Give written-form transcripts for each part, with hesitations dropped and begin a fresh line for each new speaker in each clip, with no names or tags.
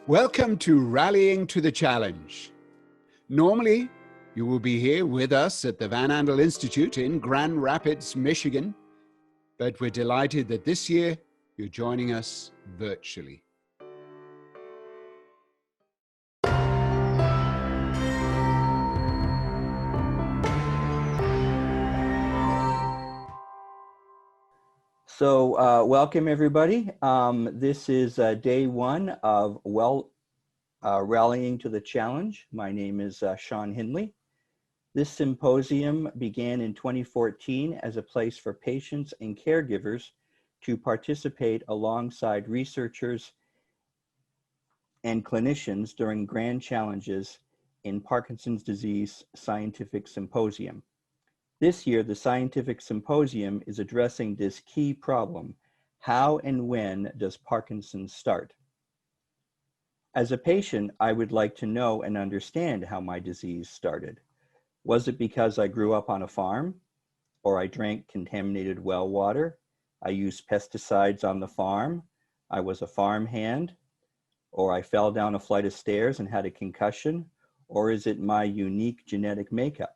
Welcome to Rallying to the Challenge. Normally, you will be here with us at the Van Andel Institute in Grand Rapids, Michigan, but we're delighted that this year you're joining us virtually.
So welcome everybody. This is day one of Rallying to the Challenge. My name is Sean Hindley. This symposium began in 2014 as a place for patients and caregivers to participate alongside researchers and clinicians during grand challenges in Parkinson's disease scientific symposium. This year, the scientific symposium is addressing this key problem: how and when does Parkinson's start? As a patient, I would like to know and understand how my disease started. Was it because I grew up on a farm, or I drank contaminated well water? I used pesticides on the farm. I was a farmhand, or I fell down a flight of stairs and had a concussion, or is it my unique genetic makeup?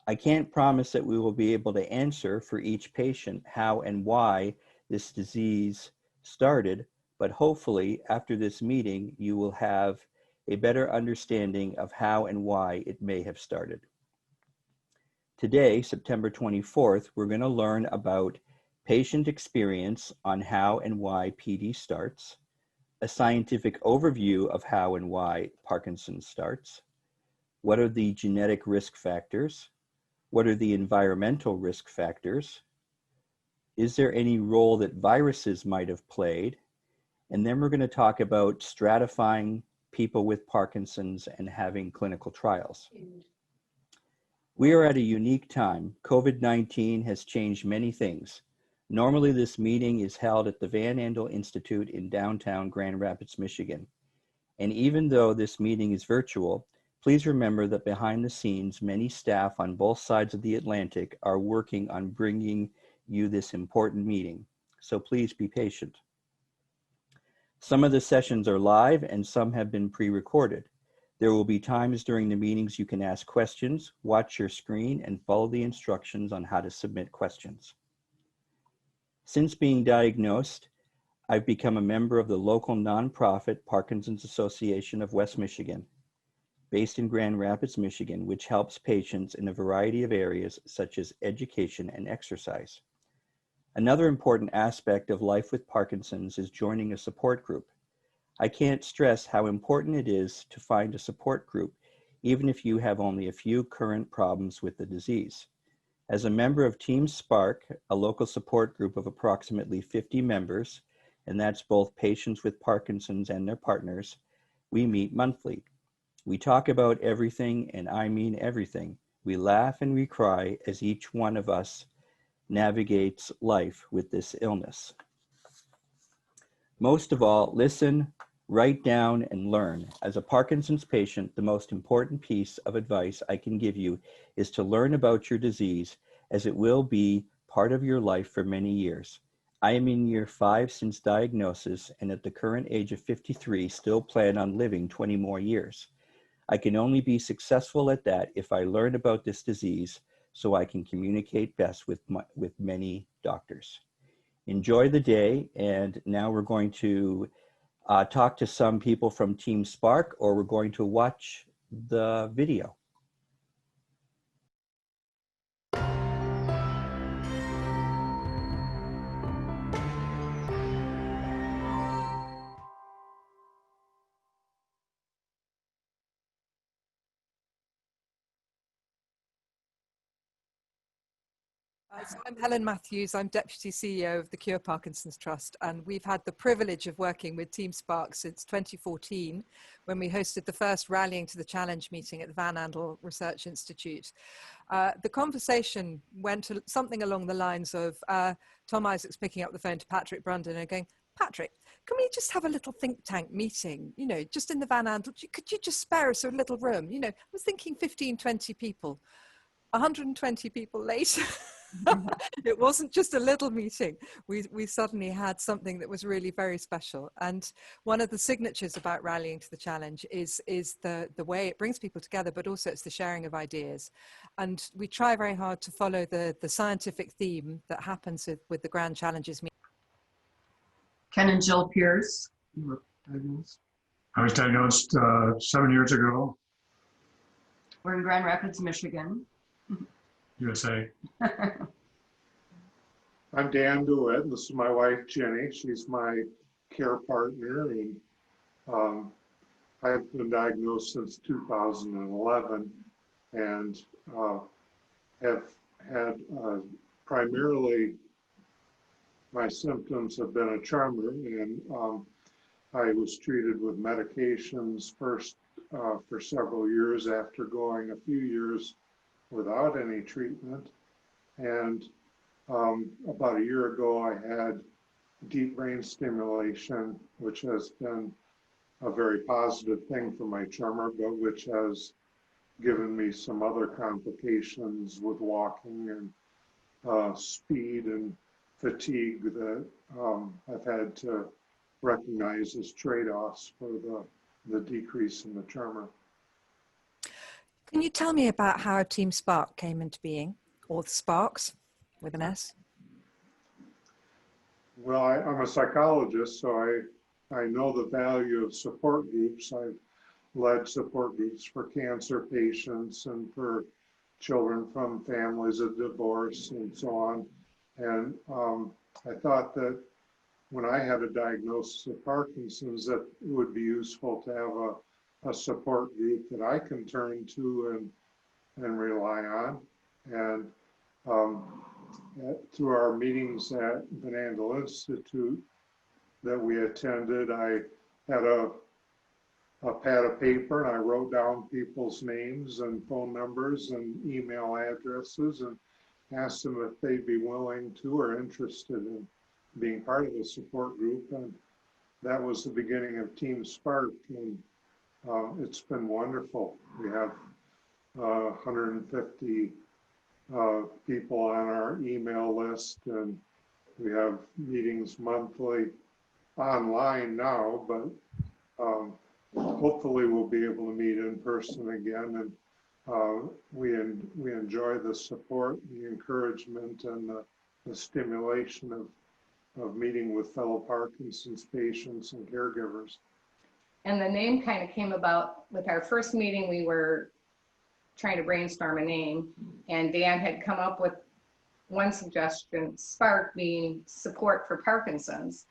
I can't promise that we will be able to answer for each patient how and why this disease started, but hopefully after this meeting, you will have a better understanding of how and why it may have started. Today, September 24th, we're going to learn about patient experience on how and why PD starts, a scientific overview of how and why Parkinson's starts, what are the genetic risk factors, what are the environmental risk factors? Is there any role that viruses might have played? And then we're going to talk about stratifying people with Parkinson's and having clinical trials. We are at a unique time. COVID-19 has changed many things. Normally, this meeting is held at the Van Andel Institute in downtown Grand Rapids, Michigan. And even though this meeting is virtual, please remember that behind the scenes, many staff on both sides of the Atlantic are working on bringing you this important meeting. So please be patient. Some of the sessions are live and some have been pre-recorded. There will be times during the meetings you can ask questions, watch your screen, and follow the instructions on how to submit questions. Since being diagnosed, I've become a member of the local nonprofit Parkinson's Association of West Michigan, based in Grand Rapids, Michigan, which helps patients in a variety of areas such as education and exercise. Another important aspect of life with Parkinson's is joining a support group. I can't stress how important it is to find a support group, even if you have only a few current problems with the disease. As a member of Team Spark, a local support group of approximately 50 members, and that's both patients with Parkinson's and their partners, we meet monthly. We talk about everything, and I mean everything. We laugh and we cry as each one of us navigates life with this illness. Most of all, listen, write down, and learn. As a Parkinson's patient, the most important piece of advice I can give you is to learn about your disease, as it will be part of your life for many years. I am in year 5 since diagnosis, and at the current age of 53, still plan on living 20 more years. I can only be successful at that if I learn about this disease so I can communicate best with many doctors. Enjoy the day, and now we're going to talk to some people from Team Spark, or we're going to watch the video.
So I'm Helen Matthews. I'm Deputy CEO of the Cure Parkinson's Trust, and we've had the privilege of working with Team Spark since 2014, when we hosted the first Rallying to the Challenge meeting at the Van Andel Research Institute. The conversation went to something along the lines of Tom Isaacs picking up the phone to Patrick Brundon and going, "Patrick, can we just have a little think tank meeting, you know, just in the Van Andel? Could you just spare us a little room? You know, I was thinking 15, 20 people." 120 people later, it wasn't just a little meeting. We suddenly had something that was really very special. And one of the signatures about rallying to the challenge is the way it brings people together, but also it's the sharing of ideas. And we try very hard to follow the scientific theme that happens with the Grand Challenges meeting.
Ken and Jill Pierce, you were diagnosed.
I was diagnosed 7 years ago,
We're in Grand Rapids, Michigan.
USA.
I'm Dan DeWitt, and this is my wife, Jenny. She's my care partner, and I've been diagnosed since 2011 and have had primarily my symptoms have been a tremor, and I was treated with medications first for several years after going a few years without any treatment. And about a year ago, I had deep brain stimulation, which has been a very positive thing for my tremor, but which has given me some other complications with walking and speed and fatigue that I've had to recognize as trade-offs for the decrease in the tremor.
Can you tell me about how Team Spark came into being, or the Sparks with an S?
Well, I'm a psychologist, so I know the value of support groups. I've led support groups for cancer patients and for children from families of divorce and so on. And I thought that when I had a diagnosis of Parkinson's, that it would be useful to have a support group that I can turn to and rely on. And through our meetings at Van Andel Institute that we attended, I had a pad of paper and I wrote down people's names and phone numbers and email addresses and asked them if they'd be willing to or interested in being part of the support group. And that was the beginning of Team Spark, and it's been wonderful. We have 150 people on our email list, and we have meetings monthly online now, but hopefully we'll be able to meet in person again. And we enjoy the support, the encouragement, and the stimulation of meeting with fellow Parkinson's patients and caregivers.
And the name kind of came about with our first meeting. We were trying to brainstorm a name, and Dan had come up with one suggestion, Spark being support for Parkinson's.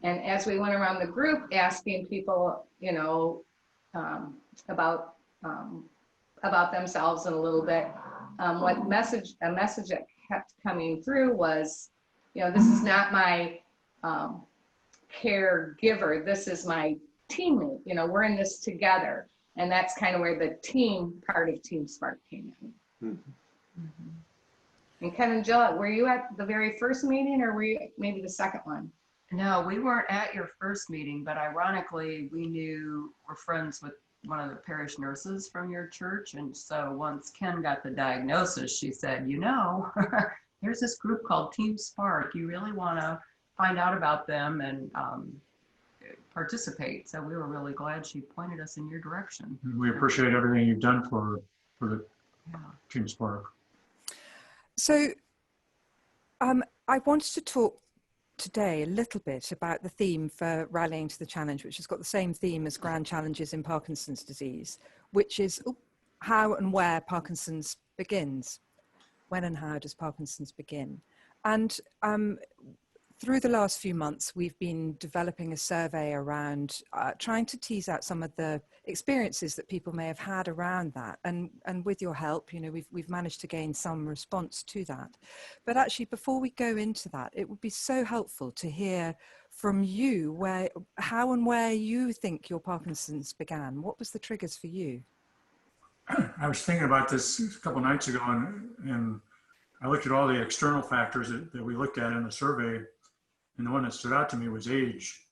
And as we went around the group asking people, you know, about themselves and a little bit, a message that kept coming through was, you know, this is not my caregiver, this is my teammate. You know, we're in this together. And that's kind of where the team part of Team Spark came in. Mm-hmm. Mm-hmm. And Ken and Jill, were you at the very first meeting, or were you maybe the second one?
No, we weren't at your first meeting, but ironically, we're friends with one of the parish nurses from your church. And so once Ken got the diagnosis, she said, you know, there's this group called Team Spark. You really want to find out about them and participate. So we were really glad she pointed us in your direction.
We appreciate everything you've done for the Team Spark.
So I wanted to talk today a little bit about the theme for Rallying to the Challenge, which has got the same theme as Grand Challenges in Parkinson's disease, which is how and where Parkinson's begins. When and how does Parkinson's begin? And through the last few months, we've been developing a survey around trying to tease out some of the experiences that people may have had around that. And with your help, you know, we've managed to gain some response to that. But actually, before we go into that, it would be so helpful to hear from you how and where you think your Parkinson's began. What was the triggers for you?
I was thinking about this a couple of nights ago, and I looked at all the external factors that we looked at in the survey. And the one that stood out to me was age.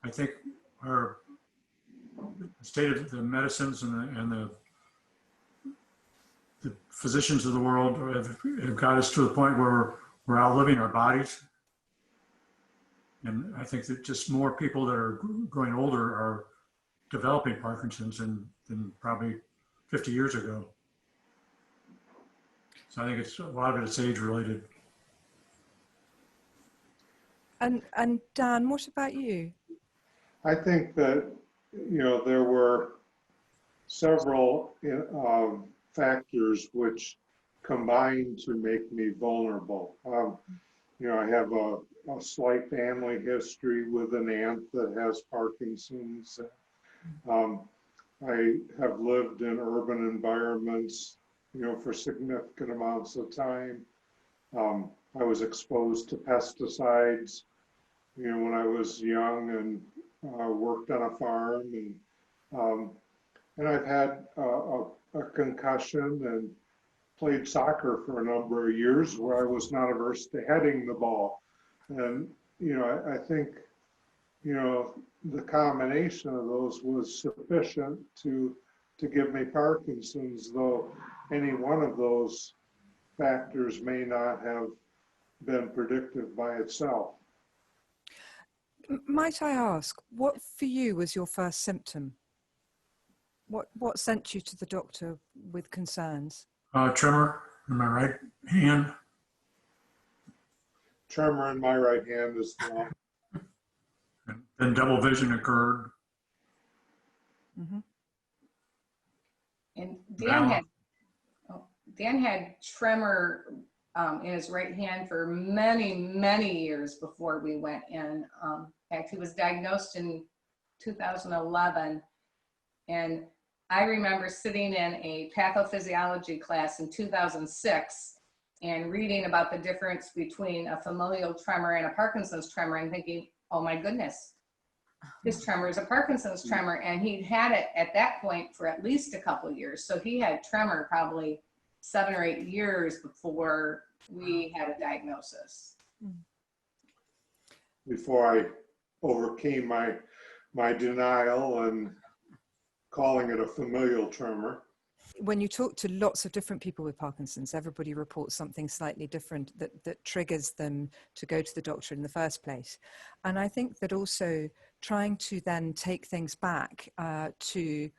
I think our state of the medicines and the physicians of the world have got us to the point where we're outliving our bodies. And I think that just more people that are growing older are developing Parkinson's than probably 50 years ago. So I think a lot of it is age related.
And Dan, what about you?
I think that, there were several factors which combined to make me vulnerable. I have a slight family history with an aunt that has Parkinson's. I have lived in urban environments, for significant amounts of time. I was exposed to pesticides, when I was young, and worked on a farm, and I've had a concussion and played soccer for a number of years where I was not averse to heading the ball. And, I think, the combination of those was sufficient to give me Parkinson's, though any one of those factors may not have been predictive by itself.
Might I ask, what for you was your first symptom? What sent you to the doctor with concerns?
Tremor in my right hand.
Tremor in my right hand as well.
And then double vision occurred.
Mm-hmm.
And Dan had tremor in his right hand for many, many years before we went in. In fact, he was diagnosed in 2011. And I remember sitting in a pathophysiology class in 2006 and reading about the difference between a familial tremor and a Parkinson's tremor and thinking, oh my goodness, his tremor is a Parkinson's tremor. And he'd had it at that point for at least a couple of years. So he had tremor probably 7 or 8 years before we had a diagnosis.
Before I overcame my denial and calling it a familial tremor.
When you talk to lots of different people with Parkinson's, everybody reports something slightly different that triggers them to go to the doctor in the first place. And I think that also trying to then take things back to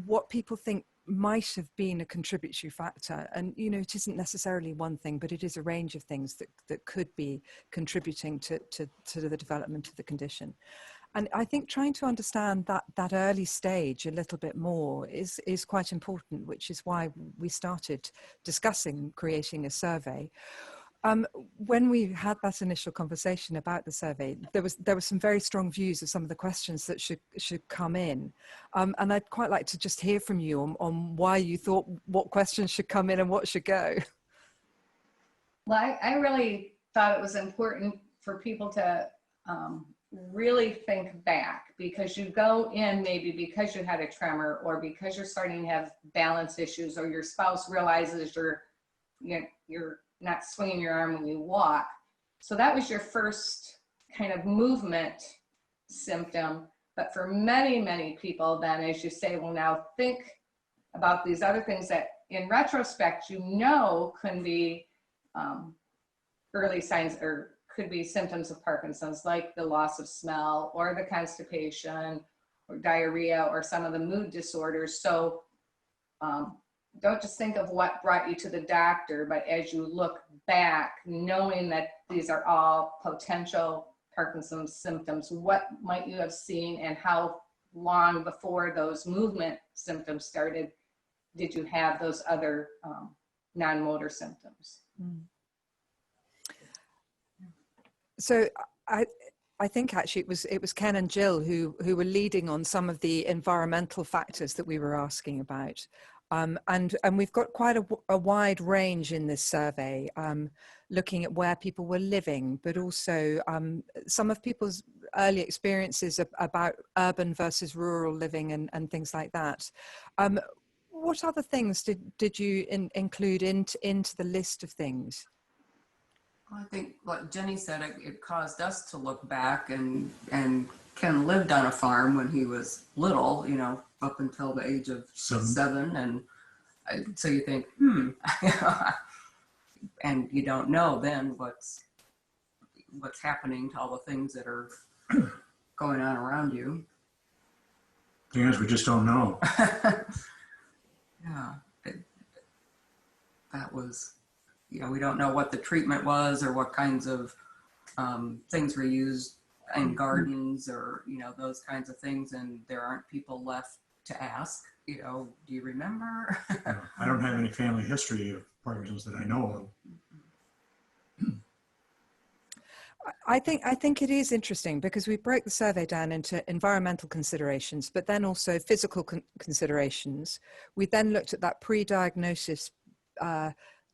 what people think might have been a contributory factor. And, it isn't necessarily one thing, but it is a range of things that could be contributing to the development of the condition. And I think trying to understand that early stage a little bit more is quite important, which is why we started discussing creating a survey. When we had that initial conversation about the survey, there were some very strong views of some of the questions that should come in. And I'd quite like to just hear from you on why you thought what questions should come in and what should go.
Well, I really thought it was important for people to really think back, because you go in maybe because you had a tremor or because you're starting to have balance issues, or your spouse realizes you're not swinging your arm when you walk. So that was your first kind of movement symptom. But for many, many people then, as you say, well, now think about these other things that in retrospect, can be early signs or could be symptoms of Parkinson's, like the loss of smell or the constipation or diarrhea or some of the mood disorders. So don't just think of what brought you to the doctor, but as you look back, knowing that these are all potential Parkinson's symptoms, what might you have seen, and how long before those movement symptoms started did you have those other non-motor symptoms?
So I think actually it was Ken and Jill who were leading on some of the environmental factors that we were asking about. And we've got quite a wide range in this survey, looking at where people were living, but also some of people's early experiences about urban versus rural living and things like that. What other things did you include into the list of things?
I think what Jenny said, it caused us to look back, and Ken lived on a farm when he was little, up until the age of 7. So you think, and you don't know then what's happening to all the things that are going on around you.
The thing is, we just don't know.
Yeah, that was, we don't know what the treatment was or what kinds of things were used in gardens or, those kinds of things. And there aren't people left to ask, do you remember?
I don't have any family history of Parkinson's that I know of.
I think it is interesting because we broke the survey down into environmental considerations, but then also physical considerations. We then looked at that pre-diagnosis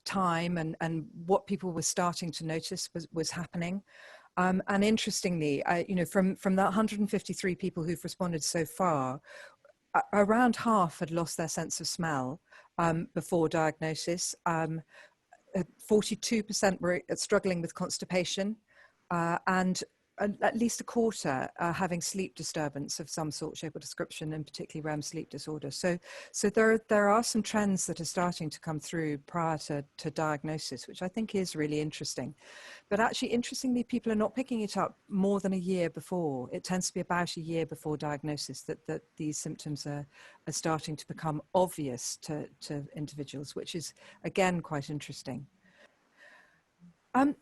time and what people were starting to notice was happening. And interestingly, from the 153 people who've responded so far, around half had lost their sense of smell before diagnosis. 42% were struggling with constipation. And at least a quarter having sleep disturbance of some sort, shape, or description, and particularly REM sleep disorder. So there are some trends that are starting to come through prior to diagnosis, which I think is really interesting. But actually, interestingly, people are not picking it up more than a year before. It tends to be about a year before diagnosis that these symptoms are starting to become obvious to individuals, which is, again, quite interesting.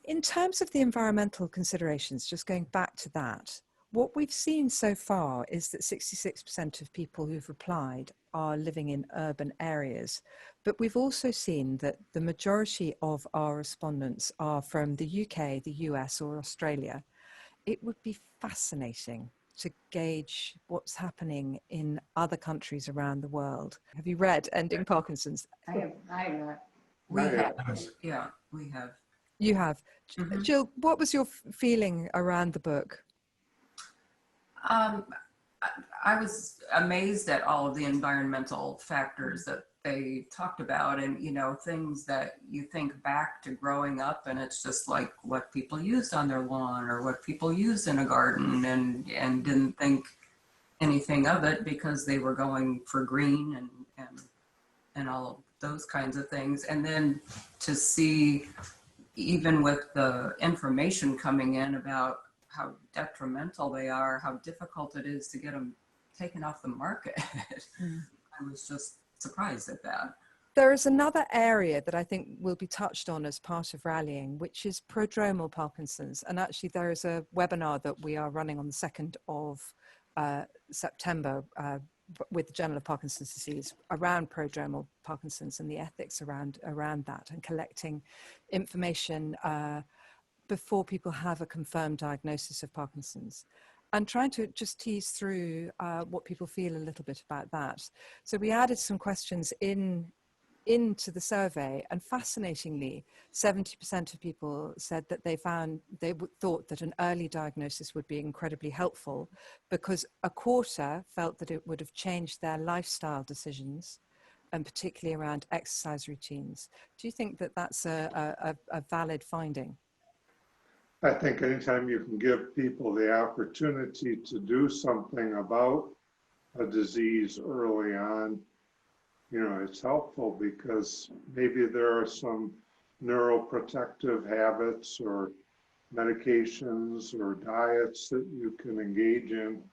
In terms of the environmental considerations, just going back to that, what we've seen so far is that 66% of people who've replied are living in urban areas. But we've also seen that the majority of our respondents are from the UK, the US, or Australia. It would be fascinating to gauge what's happening in other countries around the world. Have you read Ending Parkinson's?
I have not.
We have.
Yes.
Yeah, we have.
You have.
Mhm.
Jill, what was your feeling around the book?
I was amazed at all of the environmental factors that they talked about, and things that you think back to growing up, and it's just like what people used on their lawn or what people used in a garden, and didn't think anything of it because they were going for green and all of those kinds of things. And then to see, even with the information coming in about how detrimental they are, how difficult it is to get them taken off the market. I was just surprised at that.
There is another area that I think will be touched on as part of rallying, which is prodromal Parkinson's. And actually there is a webinar that we are running on the 2nd of September with the Journal of Parkinson's Disease around prodromal Parkinson's and the ethics around that, and collecting information before people have a confirmed diagnosis of Parkinson's, and trying to just tease through what people feel a little bit about that. So we added some questions into the survey, and fascinatingly, 70% of people said that they thought that an early diagnosis would be incredibly helpful, because a quarter felt that it would have changed their lifestyle decisions, and particularly around exercise routines. Do you think that that's a valid finding?
I think anytime you can give people the opportunity to do something about a disease early on, it's helpful, because maybe there are some neuroprotective habits or medications or diets that you can engage in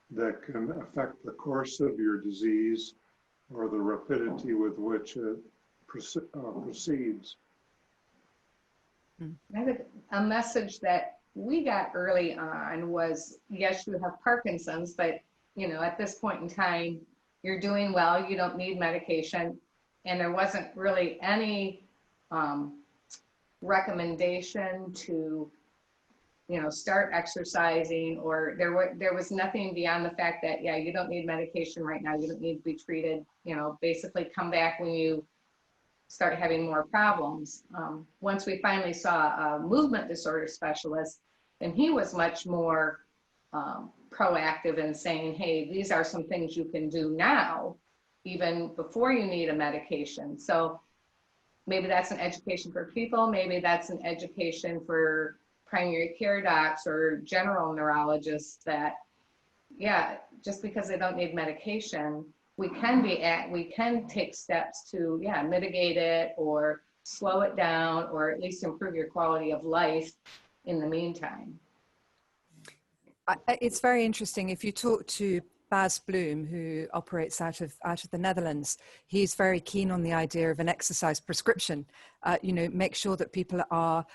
that can affect the course of your disease or the rapidity with which it proceeds.
I think a message that we got early on was, yes, you have Parkinson's, but at this point in time, you're doing well, you don't need medication. And there wasn't really any recommendation to, start exercising, or there was nothing beyond the fact that, yeah, you don't need medication right now, you don't need to be treated, basically come back when you start having more problems. Once we finally saw a movement disorder specialist, then he was much more proactive in saying, hey, these are some things you can do now, even before you need a medication. So maybe that's an education for people, maybe that's an education for primary care docs or general neurologists, that, yeah, just because they don't need medication we can take steps to, yeah, mitigate it or slow it down, or at least improve your quality of life in the meantime.
It's very interesting. If you talk to Bas Bloom, who operates out of the Netherlands, he's very keen on the idea of an exercise prescription. Make sure that people are,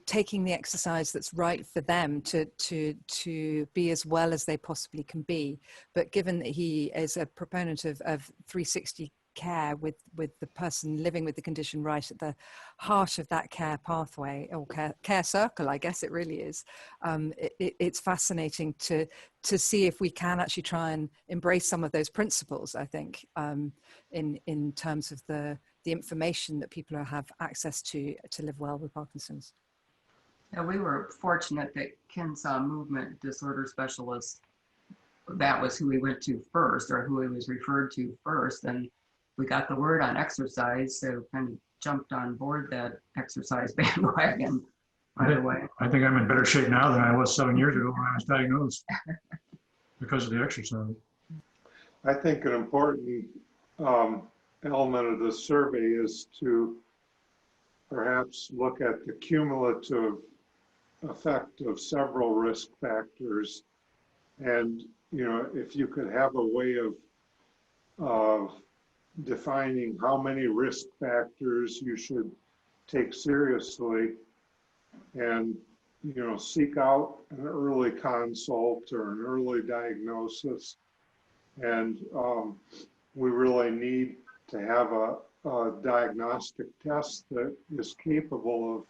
taking the exercise that's right for them to be as well as they possibly can be. But given that he is a proponent of 360 care with the person living with the condition right at the heart of that care pathway, or care circle, I guess it really is. It's fascinating to see if we can actually try and embrace some of those principles, I think, in terms of the information that people have access to live well with Parkinson's.
Yeah, we were fortunate that Ken saw movement disorder specialist. That was who we went to first, or who he was referred to first. And we got the word on exercise, so kind of jumped on board that exercise bandwagon right away.
I think I'm in better shape now than I was 7 years ago when I was diagnosed because of the exercise.
I think an important element of this survey is to perhaps look at the cumulative effect of several risk factors. And, if you could have a way of defining how many risk factors you should take seriously and, seek out an early consult or an early diagnosis. And we really need to have a diagnostic test that is capable of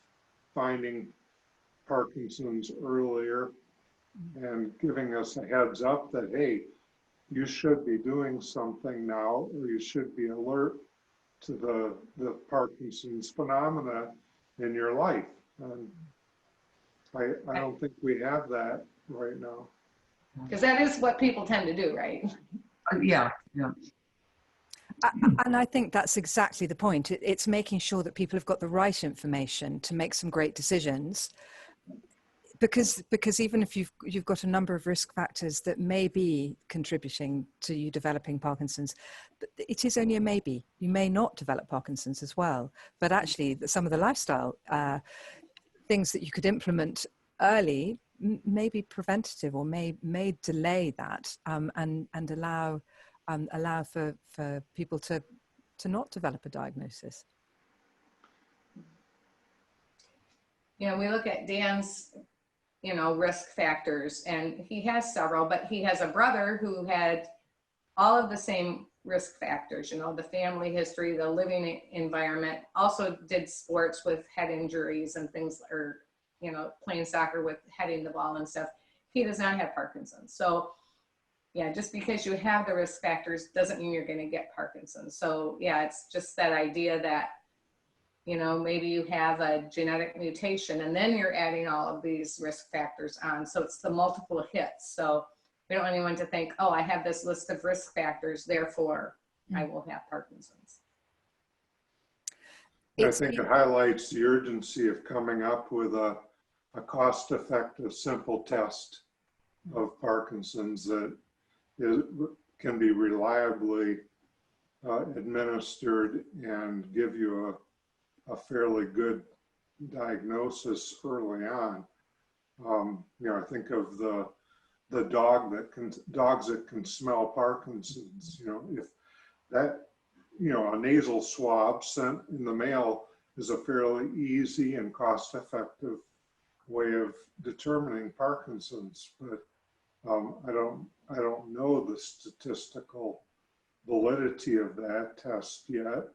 finding Parkinson's earlier and giving us a heads up that, hey, you should be doing something now, or you should be alert to the Parkinson's phenomena in your life. And I don't think we have that right now.
Because that is what people tend to do, right?
Yeah.
And I think that's exactly the point. It's making sure that people have got the right information to make some great decisions. Because even if you've got a number of risk factors that may be contributing to you developing Parkinson's, it is only a maybe. You may not develop Parkinson's as well. But actually, some of the lifestyle things that you could implement early may be preventative, or may delay that, and allow for people to not develop a diagnosis.
We look at Dan's risk factors, and he has several, but he has a brother who had all of the same risk factors, the family history, the living environment, also did sports with head injuries and things, or, playing soccer with heading the ball and stuff. He does not have Parkinson's. So yeah, just because you have the risk factors doesn't mean you're going to get Parkinson's. So yeah, it's just that idea that, maybe you have a genetic mutation and then you're adding all of these risk factors on. So it's the multiple hits. So we don't want anyone to think, oh, I have this list of risk factors, therefore I will have Parkinson's.
I think it highlights the urgency of coming up with a cost-effective, simple test of Parkinson's that can be reliably administered and give you a fairly good diagnosis early on. I think of the dogs that can smell Parkinson's. If that, a nasal swab sent in the mail is a fairly easy and cost-effective way of determining Parkinson's, but I don't know the statistical validity of that test yet,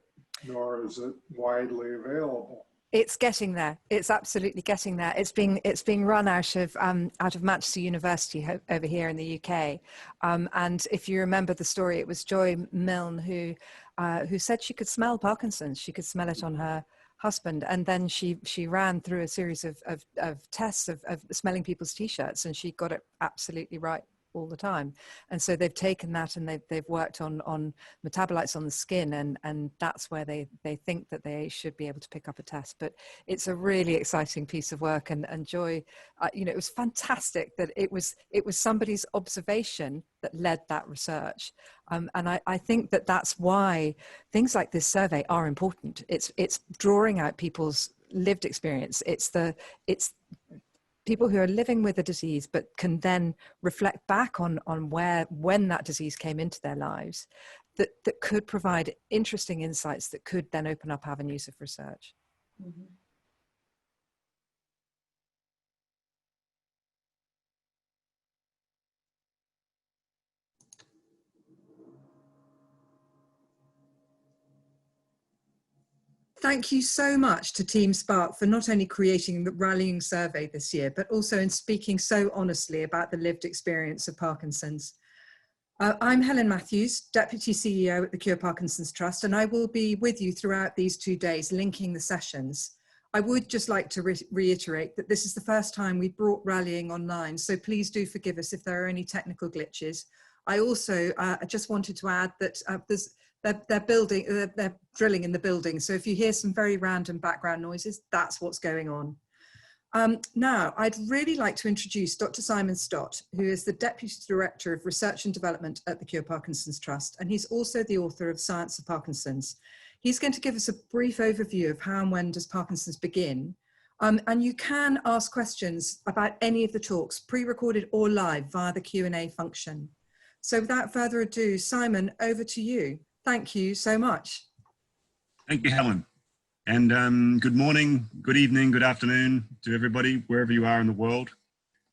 nor is it widely available.
It's getting there. It's absolutely getting there. It's being run out of Manchester University over here in the UK. And if you remember the story, it was Joy Milne who said she could smell Parkinson's. She could smell it on her husband, and then she ran through a series of tests of smelling people's t-shirts, and she got it absolutely right all the time. And so they've taken that and they've worked on metabolites on the skin, and that's where they think that they should be able to pick up a test. But it's a really exciting piece of work, and Joy, you know, it was fantastic that it was somebody's observation that led that research. And I think that that's why things like this survey are important. It's drawing out people's lived experience. It's people who are living with a disease, but can then reflect back on when that disease came into their lives, that could provide interesting insights that could then open up avenues of research.
Mm-hmm.
Thank you so much to Team Spark for not only creating the rallying survey this year, but also in speaking so honestly about the lived experience of Parkinson's. I'm Helen Matthews, Deputy CEO at the Cure Parkinson's Trust, and I will be with you throughout these 2 days, linking the sessions. I would just like to reiterate that this is the first time we brought rallying online, so please do forgive us if there are any technical glitches. I also just wanted to add that they're drilling in the building. So if you hear some very random background noises, that's what's going on. Now, I'd really like to introduce Dr. Simon Stott, who is the Deputy Director of Research and Development at the Cure Parkinson's Trust, and he's also the author of Science of Parkinson's. He's going to give us a brief overview of how and when does Parkinson's begin. And you can ask questions about any of the talks, pre-recorded or live, via the Q&A function. So without further ado, Simon, over to you. Thank you so much.
Thank you, Helen. And good morning, good evening, good afternoon to everybody, wherever you are in the world.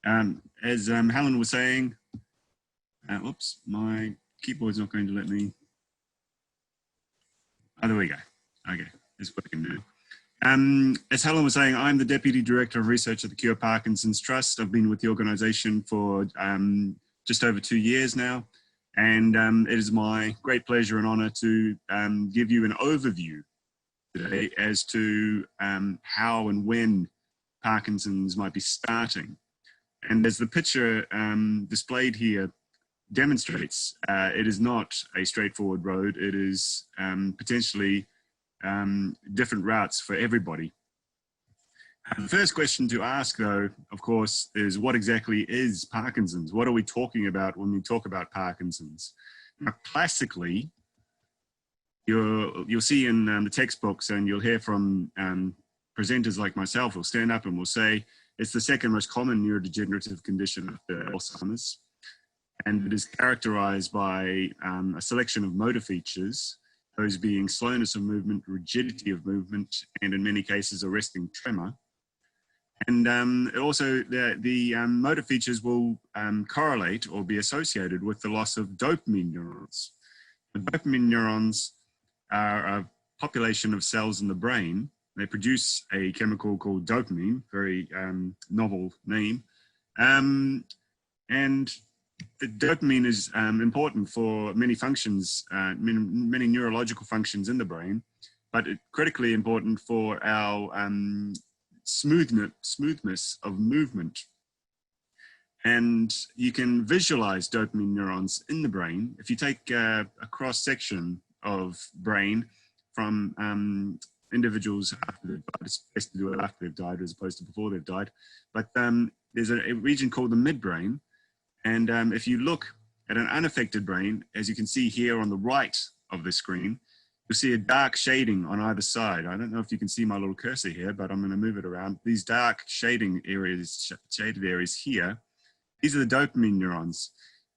As Helen was saying, oops, my keyboard's not going to let me. Oh, there we go. Okay, it's working now. As Helen was saying, I'm the Deputy Director of Research at the Cure Parkinson's Trust. I've been with the organisation for just over 2 years now. And it is my great pleasure and honour to give you an overview today as to how and when Parkinson's might be starting. And as the picture displayed here demonstrates, it is not a straightforward road. It is potentially different routes for everybody. The first question to ask, though, of course, is what exactly is Parkinson's? What are we talking about when we talk about Parkinson's? Now, classically, you'll see in the textbooks, and you'll hear from presenters like myself who'll stand up and will say it's the second most common neurodegenerative condition after Alzheimer's, and it is characterized by a selection of motor features, those being slowness of movement, rigidity of movement, and in many cases, arresting tremor. And also the motor features will correlate or be associated with the loss of dopamine neurons. The dopamine neurons are a population of cells in the brain. They produce a chemical called dopamine, very novel name. And the dopamine is important for many functions, many neurological functions in the brain, but it's critically important for our smoothness of movement. And you can visualize dopamine neurons in the brain. If you take a cross-section of brain from individuals after they've died, it's best to do it after they've died as opposed to before they've died. But there's a region called the midbrain. And if you look at an unaffected brain, as you can see here on the right of the screen, you'll see a dark shading on either side. I don't know if you can see my little cursor here, but I'm going to move it around. These dark shaded areas here, these are the dopamine neurons.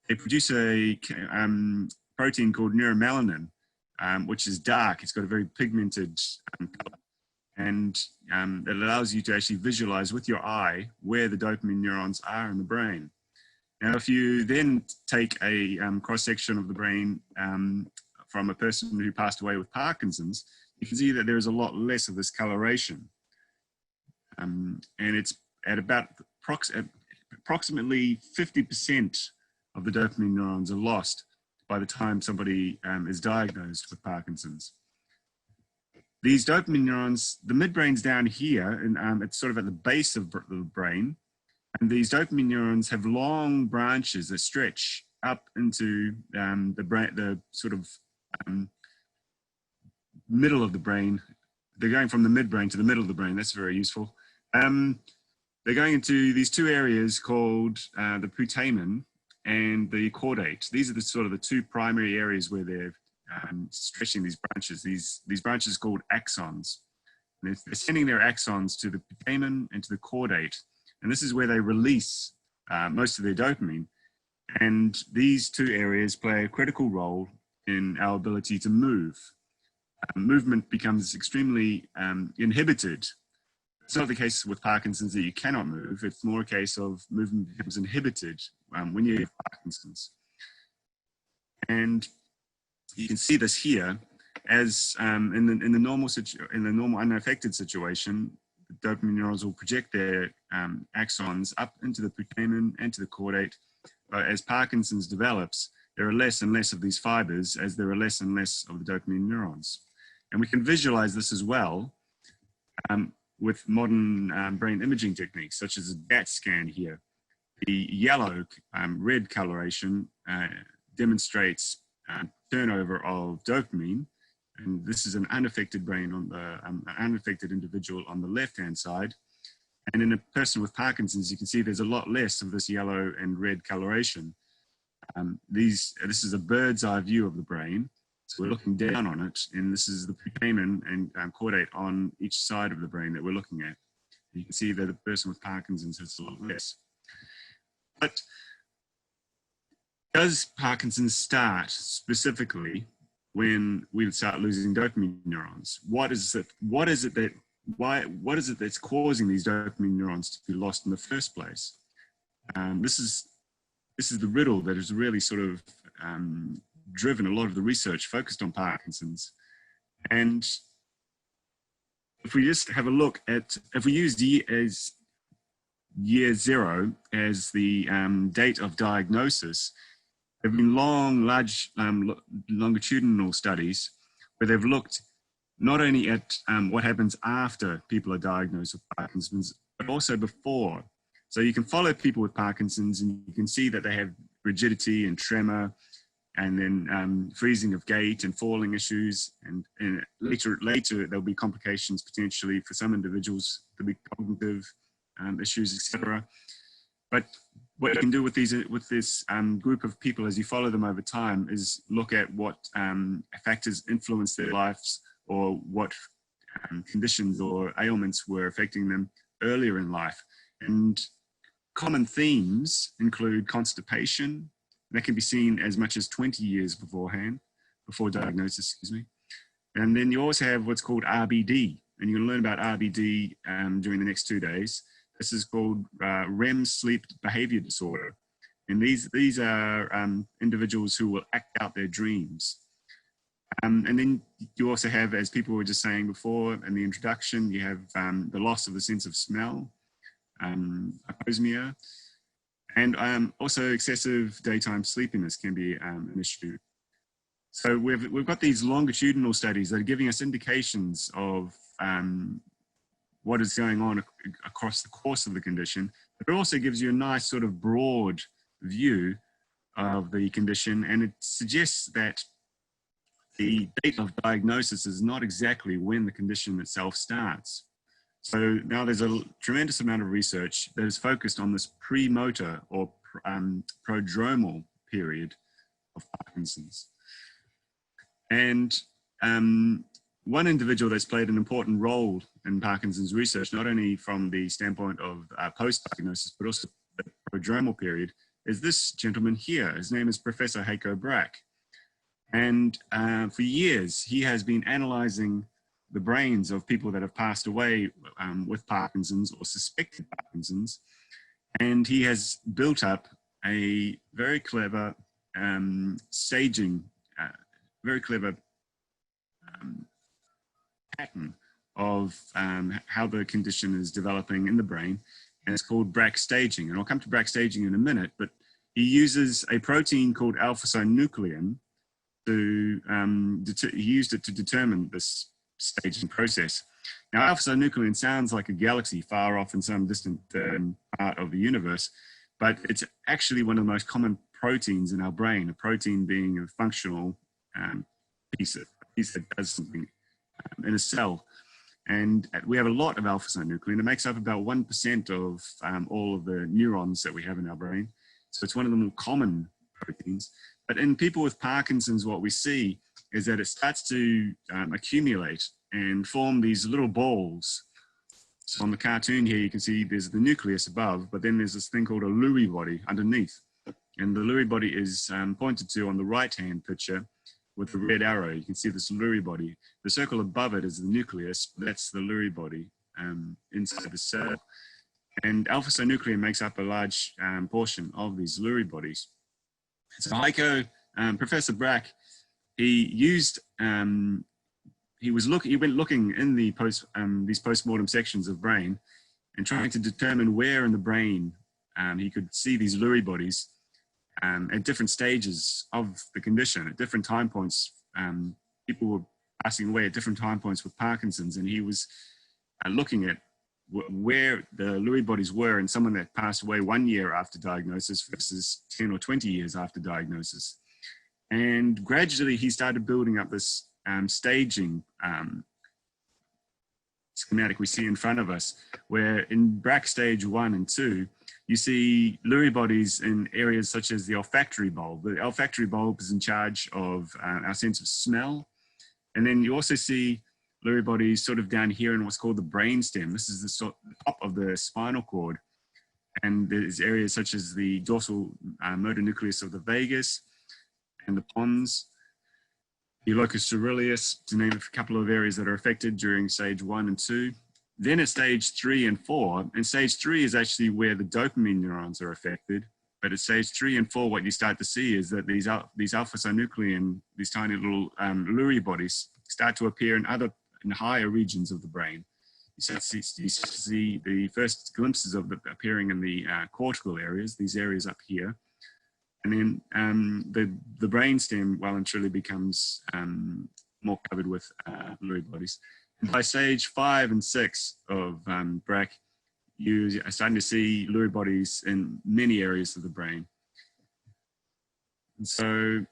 They produce a protein called neuromelanin, which is dark. It's got a very pigmented color. And it allows you to actually visualize with your eye where the dopamine neurons are in the brain. Now, if you then take a cross-section of the brain from a person who passed away with Parkinson's, you can see that there is a lot less of this coloration. And it's at about approximately 50% of the dopamine neurons are lost by the time somebody is diagnosed with Parkinson's. These dopamine neurons, the midbrain's down here, and it's sort of at the base of the brain. And these dopamine neurons have long branches that stretch up into the sort of middle of the brain. They're going from the midbrain to the middle of the brain. That's very useful. They're going into these two areas called the putamen and the caudate. These are the sort of the two primary areas where they're stretching these branches. These branches are called axons. And they're sending their axons to the putamen and to the caudate. And this is where they release most of their dopamine. And these two areas play a critical role in our ability to move. Movement becomes extremely inhibited. It's not the case with Parkinson's that you cannot move. It's more a case of movement becomes inhibited when you have Parkinson's. And you can see this here as in the normal unaffected situation, the dopamine neurons will project their axons up into the putamen and to the caudate. As Parkinson's develops, there are less and less of these fibers as there are less and less of the dopamine neurons. And we can visualize this as well with modern brain imaging techniques, such as a DAT scan here. The yellow red coloration demonstrates turnover of dopamine. And this is an unaffected brain on the unaffected individual on the left-hand side. And in a person with Parkinson's, you can see there's a lot less of this yellow and red coloration. This is a bird's eye view of the brain. So we're looking down on it, and this is the putamen and caudate on each side of the brain that we're looking at. You can see that the person with Parkinson's has a lot less. But does Parkinson's start specifically when we start losing dopamine neurons? What is it that's causing these dopamine neurons to be lost in the first place? This is the riddle that has really sort of driven a lot of the research focused on Parkinson's. And if we just have a look at, if we use year 0 as the date of diagnosis, there have been large longitudinal studies where they've looked not only at what happens after people are diagnosed with Parkinson's, but also before. So you can follow people with Parkinson's and you can see that they have rigidity and tremor, and then freezing of gait and falling issues. And later there'll be complications potentially for some individuals. There'll be cognitive issues, etc. But what you can do with this group of people as you follow them over time is look at what factors influence their lives, or what conditions or ailments were affecting them earlier in life. And common themes include constipation. That can be seen as much as 20 years before diagnosis, excuse me. And then you also have what's called RBD, and you're going to learn about RBD during the next 2 days. This is called REM sleep behavior disorder. And these are individuals who will act out their dreams. And then you also have, as people were just saying before in the introduction, you have the loss of the sense of smell, aposmia, and also excessive daytime sleepiness can be an issue. So we've got these longitudinal studies that are giving us indications of what is going on across the course of the condition. But it also gives you a nice sort of broad view of the condition, and it suggests that the date of diagnosis is not exactly when the condition itself starts. So now there's a tremendous amount of research that is focused on this premotor or prodromal period of Parkinson's. And one individual that's played an important role in Parkinson's research, not only from the standpoint of post-diagnosis, but also the prodromal period, is this gentleman here. His name is Professor Heiko Brack. And for years, he has been analyzing the brains of people that have passed away with Parkinson's or suspected Parkinson's. And he has built up a very clever staging, very clever pattern of how the condition is developing in the brain. And it's called Brack staging. And I'll come to Brack staging in a minute, but he uses a protein called alpha-synuclein to, he used it to determine this staging process. Now, alpha-synuclein sounds like a galaxy far off in some distant part of the universe, but it's actually one of the most common proteins in our brain, a protein being a functional piece that does something in a cell. And we have a lot of alpha-synuclein. It makes up about 1% of all of the neurons that we have in our brain. So it's one of the more common proteins. But in people with Parkinson's, what we see is that it starts to accumulate and form these little balls. So on the cartoon here, you can see there's the nucleus above, but then there's this thing called a Lewy body underneath. And the Lewy body is pointed to on the right-hand picture with the red arrow. You can see this Lewy body. The circle above it is the nucleus. That's the Lewy body inside the cell. And alpha-synuclein makes up a large portion of these Lewy bodies. So Heiko, Professor Brack, he used, he went looking in the these post-mortem sections of brain and trying to determine where in the brain he could see these Lewy bodies at different stages of the condition, at different time points. People were passing away at different time points with Parkinson's, and he was looking at where the Lewy bodies were in someone that passed away 1 year after diagnosis versus 10 or 20 years after diagnosis. And gradually he started building up this staging schematic we see in front of us, where in Brack stage 1 and 2, you see Lewy bodies in areas such as the olfactory bulb. The olfactory bulb is in charge of our sense of smell. And then you also see Lewy bodies sort of down here in what's called the brainstem. This is the top of the spinal cord. And there's areas such as the dorsal motor nucleus of the vagus and the pons, the locus coeruleus, to name a couple of areas that are affected during stage 1 and 2. Then at stage 3 and 4, and stage 3 is actually where the dopamine neurons are affected. But at stage 3 and 4, what you start to see is that these alpha-synuclein, these tiny little Lewy bodies, start to appear in higher regions of the brain. You see the first glimpses of them appearing in the cortical areas, these areas up here. And then the brainstem well and truly becomes more covered with Lewy bodies. And by stage 5 and 6 of Brack, you are starting to see Lewy bodies in many areas of the brain. And so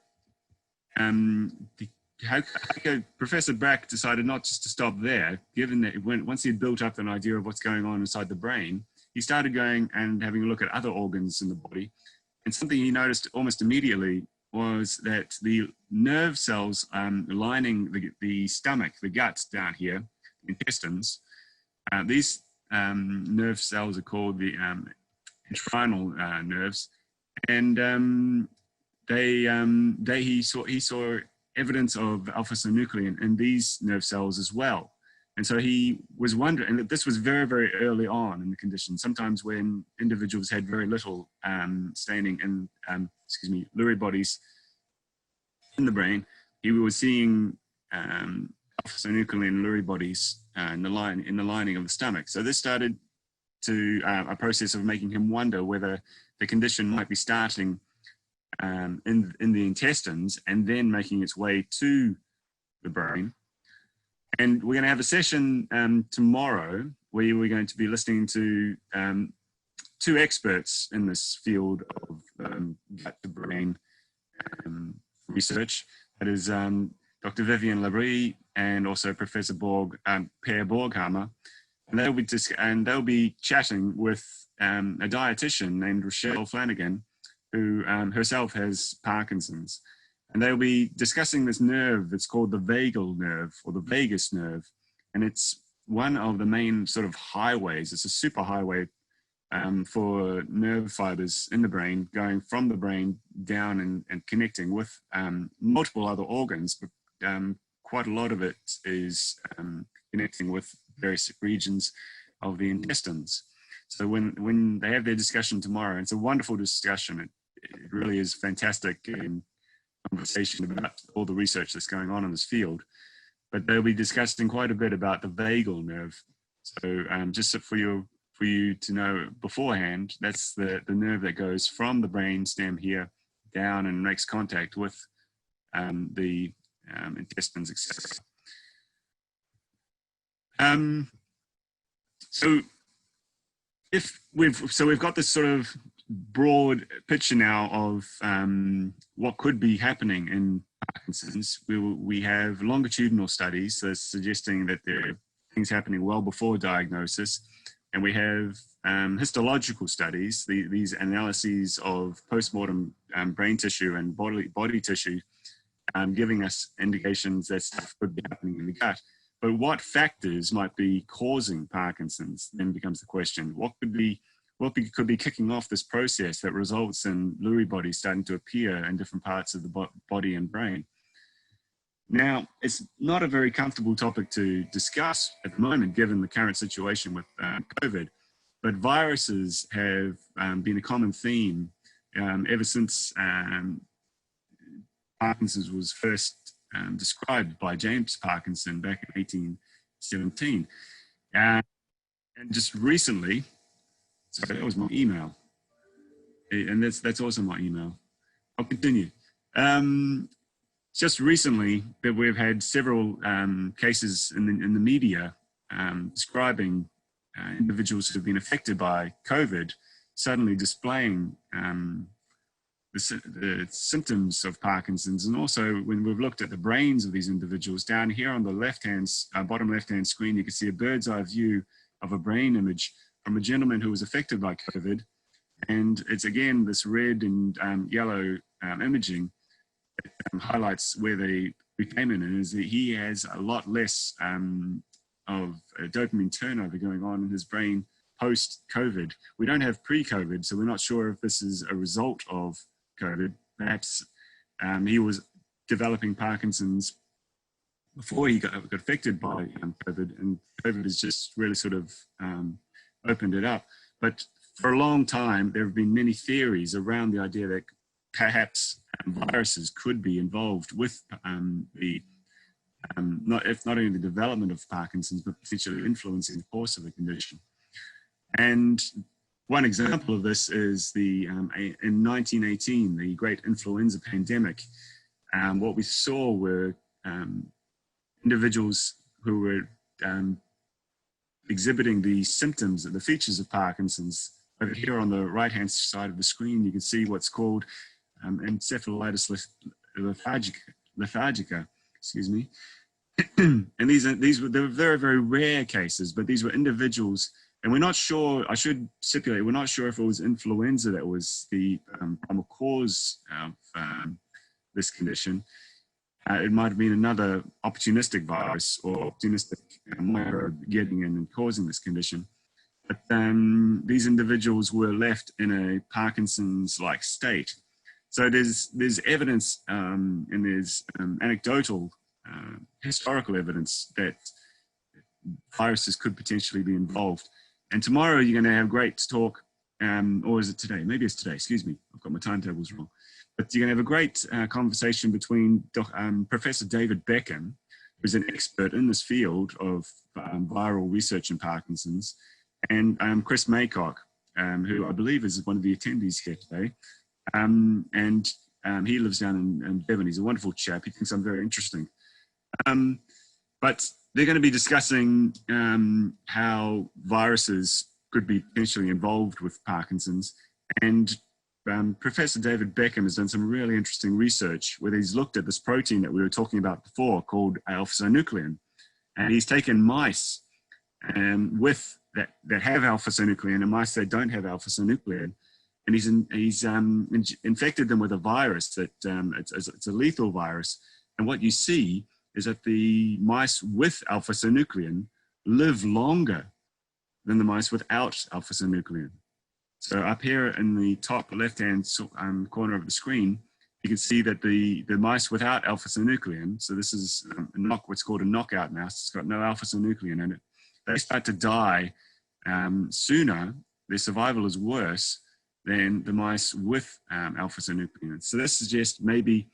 Professor Brack decided not just to stop there, given that once he had built up an idea of what's going on inside the brain, he started going and having a look at other organs in the body. And something he noticed almost immediately was that the nerve cells lining the stomach, the gut down here, intestines, these nerve cells are called the intrinal nerves, and he saw evidence of alpha-synuclein in these nerve cells as well. And so he was wondering, and this was very, very early on in the condition, sometimes when individuals had very little staining in, Lewy bodies in the brain, he was seeing alpha-synuclein Lewy bodies in the lining of the stomach. So this started to a process of making him wonder whether the condition might be starting in the intestines and then making its way to the brain. And we're going to have a session tomorrow where we're going to be listening to two experts in this field of gut-to-brain research. That is Dr. Vivian Labrie and also Professor Per Borghammer. And they'll be chatting with a dietitian named Rochelle Flanagan, who herself has Parkinson's. And they'll be discussing this nerve that's called the vagal nerve or the vagus nerve. And it's one of the main sort of highways. It's a super highway for nerve fibers in the brain, going from the brain down and connecting with multiple other organs. But quite a lot of it is connecting with various regions of the intestines. So when they have their discussion tomorrow, it's a wonderful discussion. It really is fantastic conversation about all the research that's going on in this field. But they'll be discussing quite a bit about the vagal nerve. So just for you to know beforehand, that's the nerve that goes from the brain stem here down and makes contact with the intestines, etc. So we've got this sort of broad picture now of what could be happening in Parkinson's. We have longitudinal studies that's suggesting that there are things happening well before diagnosis, and we have histological studies, these analyses of postmortem brain tissue and body tissue, giving us indications that stuff could be happening in the gut. But what factors might be causing Parkinson's then becomes the question. What could be kicking off this process that results in Lewy bodies starting to appear in different parts of the body and brain? Now, it's not a very comfortable topic to discuss at the moment, given the current situation with COVID, but viruses have been a common theme ever since Parkinson's was first described by James Parkinson back in 1817. And just recently, sorry, that was my email. And that's also my email. I'll continue. Just recently, that we've had several cases in the media describing individuals who have been affected by COVID suddenly displaying the symptoms of Parkinson's. And also when we've looked at the brains of these individuals, down here on the bottom left-hand screen, you can see a bird's eye view of a brain image from a gentleman who was affected by COVID. And it's again, this red and yellow imaging that highlights where they came in, and is that he has a lot less of dopamine turnover going on in his brain post-COVID. We don't have pre-COVID, so we're not sure if this is a result of COVID. Perhaps he was developing Parkinson's before he got affected by COVID, and COVID has just really sort of opened it up. But for a long time, there have been many theories around the idea that perhaps viruses could be involved with not only the development of Parkinson's, but potentially influencing the course of the condition. And one example of this is in 1918, the great influenza pandemic. What we saw were individuals who were exhibiting the symptoms, the features of Parkinson's. Over here on the right-hand side of the screen, you can see what's called encephalitis lethargica, excuse me. And they were very, very rare cases, but these were individuals. And we're not sure, I should stipulate, we're not sure if it was influenza that was the primal cause of this condition. It might have been another opportunistic virus or opportunistic microbe getting in and causing this condition. But these individuals were left in a Parkinson's-like state. So there's evidence and there's anecdotal historical evidence that viruses could potentially be involved. And tomorrow you're going to have a great talk, or is it today? Maybe it's today, excuse me. I've got my timetables wrong. But you're going to have a great conversation between Professor David Beckham, who's an expert in this field of viral research in Parkinson's, and Chris Maycock, who I believe is one of the attendees here today. He lives down in Devon. He's a wonderful chap. He thinks I'm very interesting. But they're going to be discussing how viruses could be potentially involved with Parkinson's. And Professor David Beckham has done some really interesting research where he's looked at this protein that we were talking about before called alpha-synuclein. And he's taken mice that have alpha-synuclein and mice that don't have alpha-synuclein. And he's infected them with a virus that it's a lethal virus. And what you see is that the mice with alpha-synuclein live longer than the mice without alpha-synuclein. So up here in the top left-hand corner of the screen, you can see that the mice without alpha-synuclein, so this is what's called a knockout mouse, it's got no alpha-synuclein in it, they start to die sooner, their survival is worse than the mice with alpha-synuclein. So this suggests maybe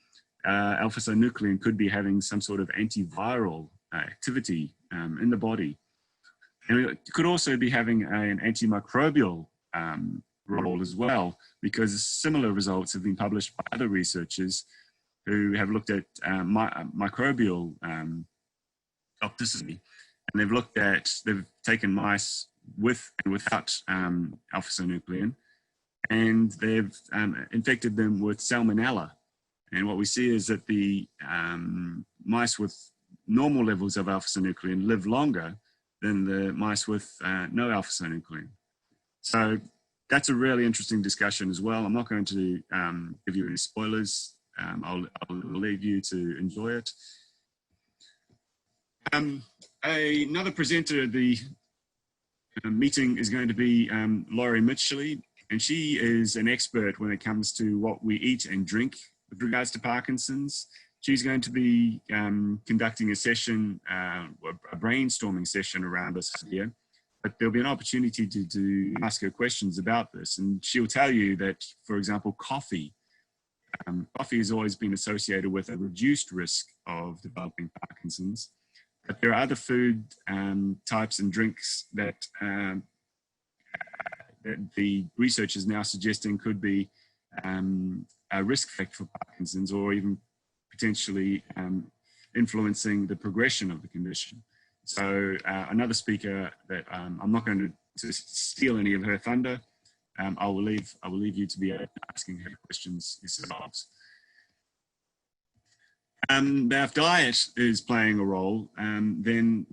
alpha-synuclein could be having some sort of antiviral activity in the body. And it could also be having an antimicrobial role as well, because similar results have been published by other researchers who have looked at microbial toxicity. And they've taken mice with and without alpha-synuclein, and they've infected them with salmonella. And what we see is that the mice with normal levels of alpha-synuclein live longer than the mice with no alpha-synuclein. So that's a really interesting discussion as well. I'm not going to give you any spoilers. I'll leave you to enjoy it. Another presenter at the meeting is going to be Laurie Mitchley, and she is an expert when it comes to what we eat and drink with regards to Parkinson's. She's going to be conducting a session, a brainstorming session around this idea, but there'll be an opportunity to ask her questions about this. And she'll tell you that, for example, coffee has always been associated with a reduced risk of developing Parkinson's. But there are other food types and drinks that the research is now suggesting could be a risk factor for Parkinson's, or even potentially influencing the progression of the condition. So another speaker that I'm not going to steal any of her thunder. I will leave you to be asking her questions yourselves. If diet is playing a role, then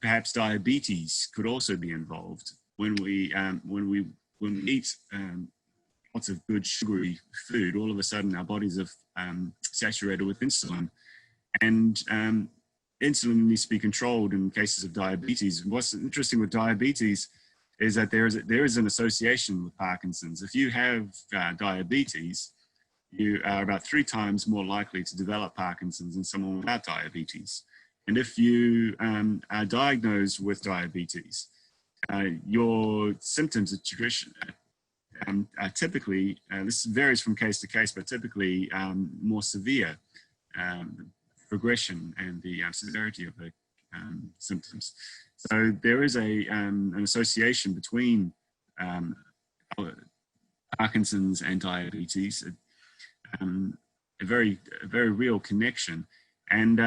perhaps diabetes could also be involved. When we eat lots of good sugary food, all of a sudden our bodies are saturated with insulin, and insulin needs to be controlled in cases of diabetes. What's interesting with diabetes is that there is an association with Parkinson's. If you have diabetes, you are about 3 times more likely to develop Parkinson's than someone without diabetes. And if you are diagnosed with diabetes, your symptoms are typically, this varies from case to case, but typically more severe progression and the severity of the symptoms. So there is an association between Parkinson's and diabetes. A very real connection, and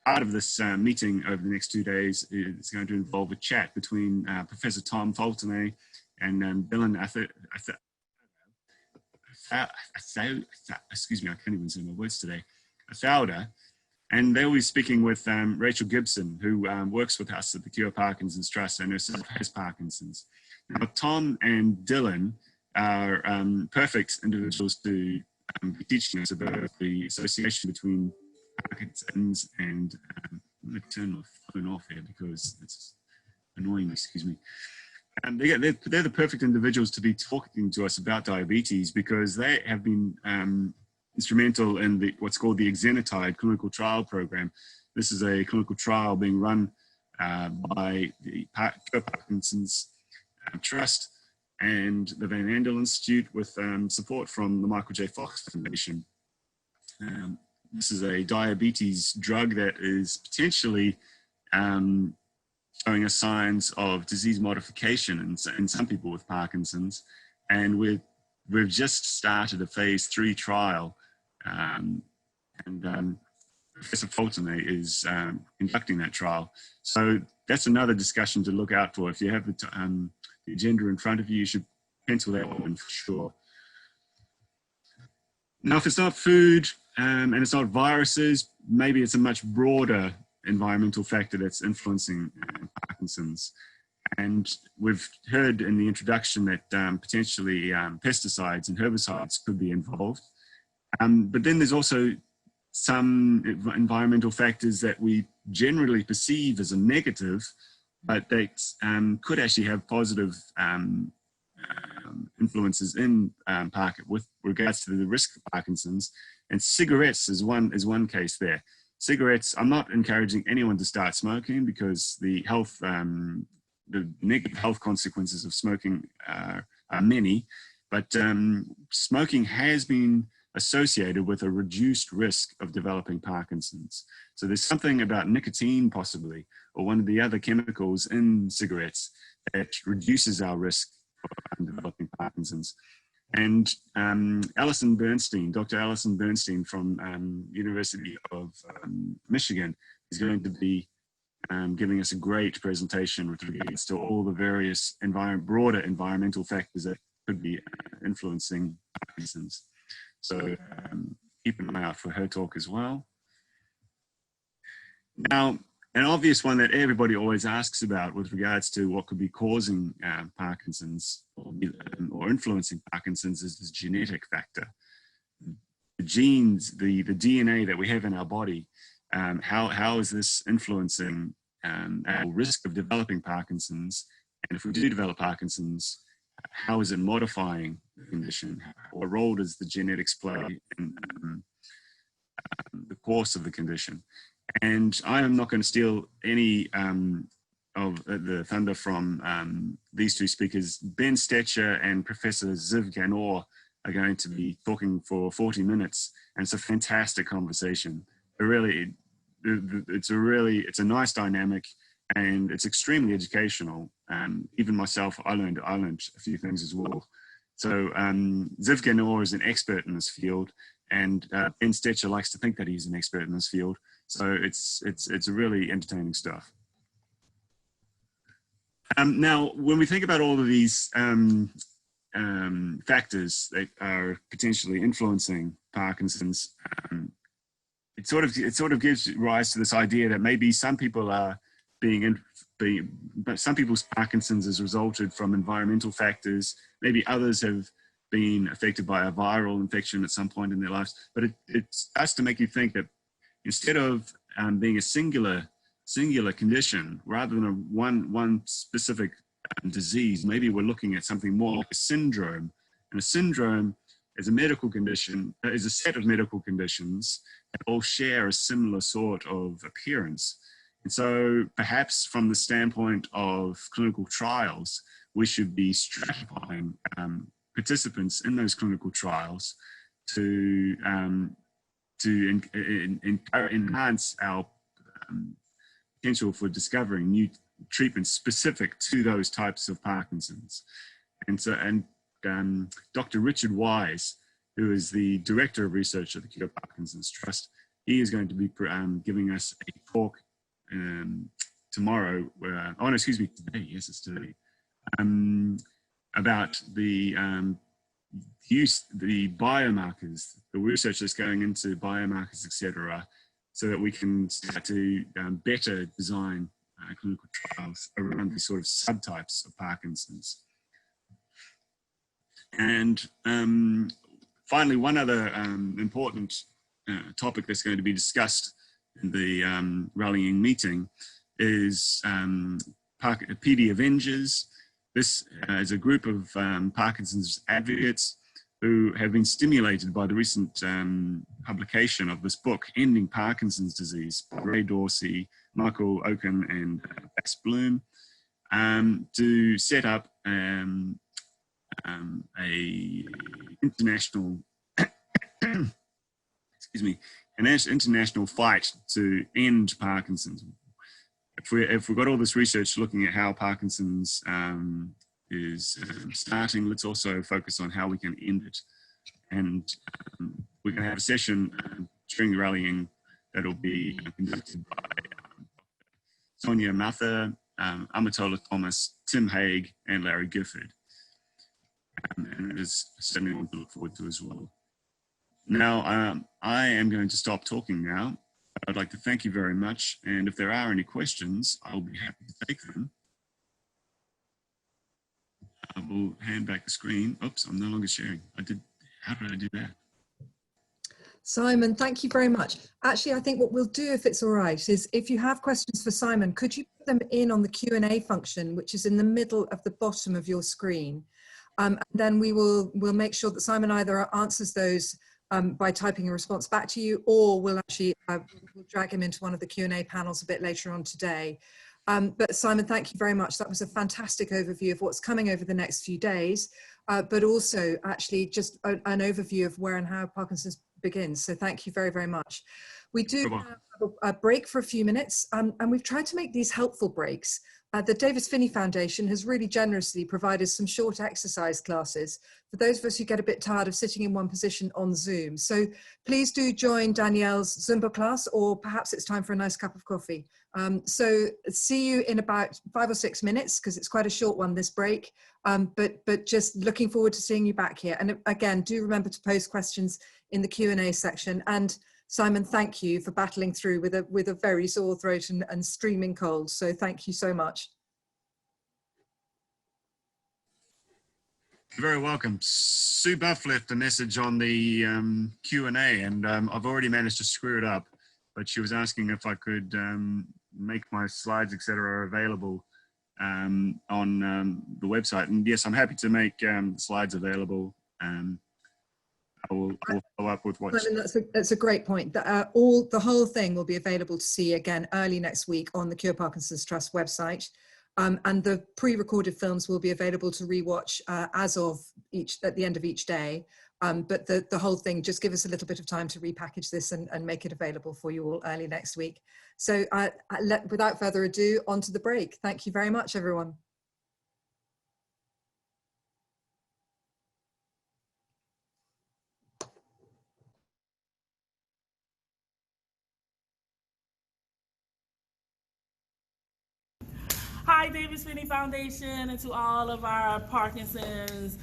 part of this meeting over the next 2 days is going to involve a chat between Professor Tom Fultonay and Dylan excuse me, I can't even say my words today, Athauda, and they'll be speaking with Rachel Gibson, who works with us at the Cure Parkinson's Trust and herself has Parkinson's. Now, Tom and Dylan are perfect individuals to be teaching us about the association between Parkinson's and I'm going to turn my phone off here because it's annoying me, excuse me. They're the perfect individuals to be talking to us about diabetes, because they have been instrumental in what's called the Exenatide clinical trial program. This is a clinical trial being run by the Parkinson's Trust and the Van Andel Institute with support from the Michael J. Fox Foundation. This is a diabetes drug that is potentially showing us signs of disease modification in some people with Parkinson's. And we've just started a phase 3 trial, and Professor Fultonay is conducting that trial. So that's another discussion to look out for. If you have the agenda in front of you, you should pencil that one for sure. Now, if it's not food and it's not viruses, maybe it's a much broader environmental factor that's influencing Parkinson's. And we've heard in the introduction that potentially pesticides and herbicides could be involved. But then there's also some environmental factors that we generally perceive as a negative, but that could actually have positive influences in with regards to the risk of Parkinson's. And cigarettes is one case there. Cigarettes, I'm not encouraging anyone to start smoking, because the negative health consequences of smoking are many, but smoking has been associated with a reduced risk of developing Parkinson's. So there's something about nicotine possibly, or one of the other chemicals in cigarettes, that reduces our risk of developing Parkinson's. And Alison Bernstein, Dr. Alison Bernstein from University of Michigan, is going to be giving us a great presentation with regards to all the various broader environmental factors that could be influencing Parkinson's. So keep an eye out for her talk as well. Now, an obvious one that everybody always asks about with regards to what could be causing Parkinson's or influencing Parkinson's is this genetic factor. The genes, the DNA that we have in our body, how is this influencing our risk of developing Parkinson's? And if we do develop Parkinson's, how is it modifying the condition? What role does the genetics play in the course of the condition? And I am not going to steal any of the thunder from these two speakers. Ben Stetcher and Professor Ziv Ganor are going to be talking for 40 minutes, and it's a fantastic conversation. It's a nice dynamic, and it's extremely educational. Even myself, I learned a few things as well. So Ziv Ganor is an expert in this field, and Ben Stetcher likes to think that he's an expert in this field. So it's really entertaining stuff. Now, when we think about all of these factors that are potentially influencing Parkinson's, it sort of gives rise to this idea that maybe some people are some people's Parkinson's has resulted from environmental factors. Maybe others have been affected by a viral infection at some point in their lives. But it starts to make you think that instead of being a singular condition, rather than one specific disease, maybe we're looking at something more like a syndrome. And a syndrome is a medical condition, is a set of medical conditions that all share a similar sort of appearance. And so perhaps from the standpoint of clinical trials, we should be stratifying participants in those clinical trials to enhance our potential for discovering new treatments specific to those types of Parkinson's. And Dr. Richard Wise, who is the Director of Research at the Cure Parkinson's Trust, he is going to be giving us a talk tomorrow, today, yes, it's today, about the the biomarkers, the research that's going into biomarkers, etc., so that we can start to better design clinical trials around these sort of subtypes of Parkinson's. And finally, one other important topic that's going to be discussed in the rallying meeting is PD Avengers. This is a group of Parkinson's advocates who have been stimulated by the recent publication of this book, Ending Parkinson's Disease, by Ray Dorsey, Michael Oken, and Bas Bloom, to set up a international, an international fight to end Parkinson's. If we've got all this research looking at how Parkinson's is starting, let's also focus on how we can end it. And we're going to have a session during the rallying that'll be conducted by Sonia Mather, Amatola Thomas, Tim Haig, and Larry Gifford. And it is certainly one to look forward to as well. Now, I am going to stop talking now. I'd like to thank you very much. And if there are any questions, I'll be happy to take them. I will hand back the screen. Oops, I'm no longer sharing. How did I do that?
Simon, thank you very much. Actually, I think what we'll do, if it's all right, is if you have questions for Simon, could you put them in on the Q&A function, which is in the middle of the bottom of your screen? And then we'll make sure that Simon either answers those by typing a response back to you, or we'll actually we'll drag him into one of the Q&A panels a bit later on today. But Simon, thank you very much. That was a fantastic overview of what's coming over the next few days, but also actually just an overview of where and how Parkinson's begins. So thank you very, very much. We do
You're
have
welcome.
a break for a few minutes, and we've tried to make these helpful breaks. The Davis Phinney Foundation has really generously provided some short exercise classes for those of us who get a bit tired of sitting in one position on Zoom. So please do join Danielle's Zumba class, or perhaps it's time for a nice cup of coffee. So see you in about 5 or 6 minutes, because it's quite a short one, this break. But just looking forward to seeing you back here. And again, do remember to post questions in the Q&A section. And Simon, thank you for battling through with a very sore throat and streaming cold. So thank you so much.
You're very welcome. Sue Buff left a message on the Q&A, and I've already managed to screw it up, but she was asking if I could make my slides, etc., available on the website. And yes, I'm happy to make slides available. I will follow up with what.
That's a great point. The whole thing will be available to see again early next week on the Cure Parkinson's Trust website, and the pre-recorded films will be available to rewatch at the end of each day. But the whole thing, just give us a little bit of time to repackage this and make it available for you all early next week. So without further ado, on to the break. Thank you very much, everyone.
Hi, Davis Phinney Foundation, and to all of our Parkinson's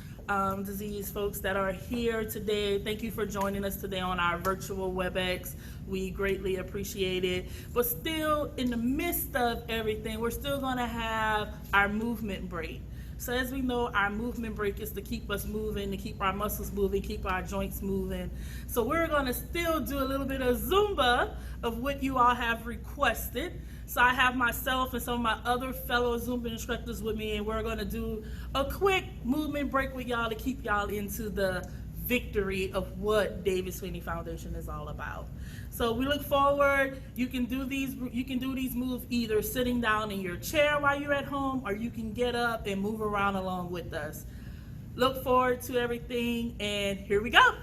disease folks that are here today. Thank you for joining us today on our virtual WebEx. We greatly appreciate it. But still, in the midst of everything, we're still going to have our movement break. So as we know, our movement break is to keep us moving, to keep our muscles moving, keep our joints moving. So we're going to still do a little bit of Zumba of what you all have requested. So I have myself and some of my other fellow Zumba instructors with me, and we're going to do a quick movement break with y'all to keep y'all into the victory of what Davis Phinney Foundation is all about. So we look forward. You can do these moves either sitting down in your chair while you're at home, or you can get up and move around along with us. Look forward to everything, and here we go.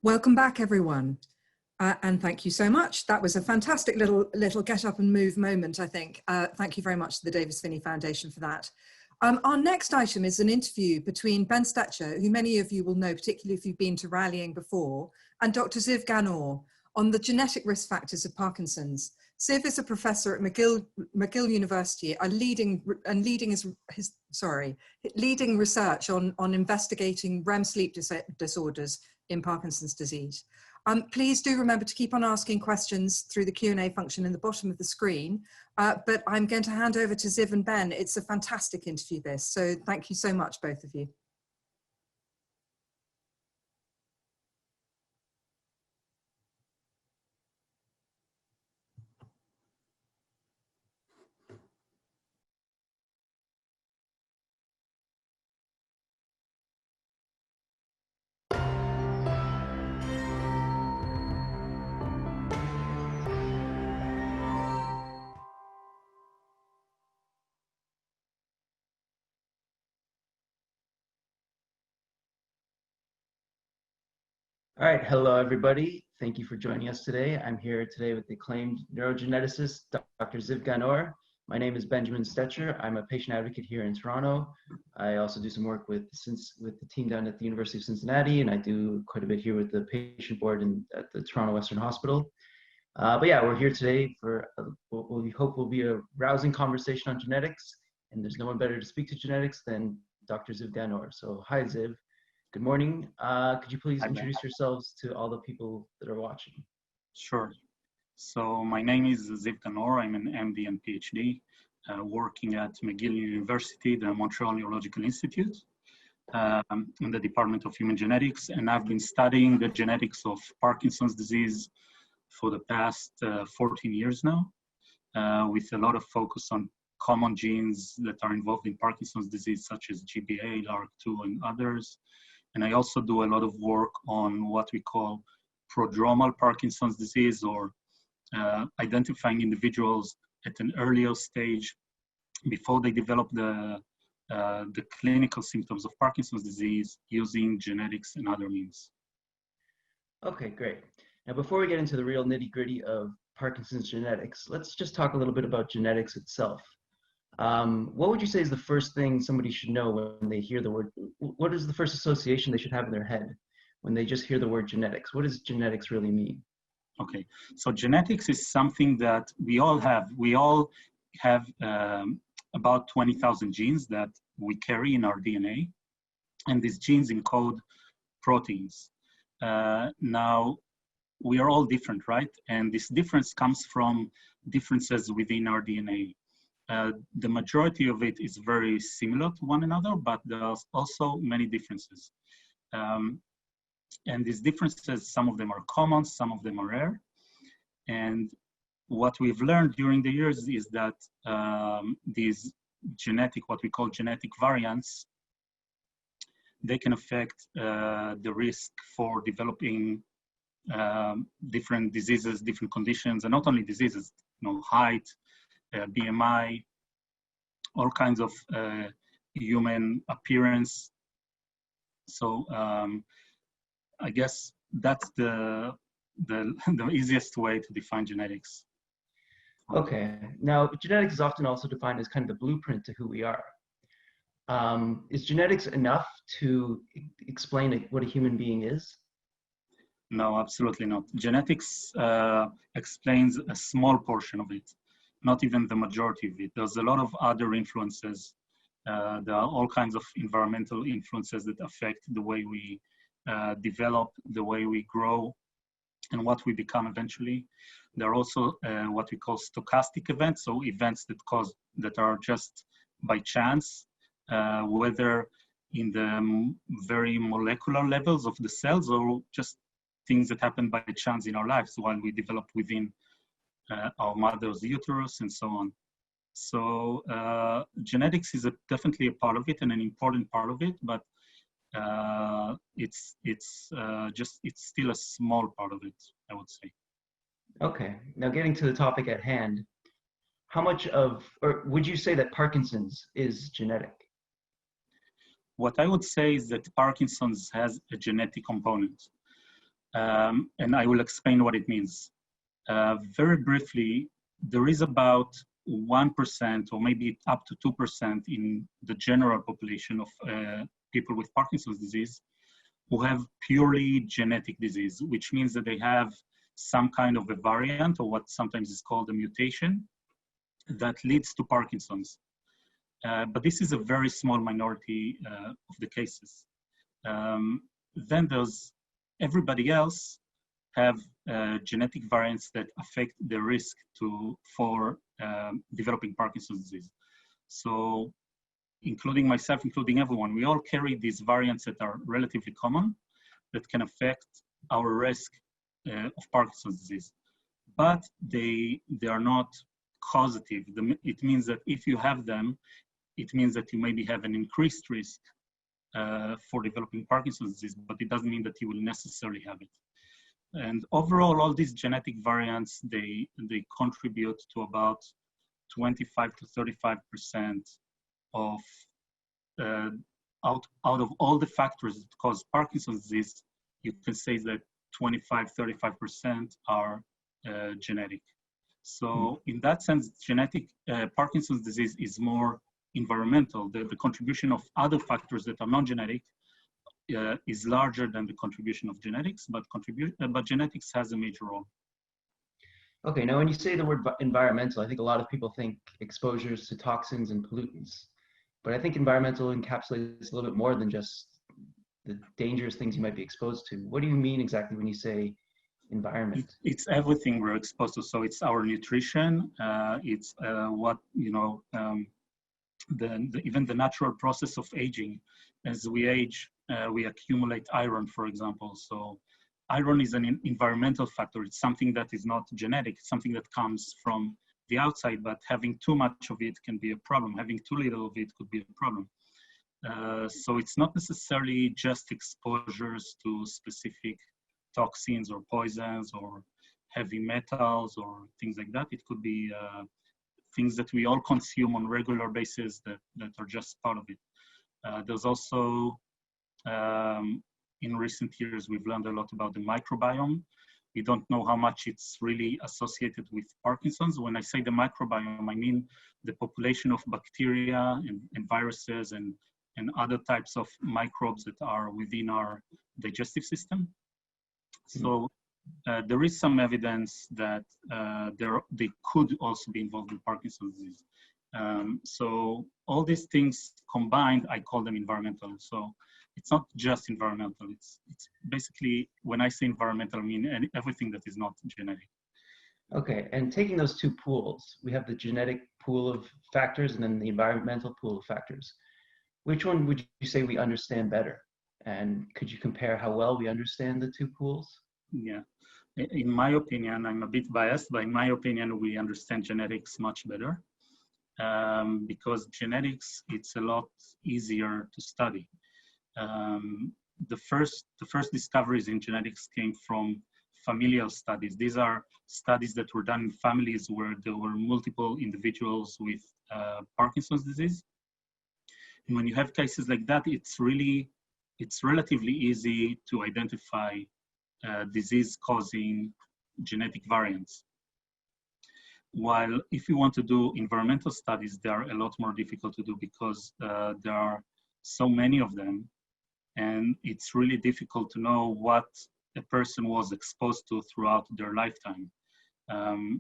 Welcome back, everyone. And thank you so much. That was a fantastic little get up and move moment, I think. Thank you very much to the Davis Phinney Foundation for that. Our next item is an interview between Ben Stetcher, who many of you will know, particularly if you've been to rallying before, and Dr. Ziv Ganor on the genetic risk factors of Parkinson's. Ziv is a professor at McGill University, leading research on investigating REM sleep disorders in Parkinson's disease. Please do remember to keep on asking questions through the Q&A function in the bottom of the screen, but I'm going to hand over to Ziv and Ben. It's a fantastic interview, this, so thank you so much, both of you.
All right, hello everybody. Thank you for joining us today. I'm here today with the acclaimed neurogeneticist, Dr. Ziv Ganor. My name is Benjamin Stetcher. I'm a patient advocate here in Toronto. I also do some work with the team down at the University of Cincinnati, and I do quite a bit here with the patient board at the Toronto Western Hospital. But yeah, we're here today for what we hope will be a rousing conversation on genetics, and there's no one better to speak to genetics than Dr. Ziv Ganor. So hi Ziv. Good morning. Could you please introduce yourselves to all the people that are watching?
Sure. So my name is Ziv Ganor. I'm an MD and PhD working at McGill University, the Montreal Neurological Institute, in the Department of Human Genetics. And I've been studying the genetics of Parkinson's disease for the past 14 years now, with a lot of focus on common genes that are involved in Parkinson's disease, such as GBA, LRRK2, and others. And I also do a lot of work on what we call prodromal Parkinson's disease, or identifying individuals at an earlier stage before they develop the clinical symptoms of Parkinson's disease using genetics and other means.
Okay, great. Now, before we get into the real nitty-gritty of Parkinson's genetics, let's just talk a little bit about genetics itself. What would you say is the first thing somebody should know when they hear the word? What is the first association they should have in their head when they just hear the word genetics? What does genetics really mean?
Okay, so genetics is something that we all have. We all have about 20,000 genes that we carry in our DNA, and these genes encode proteins. Now, we are all different, right? And this difference comes from differences within our DNA. The majority of it is very similar to one another, but there's also many differences. And these differences, some of them are common, some of them are rare. And what we've learned during the years is that these what we call genetic variants, they can affect the risk for developing different diseases, different conditions, and not only diseases, height, BMI, all kinds of human appearance. So I guess that's the easiest way to define genetics.
Okay. Now, genetics is often also defined as kind of the blueprint to who we are. Is genetics enough to explain what a human being is?
No, absolutely not. Genetics explains a small portion of it, not even the majority of it. There's a lot of other influences. There are all kinds of environmental influences that affect the way we develop, the way we grow, and what we become eventually. There are also what we call stochastic events, so events that are just by chance, whether in the very molecular levels of the cells or just things that happen by chance in our lives while we develop within our mother's uterus and so on. So genetics is definitely a part of it and an important part of it, but it's still a small part of it, I would say.
Okay, now getting to the topic at hand, how much of, or would you say that Parkinson's is genetic?
What I would say is that Parkinson's has a genetic component. And I will explain what it means. Very briefly, there is about 1% or maybe up to 2% in the general population of people with Parkinson's disease who have purely genetic disease, which means that they have some kind of a variant or what sometimes is called a mutation that leads to Parkinson's. But this is a very small minority of the cases. Then there's everybody else have genetic variants that affect the risk for developing Parkinson's disease. So including myself, including everyone, we all carry these variants that are relatively common that can affect our risk of Parkinson's disease. But they are not causative. It means that if you have them, it means that you maybe have an increased risk for developing Parkinson's disease, but it doesn't mean that you will necessarily have it. And overall, all these genetic variants, they contribute to about 25 to 35% of, out of all the factors that cause Parkinson's disease, you can say that 25, 35% are genetic. So in that sense, genetic Parkinson's disease is more environmental. The contribution of other factors that are non-genetic is larger than the contribution of genetics, but genetics has a major role.
Okay, now when you say the word environmental, I think a lot of people think exposures to toxins and pollutants, but I think environmental encapsulates a little bit more than just the dangerous things you might be exposed to. What do you mean exactly when you say environment?
It's everything we're exposed to. So it's our nutrition, it's what, you know, even the natural process of aging. As we age, we accumulate iron, for example. So iron is an environmental factor. It's something that is not genetic. It's something that comes from the outside, but having too much of it can be a problem. Having too little of it could be a problem. So it's not necessarily just exposures to specific toxins or poisons or heavy metals or things like that. It could be things that we all consume on a regular basis that are just part of it. There's also, in recent years, we've learned a lot about the microbiome. We don't know how much it's really associated with Parkinson's. When I say the microbiome, I mean the population of bacteria and viruses and other types of microbes that are within our digestive system. So there is some evidence that they could also be involved in Parkinson's disease. So all these things combined, I call them environmental. So it's not just environmental. It's basically, when I say environmental, I mean everything that is not genetic.
Okay, and taking those two pools, we have the genetic pool of factors and then the environmental pool of factors. Which one would you say we understand better? And could you compare how well we understand the two pools?
Yeah, in my opinion, I'm a bit biased, but in my opinion, we understand genetics much better because genetics, it's a lot easier to study. The first discoveries in genetics came from familial studies. These are studies that were done in families where there were multiple individuals with Parkinson's disease. And when you have cases like that, it's relatively easy to identify disease-causing genetic variants. While if you want to do environmental studies, they are a lot more difficult to do because there are so many of them, and it's really difficult to know what a person was exposed to throughout their lifetime.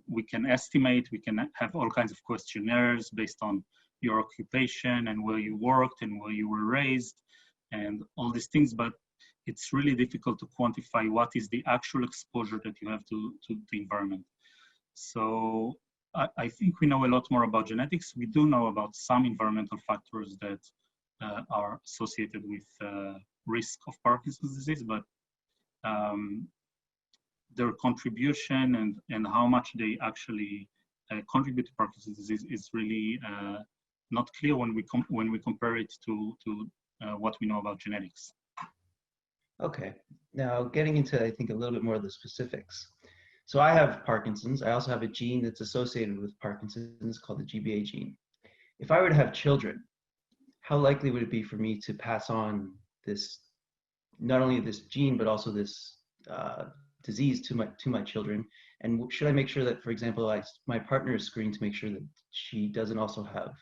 We can estimate, we can have all kinds of questionnaires based on your occupation and where you worked and where you were raised and all these things, but it's really difficult to quantify what is the actual exposure that you have to the environment. So I think we know a lot more about genetics. We do know about some environmental factors that are associated with risk of Parkinson's disease, but their contribution and how much they actually contribute to Parkinson's disease is really not clear when we compare it to what we know about genetics.
Okay, now getting into, I think, a little bit more of the specifics. So I have Parkinson's. I also have a gene that's associated with Parkinson's called the GBA gene. If I were to have children, how likely would it be for me to pass on this, not only this gene, but also this disease to my children? And should I make sure that, for example, my partner is screened to make sure that she doesn't also have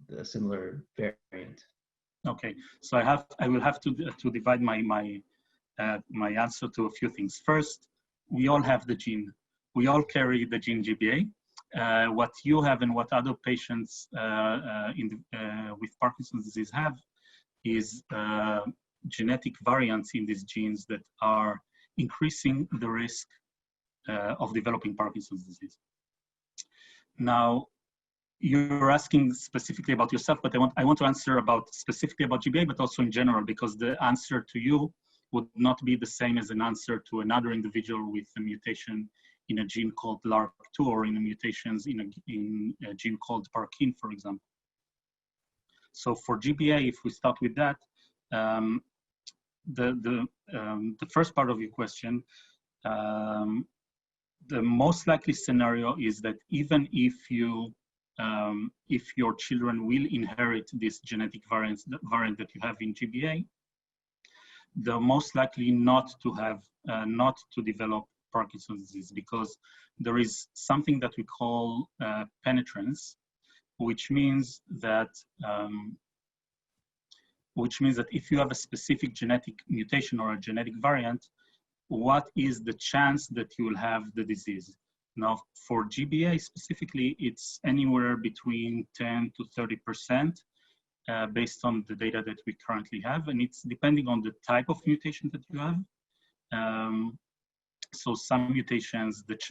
the similar variant?
Okay, so I will have to divide my answer to a few things. First, we all have the gene. We all carry the gene GBA. What you have and what other patients with Parkinson's disease have is genetic variants in these genes that are increasing the risk of developing Parkinson's disease. Now, you're asking specifically about yourself, but I want to answer specifically about GBA, but also in general, because the answer to you would not be the same as an answer to another individual with a mutation in a gene called LRRK2 or in a mutations in a gene called Parkin, for example. So for GBA, if we start with that, the first part of your question, the most likely scenario is that even if your children will inherit this genetic variant that you have in GBA, they're most likely not to develop Parkinson's disease, because there is something that we call penetrance, which means that if you have a specific genetic mutation or a genetic variant, what is the chance that you will have the disease? Now, for GBA specifically, it's anywhere between 10 to 30% based on the data that we currently have, and it's depending on the type of mutation that you have. So some mutations, it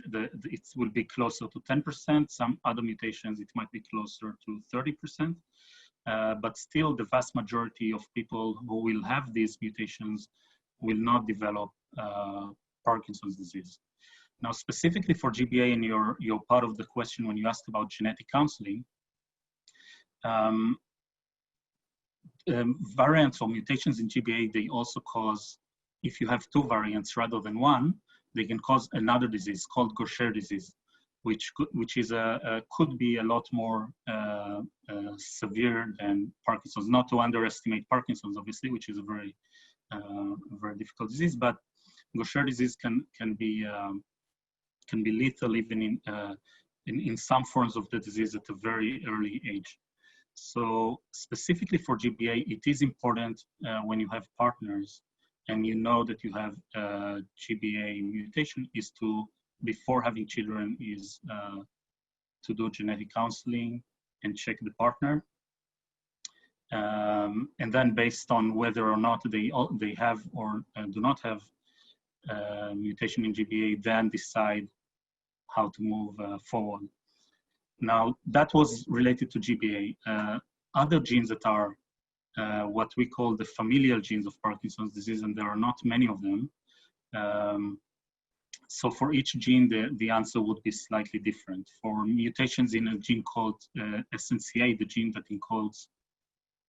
will be closer to 10%. Some other mutations, it might be closer to 30%. But still, the vast majority of people who will have these mutations will not develop Parkinson's disease. Now, specifically for GBA, in your part of the question when you asked about genetic counseling, variants or mutations in GBA, they also cause, if you have two variants rather than one, they can cause another disease called Gaucher disease, which could be a lot more severe than Parkinson's. Not to underestimate Parkinson's, obviously, which is a very difficult disease, but Gaucher disease can be lethal even in some forms of the disease at a very early age. So specifically for GBA, it is important when you have partners and you know that you have a GBA mutation, is to, before having children, is to do genetic counseling and check the partner. And then based on whether or not they have or do not have mutation in GBA, then decide how to move forward. Now, that was related to GBA. Other genes that are what we call the familial genes of Parkinson's disease, and there are not many of them. So for each gene, the answer would be slightly different. For mutations in a gene called SNCA, the gene that encodes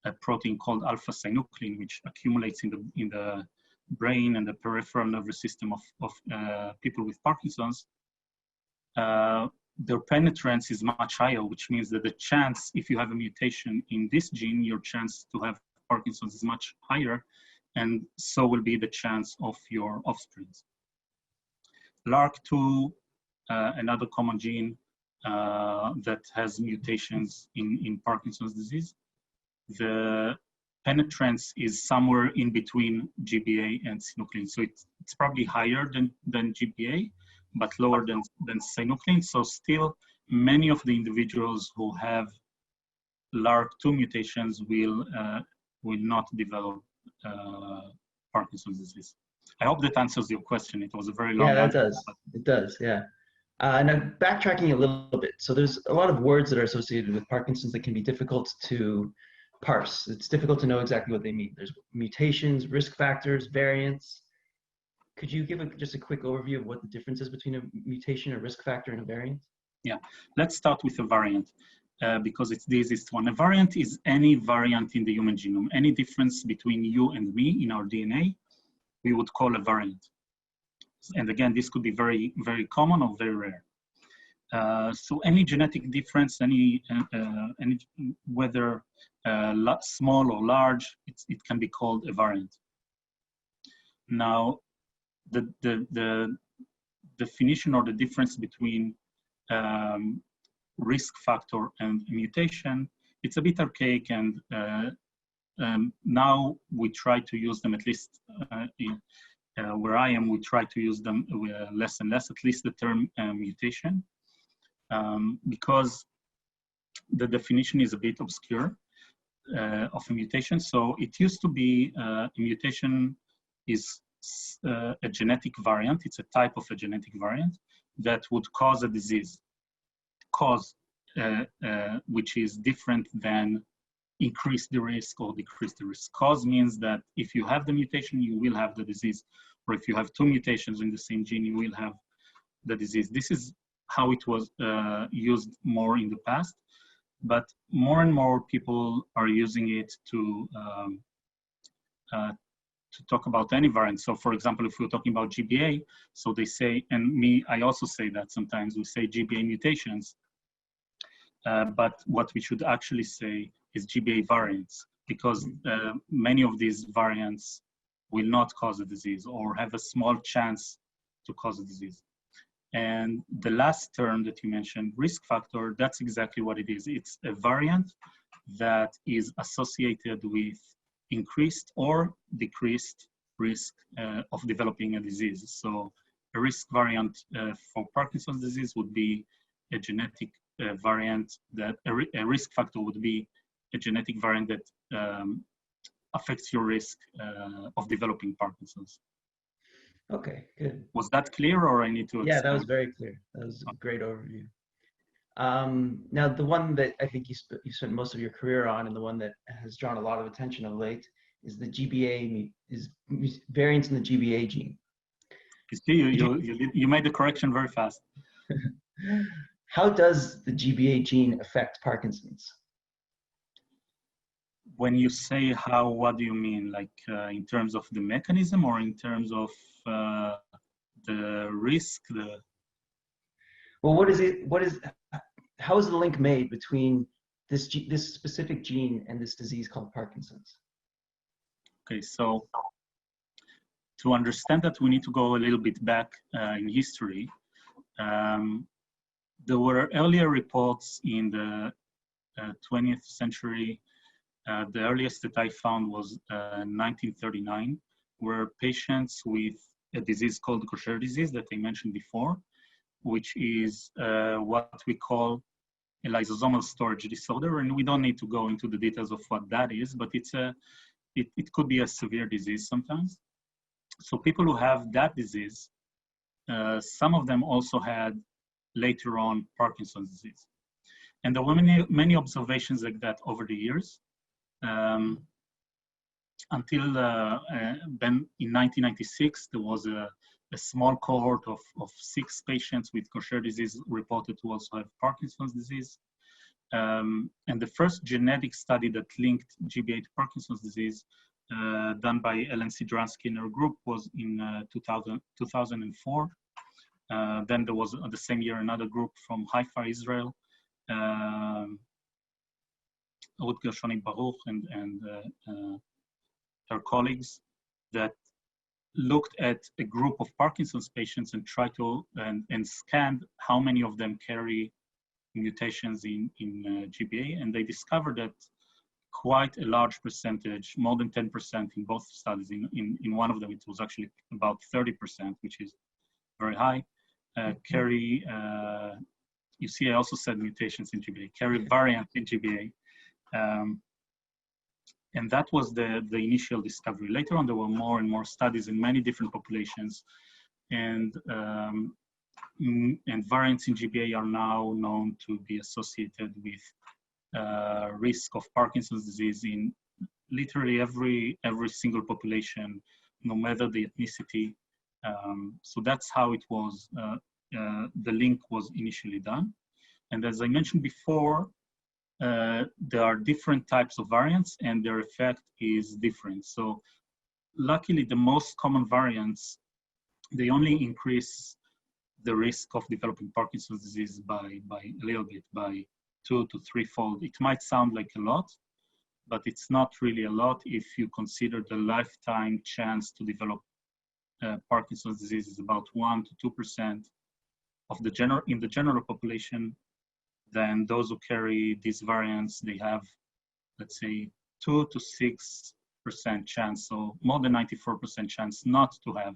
a protein called alpha-synuclein, which accumulates in the brain and the peripheral nervous system of people with Parkinson's, their penetrance is much higher, which means that the chance, if you have a mutation in this gene, your chance to have Parkinson's is much higher, and so will be the chance of your offspring. LRRK2, another common gene that has mutations in Parkinson's disease, the penetrance is somewhere in between GBA and synuclein. So it's probably higher than GBA, but lower than synuclein. So still, many of the individuals who have LRRK2 mutations will not develop Parkinson's disease. I hope that answers your question. It was a very long answer.
Yeah, that does. It does, yeah. Now, backtracking a little bit. So there's a lot of words that are associated with Parkinson's that can be difficult to parse. It's difficult to know exactly what they mean. There's mutations, risk factors, variants. Could you give just a quick overview of what the difference is between a mutation, a risk factor, and a variant?
Yeah, let's start with a variant because it's the easiest one. A variant is any variant in the human genome. Any difference between you and me in our DNA, we would call a variant. And again, this could be very, very common or very rare. So any genetic difference, whether small or large, it can be called a variant. Now, the definition or the difference between risk factor and mutation, it's a bit archaic, and now we try to use them, at least where I am, we try to use them less and less, at least the term mutation, because the definition is a bit obscure of a mutation. So it used to be a mutation is a genetic variant. It's a type of a genetic variant that would cause a disease, which is different than increase the risk or decrease the risk. Cause means that if you have the mutation, you will have the disease, or if you have two mutations in the same gene, you will have the disease. This is how it was used more in the past, but more and more people are using it to talk about any variant. So for example, if we're talking about GBA, so they say, and I also say that sometimes we say GBA mutations, but what we should actually say is GBA variants, because many of these variants will not cause a disease or have a small chance to cause a disease. And the last term that you mentioned, risk factor, that's exactly what it is. It's a variant that is associated with increased or decreased risk of developing a disease. So a risk variant for Parkinson's disease would be a genetic variant that a risk factor would be a genetic variant that affects your risk of developing Parkinson's.
Okay, good.
Was that clear, or I need to
Yeah, that was very clear. That was a great overview. Now, the one that I think you spent most of your career on, and the one that has drawn a lot of attention of late, is the GBA, is variants in the GBA gene.
You see, you made the correction very fast.
How does the GBA gene affect Parkinson's?
When you say how, what do you mean? Like in terms of the mechanism, or in terms of the risk?
Well, how is the link made between this specific gene and this disease called Parkinson's?
Okay, so to understand that, we need to go a little bit back in history. There were earlier reports in the 20th century. The earliest that I found was 1939, where patients with a disease called Gaucher disease that I mentioned before, which is what we call a lysosomal storage disorder. And we don't need to go into the details of what that is, but it could be a severe disease sometimes. So people who have that disease, some of them also had later on Parkinson's disease. And there were many observations like that over the years. Until then, in 1996, there was a small cohort of 6 patients with Gaucher disease reported to also have Parkinson's disease. And the first genetic study that linked GBA to Parkinson's disease, done by Ellen Sidransky and her group, was in 2004. Then there was the same year another group from Haifa, Israel, Ruth Gershoni Baruch and her colleagues, that looked at a group of Parkinson's patients and tried to and scanned how many of them carry mutations in GBA, and they discovered that quite a large percentage, more than 10% in both studies. In one of them, it was actually about 30%, which is very high. Carry, you see, I also said mutations in GBA, carry variants in GBA. And that was the initial discovery. Later on, there were more and more studies in many different populations, and variants in GBA are now known to be associated with risk of Parkinson's disease in literally every single population, no matter the ethnicity. So that's how it was. The link was initially done, and as I mentioned before, there are different types of variants and their effect is different. So luckily, the most common variants, they only increase the risk of developing Parkinson's disease by a little bit, by 2 to 3-fold. It might sound like a lot, but it's not really a lot if you consider the lifetime chance to develop Parkinson's disease is about 1 to 2% of the in the general population, then those who carry these variants, they have, let's say, 2 to 6% chance, so more than 94% chance not to have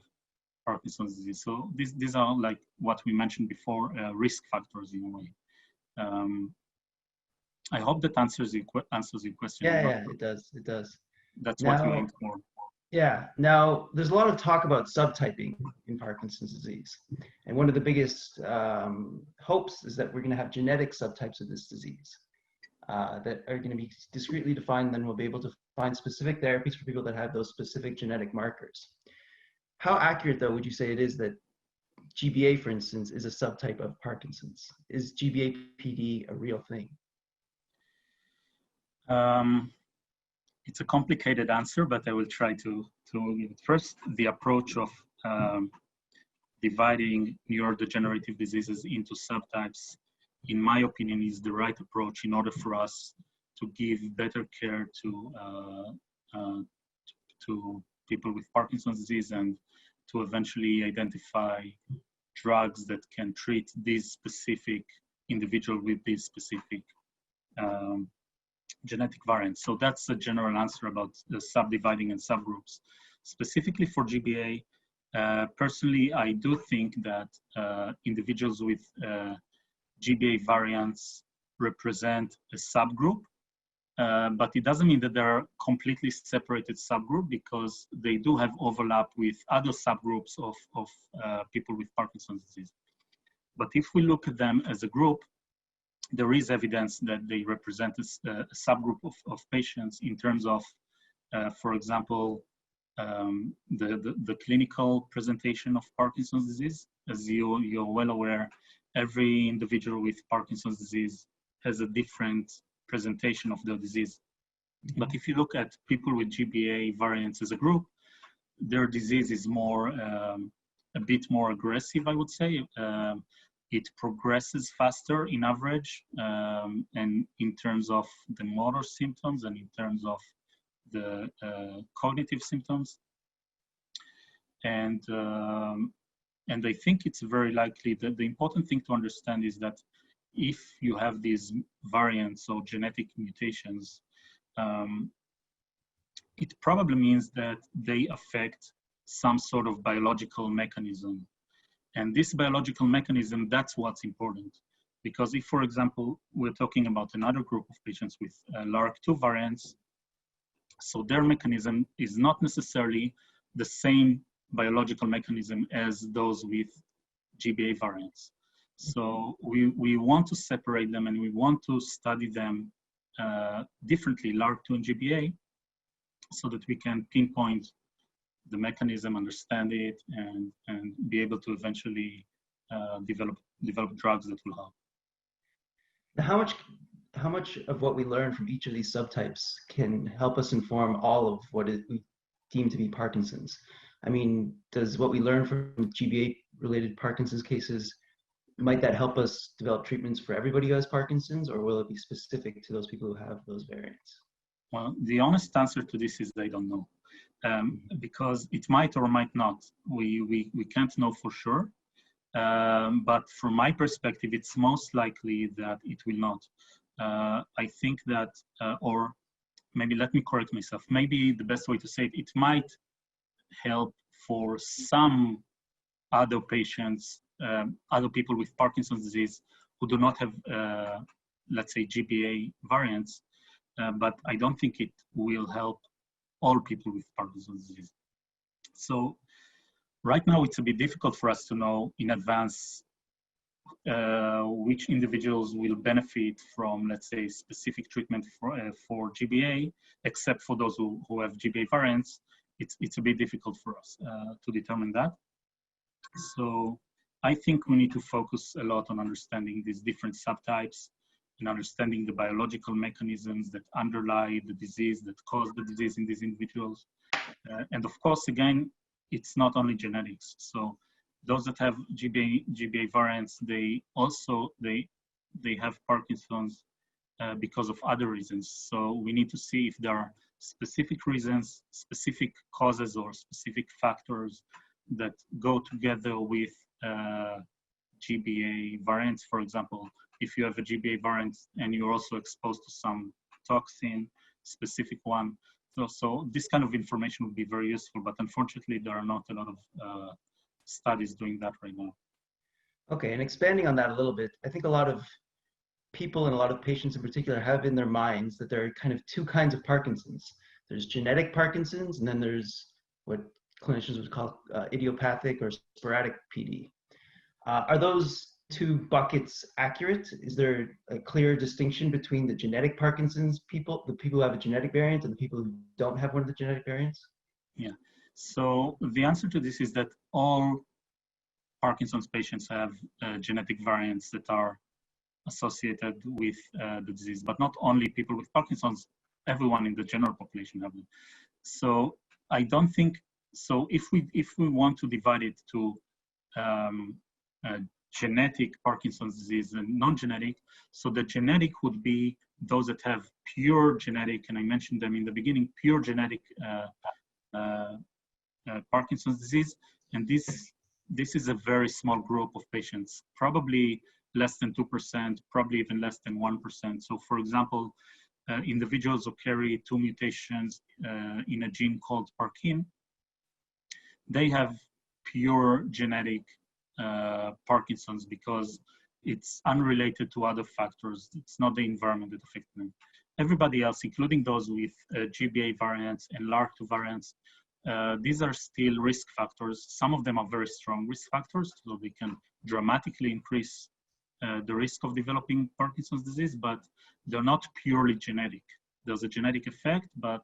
Parkinson's disease. So these are like what we mentioned before, risk factors in a way. I hope that answers your question.
Yeah, it does. It does.
That's what we aim for.
Yeah. Now, there's a lot of talk about subtyping in Parkinson's disease. And one of the biggest hopes is that we're going to have genetic subtypes of this disease that are going to be discretely defined. Then we'll be able to find specific therapies for people that have those specific genetic markers. How accurate, though, would you say it is that GBA, for instance, is a subtype of Parkinson's? Is GBA-PD a real thing?
It's a complicated answer, but I will try to give it. First, the approach of dividing neurodegenerative diseases into subtypes, in my opinion, is the right approach in order for us to give better care to people with Parkinson's disease and to eventually identify drugs that can treat these specific individual with these specific genetic variants. So that's a general answer about the subdividing and subgroups. Specifically for GBA, personally, I do think that individuals with GBA variants represent a subgroup, but it doesn't mean that they're completely separated subgroup, because they do have overlap with other subgroups of people with Parkinson's disease. But if we look at them as a group, there is evidence that they represent a subgroup of patients in terms of, for example, the clinical presentation of Parkinson's disease. As you're well aware, every individual with Parkinson's disease has a different presentation of the disease. But if you look at people with GBA variants as a group, their disease is more, a bit more aggressive, I would say. It progresses faster in average, and in terms of the motor symptoms and in terms of the cognitive symptoms. And I think it's very likely that the important thing to understand is that if you have these variants or genetic mutations, it probably means that they affect some sort of biological mechanism. And this biological mechanism, that's what's important. Because if, for example, we're talking about another group of patients with LRRK2 variants, so their mechanism is not necessarily the same biological mechanism as those with GBA variants. So we want to separate them, and we want to study them differently, LRRK2 and GBA, so that we can pinpoint the mechanism, understand it, and be able to eventually develop drugs that will help.
Now, how much of what we learn from each of these subtypes can help us inform all of what we deem to be Parkinson's? I mean, does what we learn from GBA-related Parkinson's cases, might that help us develop treatments for everybody who has Parkinson's, or will it be specific to those people who have those variants?
Well, the honest answer to this is I don't know. Because it might or might not. We can't know for sure. But from my perspective, it's most likely that it will not. I think that, or maybe let me correct myself. Maybe the best way to say it, it might help for some other patients, other people with Parkinson's disease who do not have, let's say, GBA variants, but I don't think it will help all people with Parkinson's disease. So right now it's a bit difficult for us to know in advance which individuals will benefit from, let's say, specific treatment for GBA, except for those who have GBA variants. It's a bit difficult for us to determine that. So I think we need to focus a lot on understanding these different subtypes and understanding the biological mechanisms that underlie the disease, that cause the disease in these individuals. And of course, again, it's not only genetics. So those that have GBA variants, they have Parkinson's because of other reasons. So we need to see if there are specific reasons, specific causes, or specific factors that go together with GBA variants. For example, if you have a GBA variant and you're also exposed to some toxin, specific one. So this kind of information would be very useful, but unfortunately there are not a lot of studies doing that right now.
Okay, and expanding on that a little bit, I think a lot of people and a lot of patients in particular have in their minds that there are kind of two kinds of Parkinson's. There's genetic Parkinson's, and then there's what clinicians would call idiopathic or sporadic PD. Are those two buckets accurate? Is there a clear distinction between the genetic Parkinson's people, the people who have a genetic variant, and the people who don't have one of the genetic variants?
Yeah, so the answer to this is that all Parkinson's patients have genetic variants that are associated with the disease, but not only people with Parkinson's, everyone in the general population have it. So I don't think, so if we want to divide it to genetic Parkinson's disease and non-genetic, so the genetic would be those that have pure genetic, and I mentioned them in the beginning, pure genetic Parkinson's disease, and this is a very small group of patients, probably less than 2%, probably even less than 1%. So for example, individuals who carry 2 mutations in a gene called Parkin, they have pure genetic Parkinson's because it's unrelated to other factors. It's not the environment that affects them. Everybody else, including those with GBA variants and LARC2 variants, these are still risk factors. Some of them are very strong risk factors, so they can dramatically increase the risk of developing Parkinson's disease, but they're not purely genetic. There's a genetic effect, but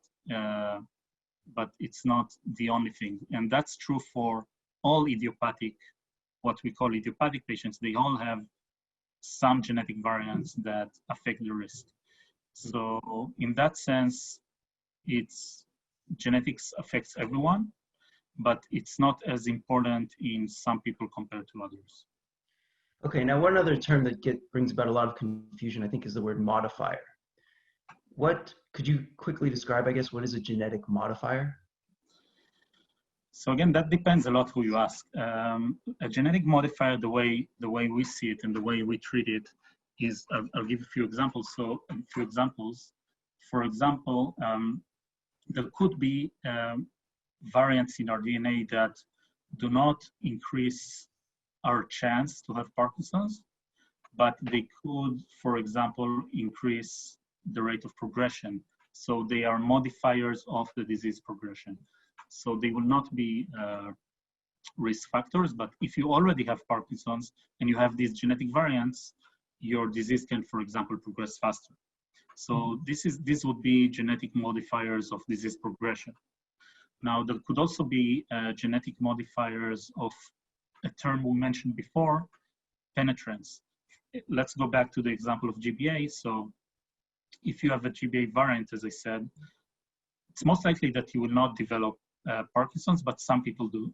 it's not the only thing. And that's true for all idiopathic, what we call idiopathic patients. They all have some genetic variants that affect the risk. So in that sense, genetics affects everyone, but it's not as important in some people compared to others.
Okay, now one other term that brings about a lot of confusion, I think, is the word modifier. What could you quickly describe, I guess, what is a genetic modifier?
So again, that depends a lot who you ask. A genetic modifier, the way we see it and the way we treat it is, I'll give a few examples. So a few examples. For example, there could be variants in our DNA that do not increase our chance to have Parkinson's, but they could, for example, increase the rate of progression. So they are modifiers of the disease progression. So they will not be risk factors, but if you already have Parkinson's and you have these genetic variants, your disease can, for example, progress faster. So this would be genetic modifiers of disease progression. Now, there could also be genetic modifiers of a term we mentioned before, penetrance. Let's go back to the example of GBA. So if you have a GBA variant, as I said, it's most likely that you will not develop Parkinson's, but some people do.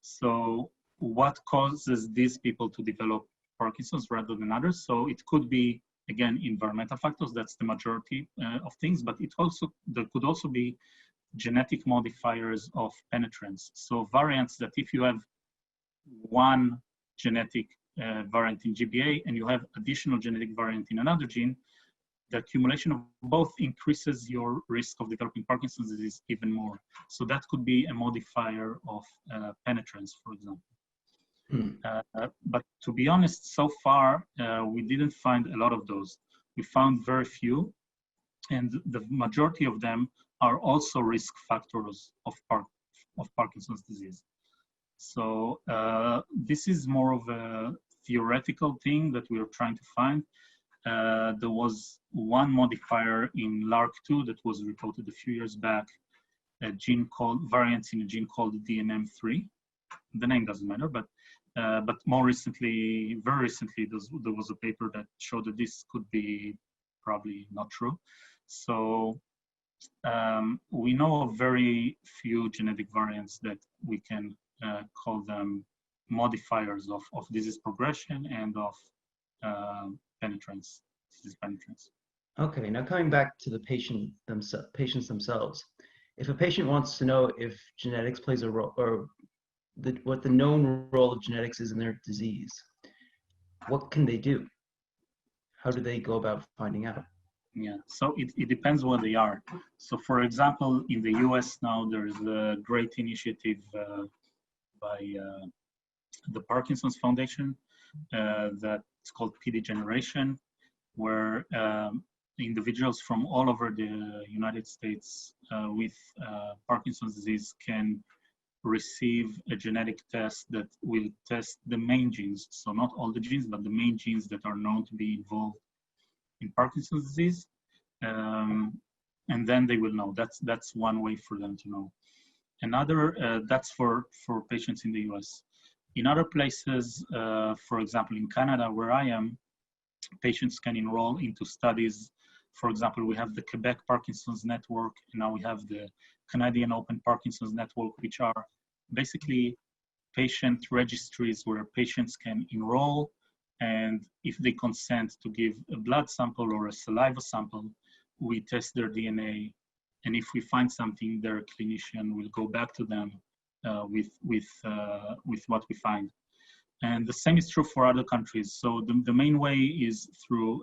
So what causes these people to develop Parkinson's rather than others? So it could be, again, environmental factors. That's the majority of things, but there could also be genetic modifiers of penetrance. So variants that if you have one genetic variant in GBA and you have additional genetic variant in another gene, the accumulation of both increases your risk of developing Parkinson's disease even more. So that could be a modifier of penetrance, for example. But to be honest, so far, we didn't find a lot of those. We found very few, and the majority of them are also risk factors of Parkinson's disease. So this is more of a theoretical thing that we are trying to find. There was one modifier in LARC2 that was reported a few years back, a gene called variants in a gene called DNM3. The name doesn't matter, but more recently, very recently, there was a paper that showed that this could be probably not true. So we know of very few genetic variants that we can call them modifiers of disease progression and of disease penetrance.
Okay, now coming back to the patients themselves. If a patient wants to know if genetics plays a role, or what the known role of genetics is in their disease, what can they do? How do they go about finding out?
Yeah, so it depends where they are. So for example, in the US now, there is a great initiative by the Parkinson's Foundation that's called PD Generation, where individuals from all over the United States with Parkinson's disease can receive a genetic test that will test the main genes. So not all the genes, but the main genes that are known to be involved in Parkinson's disease. And then they will know. That's one way for them to know. Another, that's for patients in the US. In other places, for example, in Canada, where I am, patients can enroll into studies. For example, we have the Quebec Parkinson's Network, and now we have the Canadian Open Parkinson's Network, which are basically patient registries where patients can enroll, and if they consent to give a blood sample or a saliva sample, we test their DNA, and if we find something, their clinician will go back to them with what we find. And the same is true for other countries. So the main way is through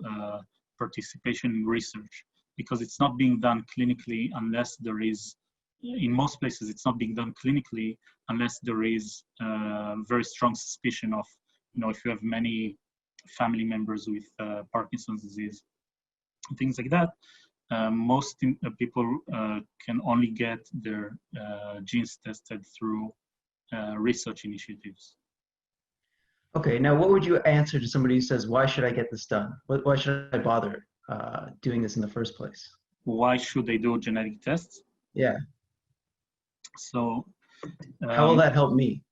participation in research, because it's not being done clinically unless there is, in most places, it's not being done clinically unless there is very strong suspicion of, if you have many family members with Parkinson's disease, things like that. Most people can only get their genes tested through research initiatives.
Okay, now what would you answer to somebody who says, why should I get this done? Why should I bother doing this in the first place?
Why should they do genetic tests?
Yeah.
So
how will that help me?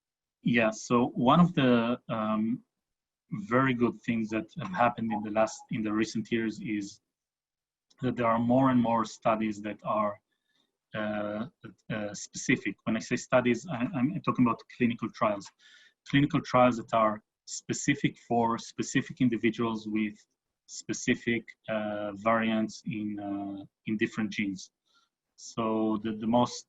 Yeah, so one of the very good things that have happened in the recent years is that there are more and more studies that are specific. When I say studies, I'm talking about clinical trials that are specific for specific individuals with specific variants in different genes. So the ones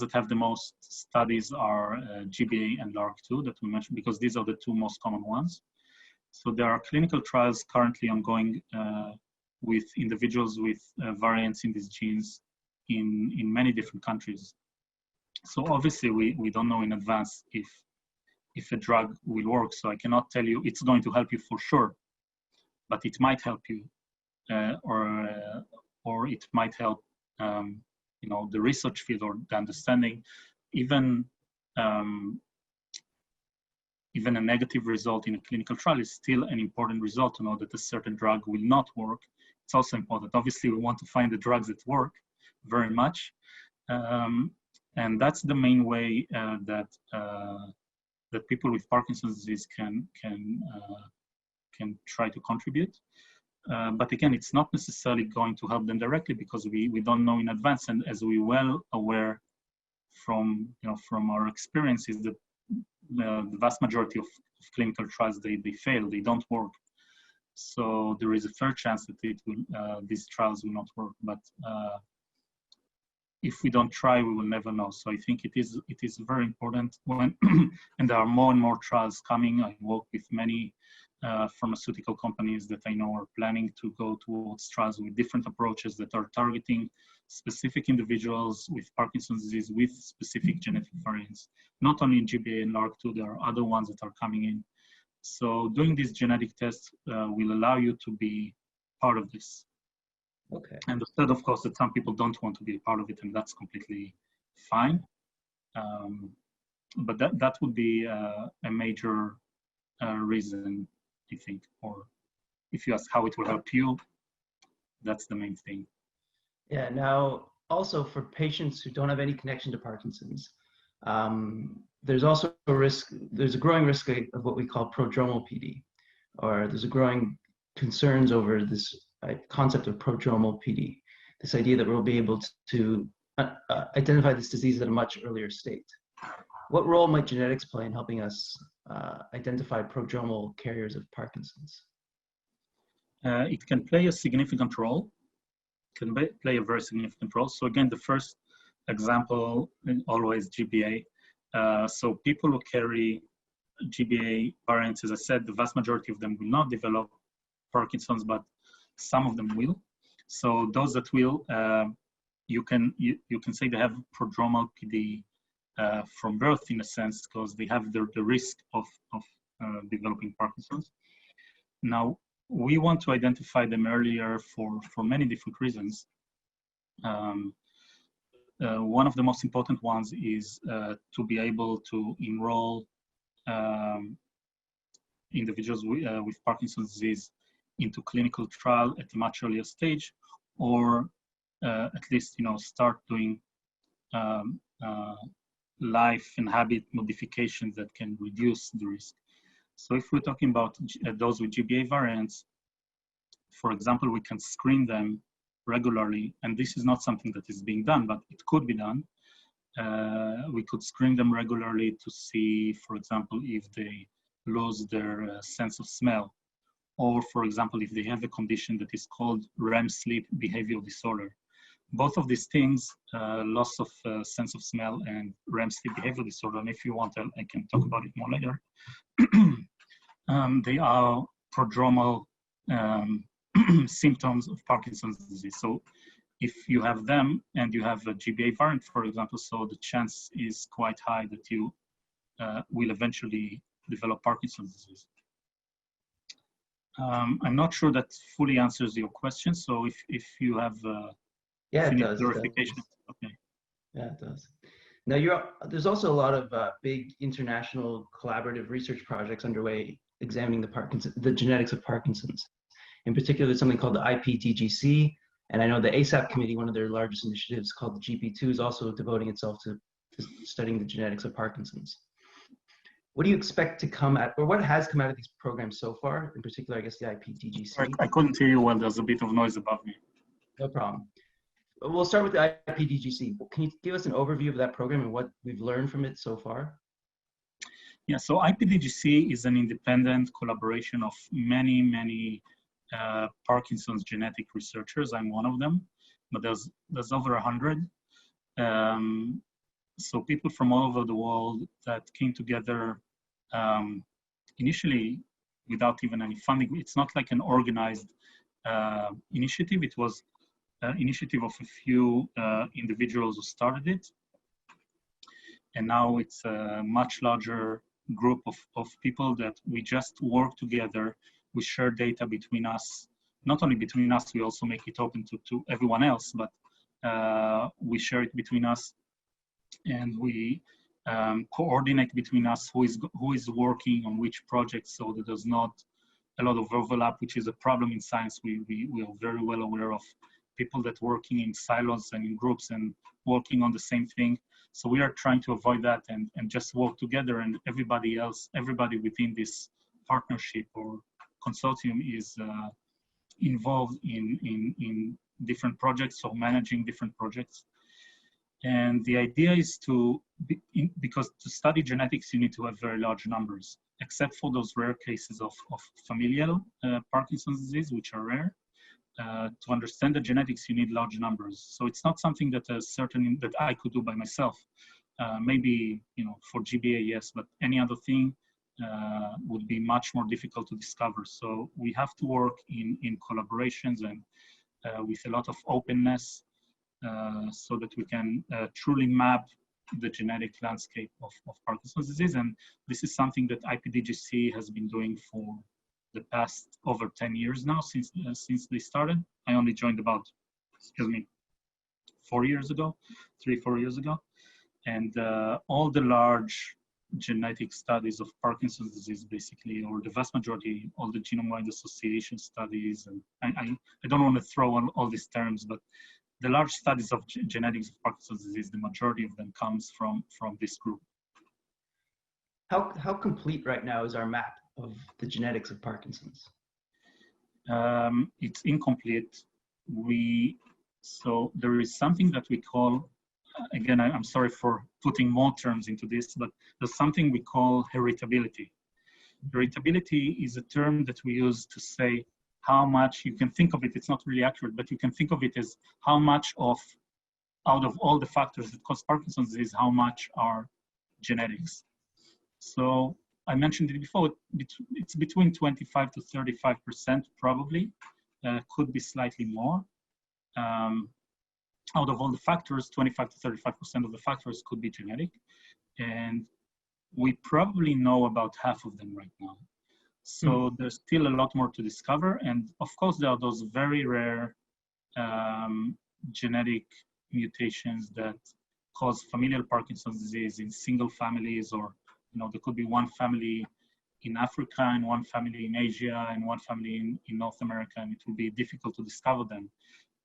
that have the most studies are GBA and LRRK2 that we mentioned, because these are the two most common ones. So there are clinical trials currently ongoing with individuals with variants in these genes in many different countries. So obviously we don't know in advance if a drug will work. So I cannot tell you it's going to help you for sure, but it might help you, or it might help the research field or the understanding. Even a negative result in a clinical trial is still an important result to know that a certain drug will not work. It's also important. Obviously, we want to find the drugs that work very much. And that's the main way that people with Parkinson's disease can try to contribute. But again, it's not necessarily going to help them directly because we don't know in advance. And as we well aware from our experiences, that the vast majority of clinical trials, they fail, they don't work. So there is a fair chance that these trials will not work. But if we don't try, we will never know. So I think it is very important when, and there are more and more trials coming. I work with many pharmaceutical companies that I know are planning to go towards trials with different approaches that are targeting specific individuals with Parkinson's disease with specific genetic variants. Not only in GBA and LRRK2, there are other ones that are coming in. So doing these genetic tests will allow you to be part of this.
Okay.
And the third, of course, that some people don't want to be a part of it, and that's completely fine. But that would be a major reason, I think. Or if you ask how it will help you, that's the main thing.
Yeah. Now, also for patients who don't have any connection to Parkinson's, there's also a risk. There's a growing risk of what we call prodromal PD, or there's a growing concerns over this concept of prodromal PD, this idea that we'll be able to identify this disease at a much earlier state. What role might genetics play in helping us identify prodromal carriers of Parkinson's?
It can play a significant role, play a very significant role. So again, the first example, always GBA. So people who carry GBA variants, as I said, the vast majority of them will not develop Parkinson's, but some of them will. So those that will, you can say they have prodromal PD from birth, in a sense, because they have the risk of developing Parkinson's. Now, we want to identify them earlier for many different reasons. One of the most important ones is to be able to enroll individuals with Parkinson's disease into clinical trial at a much earlier stage, or at least, start doing life and habit modifications that can reduce the risk. So if we're talking about those with GBA variants, for example, we can screen them regularly, and this is not something that is being done, but it could be done. We could screen them regularly to see, for example, if they lose their sense of smell, or for example, if they have a condition that is called REM sleep behavioral disorder. Both of these things, loss of sense of smell and REM sleep behavioral disorder, and if you want, I can talk about it more later. They are prodromal symptoms of Parkinson's disease. So if you have them and you have a GBA variant, for example, so the chance is quite high that you will eventually develop Parkinson's disease. I'm not sure that fully answers your question. So if you have
yeah, it does.
clarification, okay.
Yeah, it does. Now, there's also a lot of big international collaborative research projects underway examining the genetics of Parkinson's. In particular, there's something called the IPDGC, and I know the ASAP committee, one of their largest initiatives called the GP2, is also devoting itself to studying the genetics of Parkinson's. What do you expect to come at, or what has come out of these programs so far? In particular, I guess the IPDGC.
I couldn't hear you well. There's a bit of noise above me.
No problem. We'll start with the IPDGC. Can you give us an overview of that program and what we've learned from it so far?
Yeah, so IPDGC is an independent collaboration of many Parkinson's genetic researchers. I'm one of them, but there's over 100. So people from all over the world that came together initially without even any funding. It's not like an organized initiative. It was an initiative of a few individuals who started it. And now it's a much larger group of people that we just work together. We share data between us, not only between us, we also make it open to everyone else, but we share it between us, and we coordinate between us who is working on which project, so that there's not a lot of overlap, which is a problem in science. We are very well aware of people that working in silos and in groups and working on the same thing. So we are trying to avoid that and just work together, and everybody within this partnership or consortium is involved in different projects or managing different projects. And the idea is because to study genetics, you need to have very large numbers, except for those rare cases of familial Parkinson's disease, which are rare. To understand the genetics, you need large numbers. So it's not something that that I could do by myself. Maybe, for GBA, yes, but any other thing would be much more difficult to discover. So we have to work in collaborations and with a lot of openness so that we can truly map the genetic landscape of Parkinson's disease. And this is something that IPDGC has been doing for the past over 10 years now, since they started. I only joined about, 4 years ago, 3-4 years ago. And all the large genetic studies of Parkinson's disease, basically, or the vast majority, all the genome-wide association studies, and I don't want to throw on all these terms, but the large studies of genetics of Parkinson's disease, the majority of them comes from this group.
How complete right now is our map of the genetics of Parkinson's?
It's incomplete. So there is something that we call, again, I'm sorry for putting more terms into this, but there's something we call heritability. Heritability is a term that we use to say how much, you can think of it, it's not really accurate, but you can think of it as how much out of all the factors that cause Parkinson's disease, how much are genetics. So I mentioned it before, it's between 25 to 35% probably, could be slightly more. Out of all the factors, 25 to 35% of the factors could be genetic. And we probably know about half of them right now. So there's still a lot more to discover. And of course, there are those very rare genetic mutations that cause familial Parkinson's disease in single families, or there could be one family in Africa and one family in Asia and one family in North America, and it will be difficult to discover them.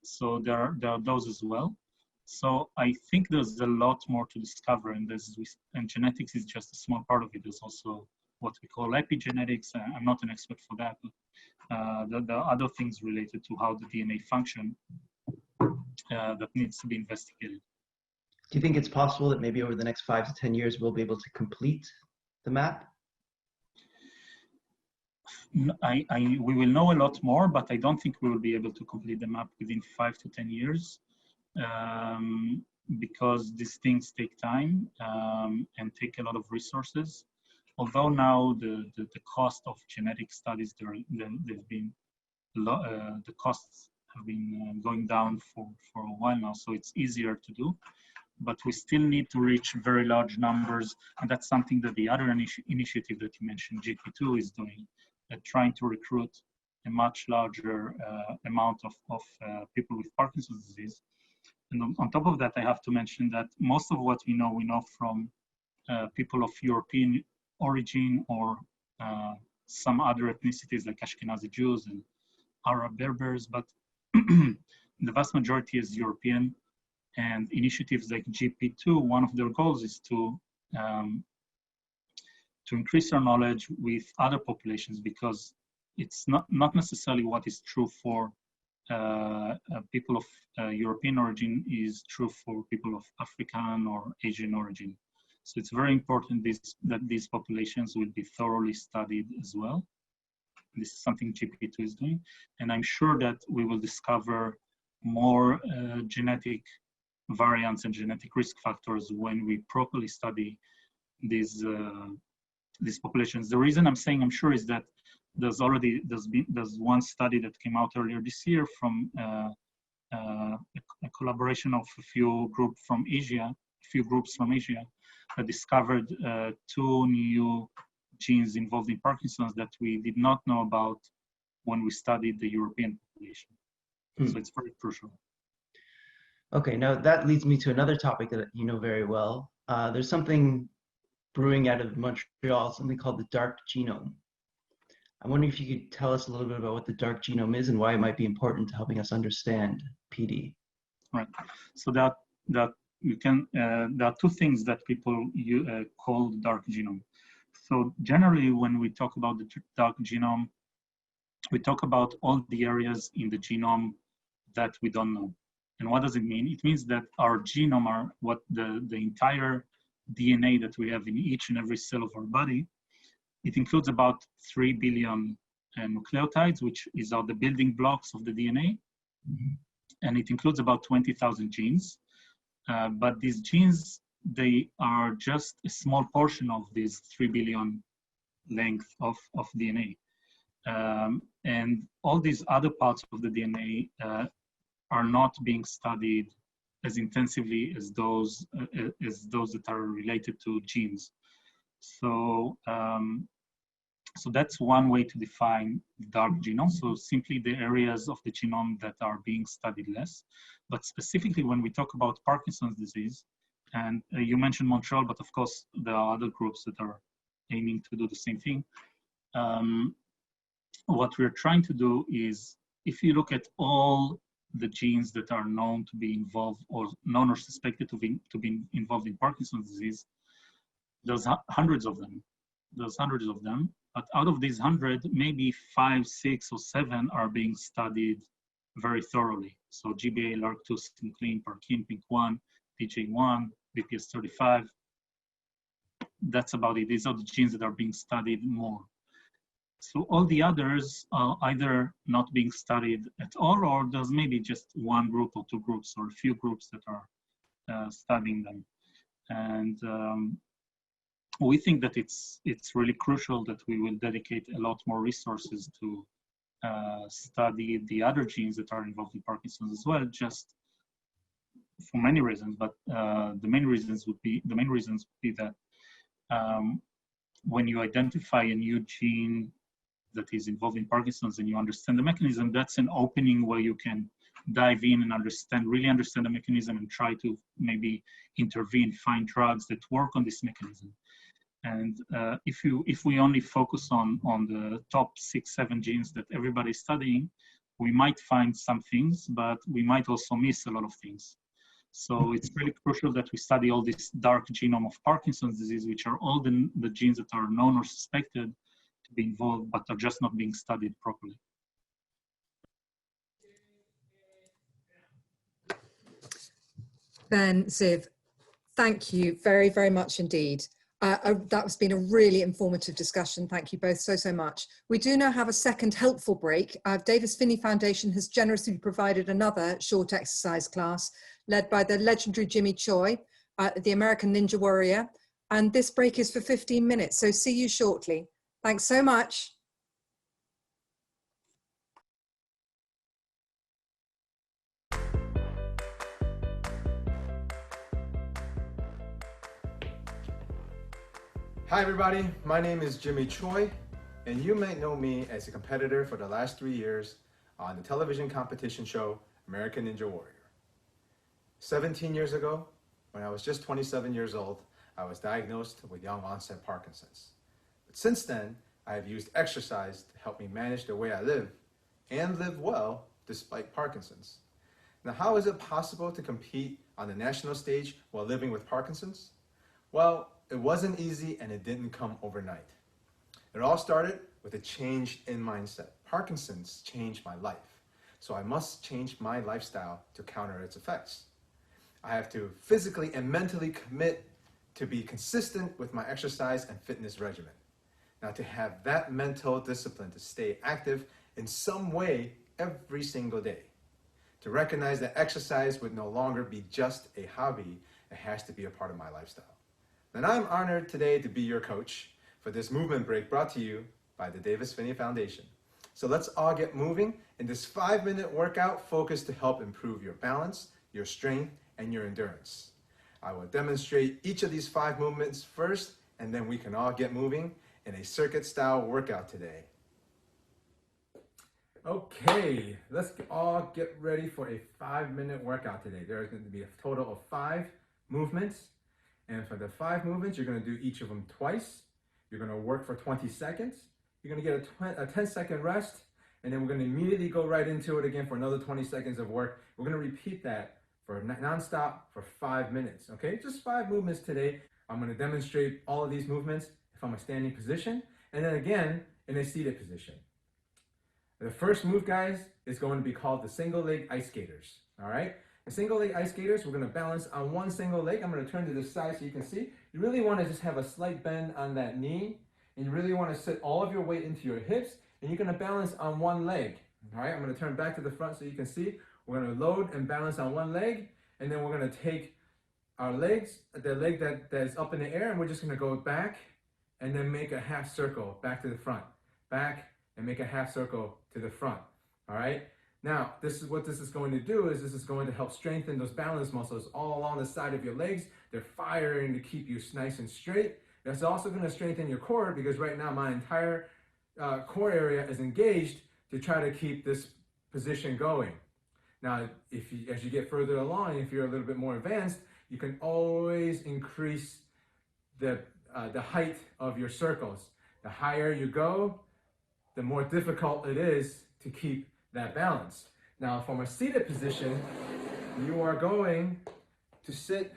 So there are those as well. So I think there's a lot more to discover, and genetics is just a small part of it. There's also what we call epigenetics. I'm not an expert for that, but there are other things related to how the DNA function that needs to be investigated.
Do you think it's possible that maybe over the next 5 to 10 years, we'll be able to complete the map?
We will know a lot more, but I don't think we will be able to complete the map within 5 to 10 years because these things take time and take a lot of resources. Although now the cost of genetic studies, the costs have been going down for a while now, so it's easier to do. But we still need to reach very large numbers, and that's something that the other initiative that you mentioned, GP2, is doing, trying to recruit a much larger amount of people with Parkinson's disease. And on top of that, I have to mention that most of what we know from people of European origin or some other ethnicities like Ashkenazi Jews and Arab Berbers, but the vast majority is European. And initiatives like GP2, one of their goals is to increase our knowledge with other populations, because it's not necessarily what is true for people of European origin is true for people of African or Asian origin. So it's very important that these populations will be thoroughly studied as well. This is something GP2 is doing. And I'm sure that we will discover more genetic variants and genetic risk factors when we properly study these populations. The reason I'm saying I'm sure is that there's one study that came out earlier this year from a collaboration of a few groups from Asia that discovered 2 new genes involved in Parkinson's that we did not know about when we studied the European population. So it's very crucial.
Okay, now that leads me to another topic that you know very well. There's something brewing out of Montreal, something called the dark genome. I'm wondering if you could tell us a little bit about what the dark genome is and why it might be important to helping us understand PD.
Right. So there are 2 things that people call the dark genome. So generally, when we talk about the dark genome, we talk about all the areas in the genome that we don't know. And what does it mean? It means that our genome are what the entire DNA that we have in each and every cell of our body. It includes about 3 billion nucleotides, which are the building blocks of the DNA. And it includes about 20,000 genes. But these genes, they are just a small portion of these 3 billion length of DNA. And all these other parts of the DNA are not being studied as intensively as those that are related to genes. So, so that's one way to define the dark genome. So simply the areas of the genome that are being studied less. But specifically when we talk about Parkinson's disease, and you mentioned Montreal, but of course there are other groups that are aiming to do the same thing. What we're trying to do is, if you look at all the genes that are known to be involved or known or suspected to be involved in Parkinson's disease, there's hundreds of them. But out of these 100, maybe 5, 6, or 7 are being studied very thoroughly. So GBA, LRRK2, syncline, Parkin, PINK1, DJ1, BPS35. That's about it. These are the genes that are being studied more. So all the others are either not being studied at all, or there's maybe just 1 group or 2 groups or a few groups that are studying them. And we think that it's really crucial that we will dedicate a lot more resources to study the other genes that are involved in Parkinson's as well, just for many reasons. But the main reasons would be that when you identify a new gene that is involved in Parkinson's and you understand the mechanism, that's an opening where you can dive in and really understand the mechanism and try to maybe intervene, find drugs that work on this mechanism. And if we only focus on the top 6-7 genes that everybody's studying, we might find some things, but we might also miss a lot of things. So it's really crucial that we study all this dark genome of Parkinson's disease, which are all the genes that are known or suspected to be involved, but are just not being studied properly.
Ben, Ziv, thank you very, very much indeed. That's been a really informative discussion. Thank you both so much. We do now have a second helpful break. Davis Phinney Foundation has generously provided another short exercise class led by the legendary Jimmy Choi, the American Ninja Warrior. And this break is for 15 minutes. So see you shortly. Thanks so much.
Hi everybody, my name is Jimmy Choi, and you might know me as a competitor for the last 3 years on the television competition show, American Ninja Warrior. 17 years ago, when I was just 27 years old, I was diagnosed with young onset Parkinson's. But since then, I have used exercise to help me manage the way I live and live well despite Parkinson's. Now, how is it possible to compete on the national stage while living with Parkinson's? Well, it wasn't easy and it didn't come overnight. It all started with a change in mindset. Parkinson's changed my life, so I must change my lifestyle to counter its effects. I have to physically and mentally commit to be consistent with my exercise and fitness regimen. Now, to have that mental discipline to stay active in some way every single day. To recognize that exercise would no longer be just a hobby, it has to be a part of my lifestyle. And I'm honored today to be your coach for this movement break brought to you by the Davis Phinney Foundation. So let's all get moving in this 5-minute workout focused to help improve your balance, your strength, and your endurance. I will demonstrate each of these 5 movements first, and then we can all get moving in a circuit-style workout today. Okay, let's all get ready for a 5-minute workout today. There is going to be a total of 5 movements. And for the 5 movements, you're going to do each of them twice. You're going to work for 20 seconds. You're going to get a 10-second rest, and then we're going to immediately go right into it again for another 20 seconds of work. We're going to repeat that for nonstop for 5 minutes, okay? Just 5 movements today. I'm going to demonstrate all of these movements from a standing position, and then again in a seated position. The first move, guys, is going to be called the single leg ice skaters, all right? The single leg ice skaters, we're going to balance on one single leg. I'm going to turn to this side so you can see. You really want to just have a slight bend on that knee, and you really want to sit all of your weight into your hips, and you're going to balance on one leg. All right, I'm going to turn back to the front so you can see. We're going to load and balance on one leg, and then we're going to take our legs, the leg that is up in the air, and we're just going to go back and then make a half circle back to the front. Back and make a half circle to the front. All right. Now, this is what this is going to do is this is going to help strengthen those balance muscles all along the side of your legs. They're firing to keep you nice and straight. That's also going to strengthen your core because right now my entire core area is engaged to try to keep this position going. Now, as you get further along, if you're a little bit more advanced, you can always increase the height of your circles. The higher you go, the more difficult it is to keep that balance. Now, from a seated position, you are going to sit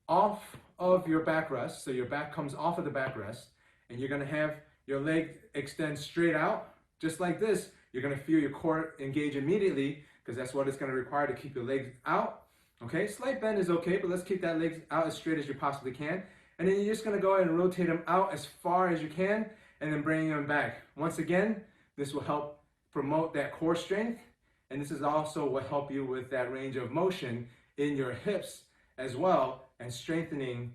off of your backrest. So your back comes off of the backrest, and you're going to have your leg extend straight out, just like this. You're going to feel your core engage immediately because that's what it's going to require to keep your legs out. Okay, slight bend is okay, but let's keep that leg out as straight as you possibly can. And then you're just going to go ahead and rotate them out as far as you can, and then bring them back. Once again, this will help promote that core strength, and this is also what help you with that range of motion in your hips as well, and strengthening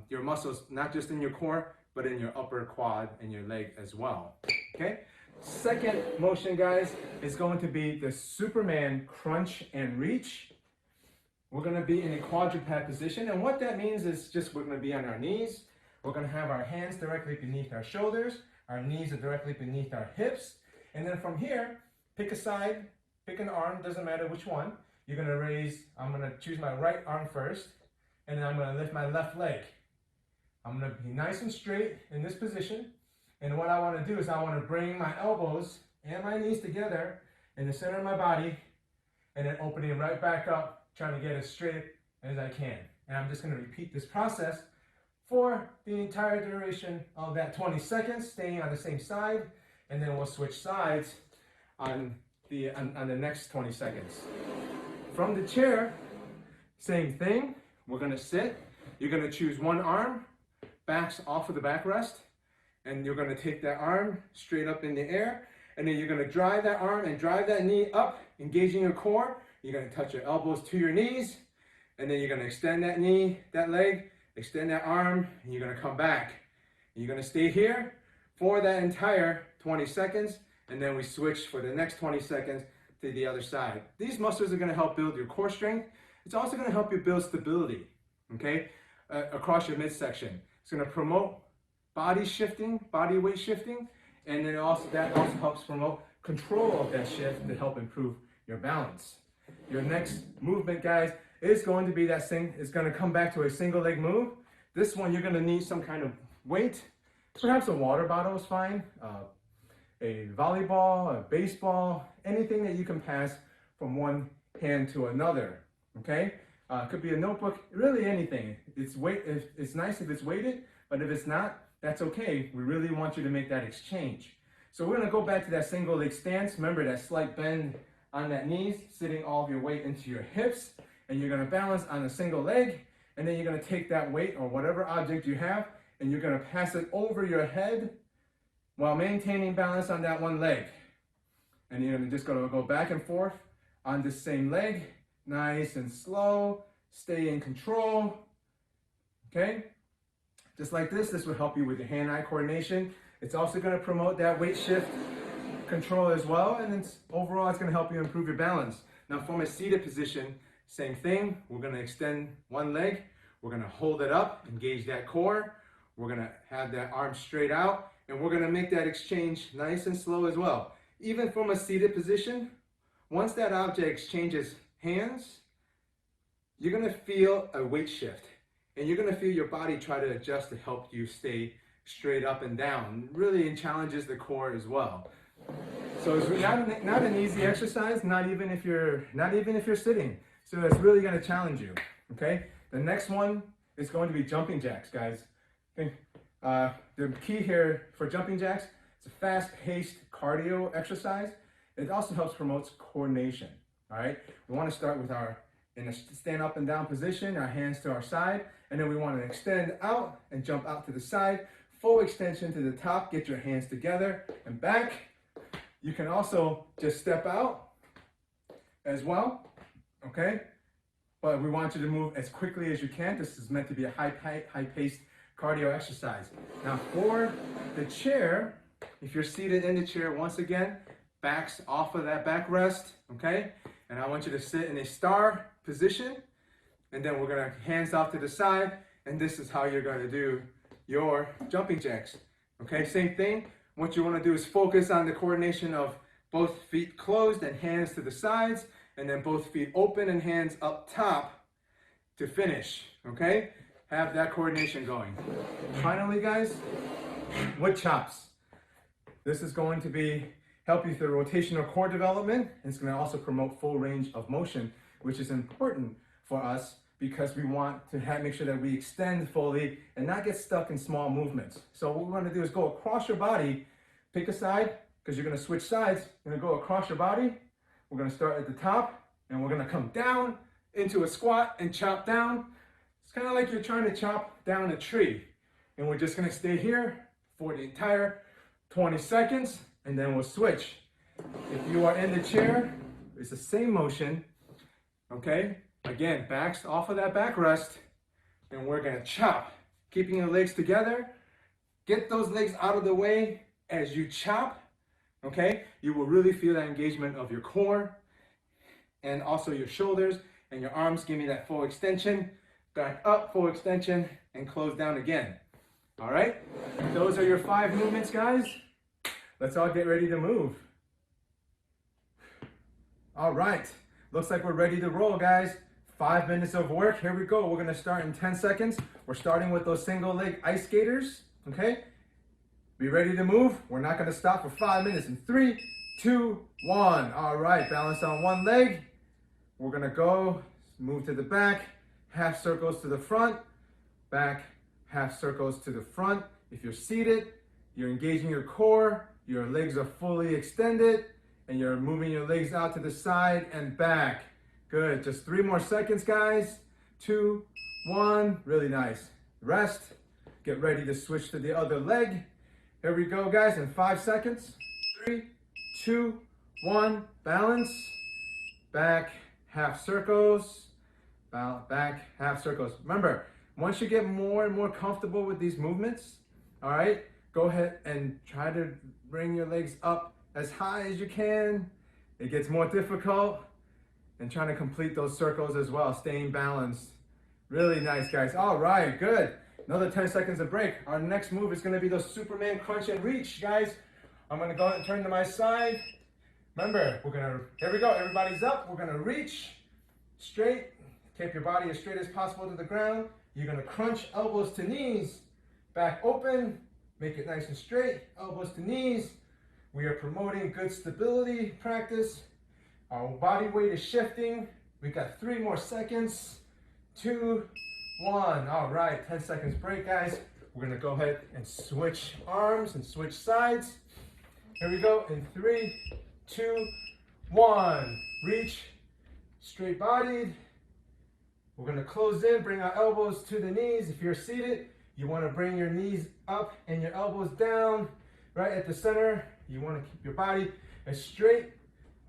your muscles, not just in your core, but in your upper quad and your leg as well, okay? Second motion, guys, is going to be the Superman crunch and reach. We're gonna be in a quadruped position, and what that means is just we're gonna be on our knees. We're gonna have our hands directly beneath our shoulders. Our knees are directly beneath our hips. And then from here, pick a side, pick an arm, doesn't matter which one. You're gonna raise, I'm gonna choose my right arm first, and then I'm gonna lift my left leg. I'm gonna be nice and straight in this position. And what I wanna do is I wanna bring my elbows and my knees together in the center of my body, and then opening right back up, trying to get as straight as I can. And I'm just gonna repeat this process for the entire duration of that 20 seconds, staying on the same side, and then we'll switch sides on the next 20 seconds. From the chair, same thing. We're gonna sit. You're gonna choose one arm, backs off of the backrest, and you're gonna take that arm straight up in the air, and then you're gonna drive that arm and drive that knee up, engaging your core. You're gonna touch your elbows to your knees, and then you're gonna extend that knee, that leg, extend that arm, and you're gonna come back. You're gonna stay here for that entire 20 seconds, and then we switch for the next 20 seconds to the other side. These muscles are gonna help build your core strength. It's also gonna help you build stability, okay, across your midsection. It's gonna promote body shifting, body weight shifting, and then that also helps promote control of that shift to help improve your balance. Your next movement, guys, is going to be that thing. It's going to come back to a single leg move. This one, you're going to need some kind of weight. Perhaps a water bottle is fine. A volleyball, a baseball, anything that you can pass from one hand to another. Okay? It could be a notebook, really anything. It's nice if it's weighted, but if it's not, that's okay. We really want you to make that exchange. So we're going to go back to that single leg stance. Remember that slight bend on that knees, sitting all of your weight into your hips. And you're gonna balance on a single leg, and then you're gonna take that weight or whatever object you have, and you're gonna pass it over your head while maintaining balance on that one leg. And you're just gonna go back and forth on this same leg, nice and slow, stay in control, okay? Just like this will help you with your hand-eye coordination. It's also gonna promote that weight shift control as well, and overall it's gonna help you improve your balance. Now from a seated position, same thing, we're gonna extend one leg, we're gonna hold it up, engage that core, we're gonna have that arm straight out, and we're gonna make that exchange nice and slow as well. Even from a seated position, once that object exchanges hands, you're gonna feel a weight shift, and you're gonna feel your body try to adjust to help you stay straight up and down. It really challenges the core as well. So it's not an easy exercise, not even if you're sitting. So it's really going to challenge you, okay? The next one is going to be jumping jacks, guys. Okay? The key here for jumping jacks, it's a fast-paced cardio exercise. It also helps promote coordination, all right? We want to start with in a stand up and down position, our hands to our side, and then we want to extend out and jump out to the side, full extension to the top, get your hands together and back. You can also just step out as well. Okay, but we want you to move as quickly as you can. This is meant to be a high-paced cardio exercise. Now for the chair, if you're seated in the chair, once again, backs off of that backrest, okay? And I want you to sit in a star position, and then we're gonna hands off to the side, and this is how you're gonna do your jumping jacks, okay? Same thing, what you wanna do is focus on the coordination of both feet closed and hands to the sides, and then both feet open and hands up top to finish, okay? Have that coordination going. Finally, guys, wood chops. This is going to help you through rotational core development. It's going to also promote full range of motion, which is important for us because we want to make sure that we extend fully and not get stuck in small movements. So what we're going to do is go across your body, pick a side, because you're going to switch sides. You're going to go across your body. We're going to start at the top, and we're going to come down into a squat and chop down. It's kind of like you're trying to chop down a tree. And we're just going to stay here for the entire 20 seconds, and then we'll switch. If you are in the chair, it's the same motion, okay? Again, backs off of that backrest, and we're gonna chop. Keeping your legs together. Get those legs out of the way as you chop, okay? You will really feel that engagement of your core and also your shoulders and your arms. Give me that full extension. Back up, full extension, and close down again. All right? Those are your 5 movements, guys. Let's all get ready to move. All right. Looks like we're ready to roll, guys. 5 minutes of work. Here we go. We're going to start in 10 seconds. We're starting with those single leg ice skaters. Okay? Be ready to move. We're not going to stop for 5 minutes. In 3, 2, 1. All right. Balance on one leg. We're going to go. Move to the back. Half circles to the front. Back. Half circles to the front. If you're seated, you're engaging your core. Your legs are fully extended. And you're moving your legs out to the side and back. Good. Just 3 more seconds, guys. 2, 1. Really nice. Rest. Get ready to switch to the other leg. Here we go, guys, in 5 seconds. 3, 2, 1. Balance. Back, half circles. Back, half circles. Remember, once you get more and more comfortable with these movements, all right, go ahead and try to bring your legs up as high as you can. It gets more difficult. And trying to complete those circles as well, staying balanced. Really nice, guys. All right, good. Another 10 seconds of break. Our next move is going to be the Superman crunch and reach, guys. I'm going to go and turn to my side. Remember, here we go. Everybody's up. We're going to reach straight. Keep your body as straight as possible to the ground. You're going to crunch elbows to knees. Back open. Make it nice and straight. Elbows to knees. We are promoting good stability practice. Our body weight is shifting. We got 3 more seconds. 2, 1. All right, 10 seconds break, guys. We're gonna go ahead and switch arms and switch sides. Here we go in 3, 2, 1. Reach, straight bodied. We're gonna close in, bring our elbows to the knees. If you're seated, you wanna bring your knees up and your elbows down, right at the center. You wanna keep your body as straight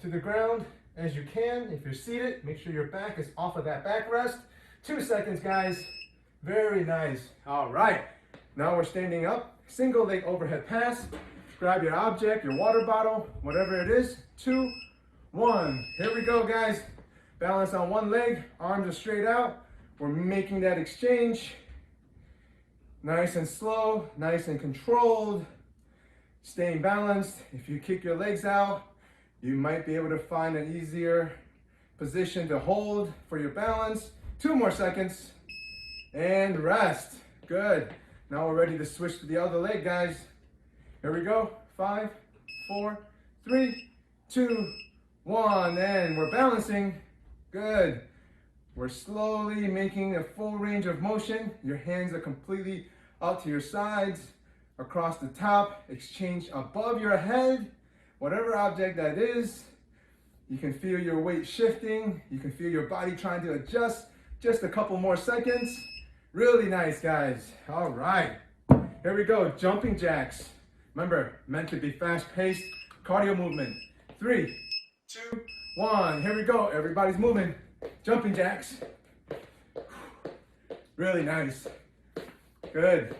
to the ground as you can. If you're seated, make sure your back is off of that backrest. 2 seconds, guys. Very nice. All right. Now we're standing up. Single leg overhead pass. Grab your object, your water bottle, whatever it is. 2, 1. Here we go, guys. Balance on one leg. Arms are straight out. We're making that exchange. Nice and slow, nice and controlled. Staying balanced. If you kick your legs out, you might be able to find an easier position to hold for your balance. 2 more seconds. And rest. Good. Now we're ready to switch to the other leg, guys. Here we go. 5, 4, 3, 2, 1. And we're balancing. Good. We're slowly making a full range of motion. Your hands are completely out to your sides, across the top, exchange above your head. Whatever object that is, you can feel your weight shifting. You can feel your body trying to adjust. Just a couple more seconds. Really nice, guys. All right. Here we go. Jumping jacks. Remember, meant to be fast-paced cardio movement. 3, 2, 1. Here we go. Everybody's moving. Jumping jacks. Really nice. Good.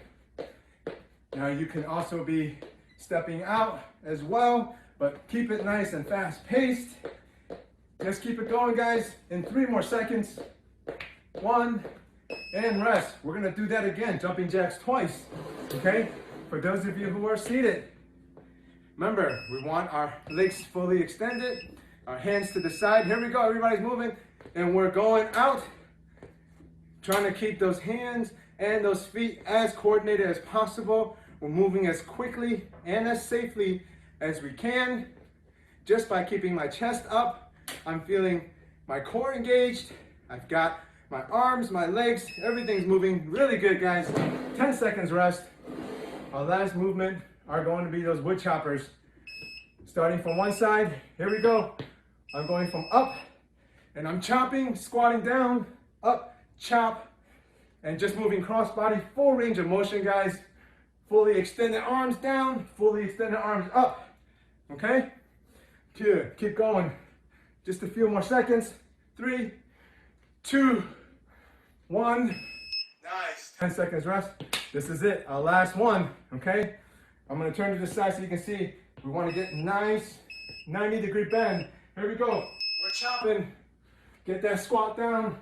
Now you can also be stepping out as well, but keep it nice and fast-paced. Just keep it going, guys. In 3 more seconds. 1, and rest. We're gonna do that again, jumping jacks twice, okay? For those of you who are seated, remember, we want our legs fully extended, our hands to the side. Here we go, everybody's moving, and we're going out, trying to keep those hands and those feet as coordinated as possible. We're moving as quickly and as safely as we can. Just by keeping my chest up, I'm feeling my core engaged. I've got my arms, my legs, everything's moving really good, guys. 10 seconds rest. Our last movement are going to be those wood choppers. Starting from one side, here we go. I'm going from up, and I'm chopping, squatting down, up, chop, and just moving cross body, full range of motion, guys. Fully extended arms down, fully extended arms up, okay? Good, keep going. Just a few more seconds. 3, 2, 1. 10 seconds rest. This is it, our last one, okay? I'm gonna turn to the side so you can see. We wanna get nice 90-degree bend. Here we go. We're chopping. Get that squat down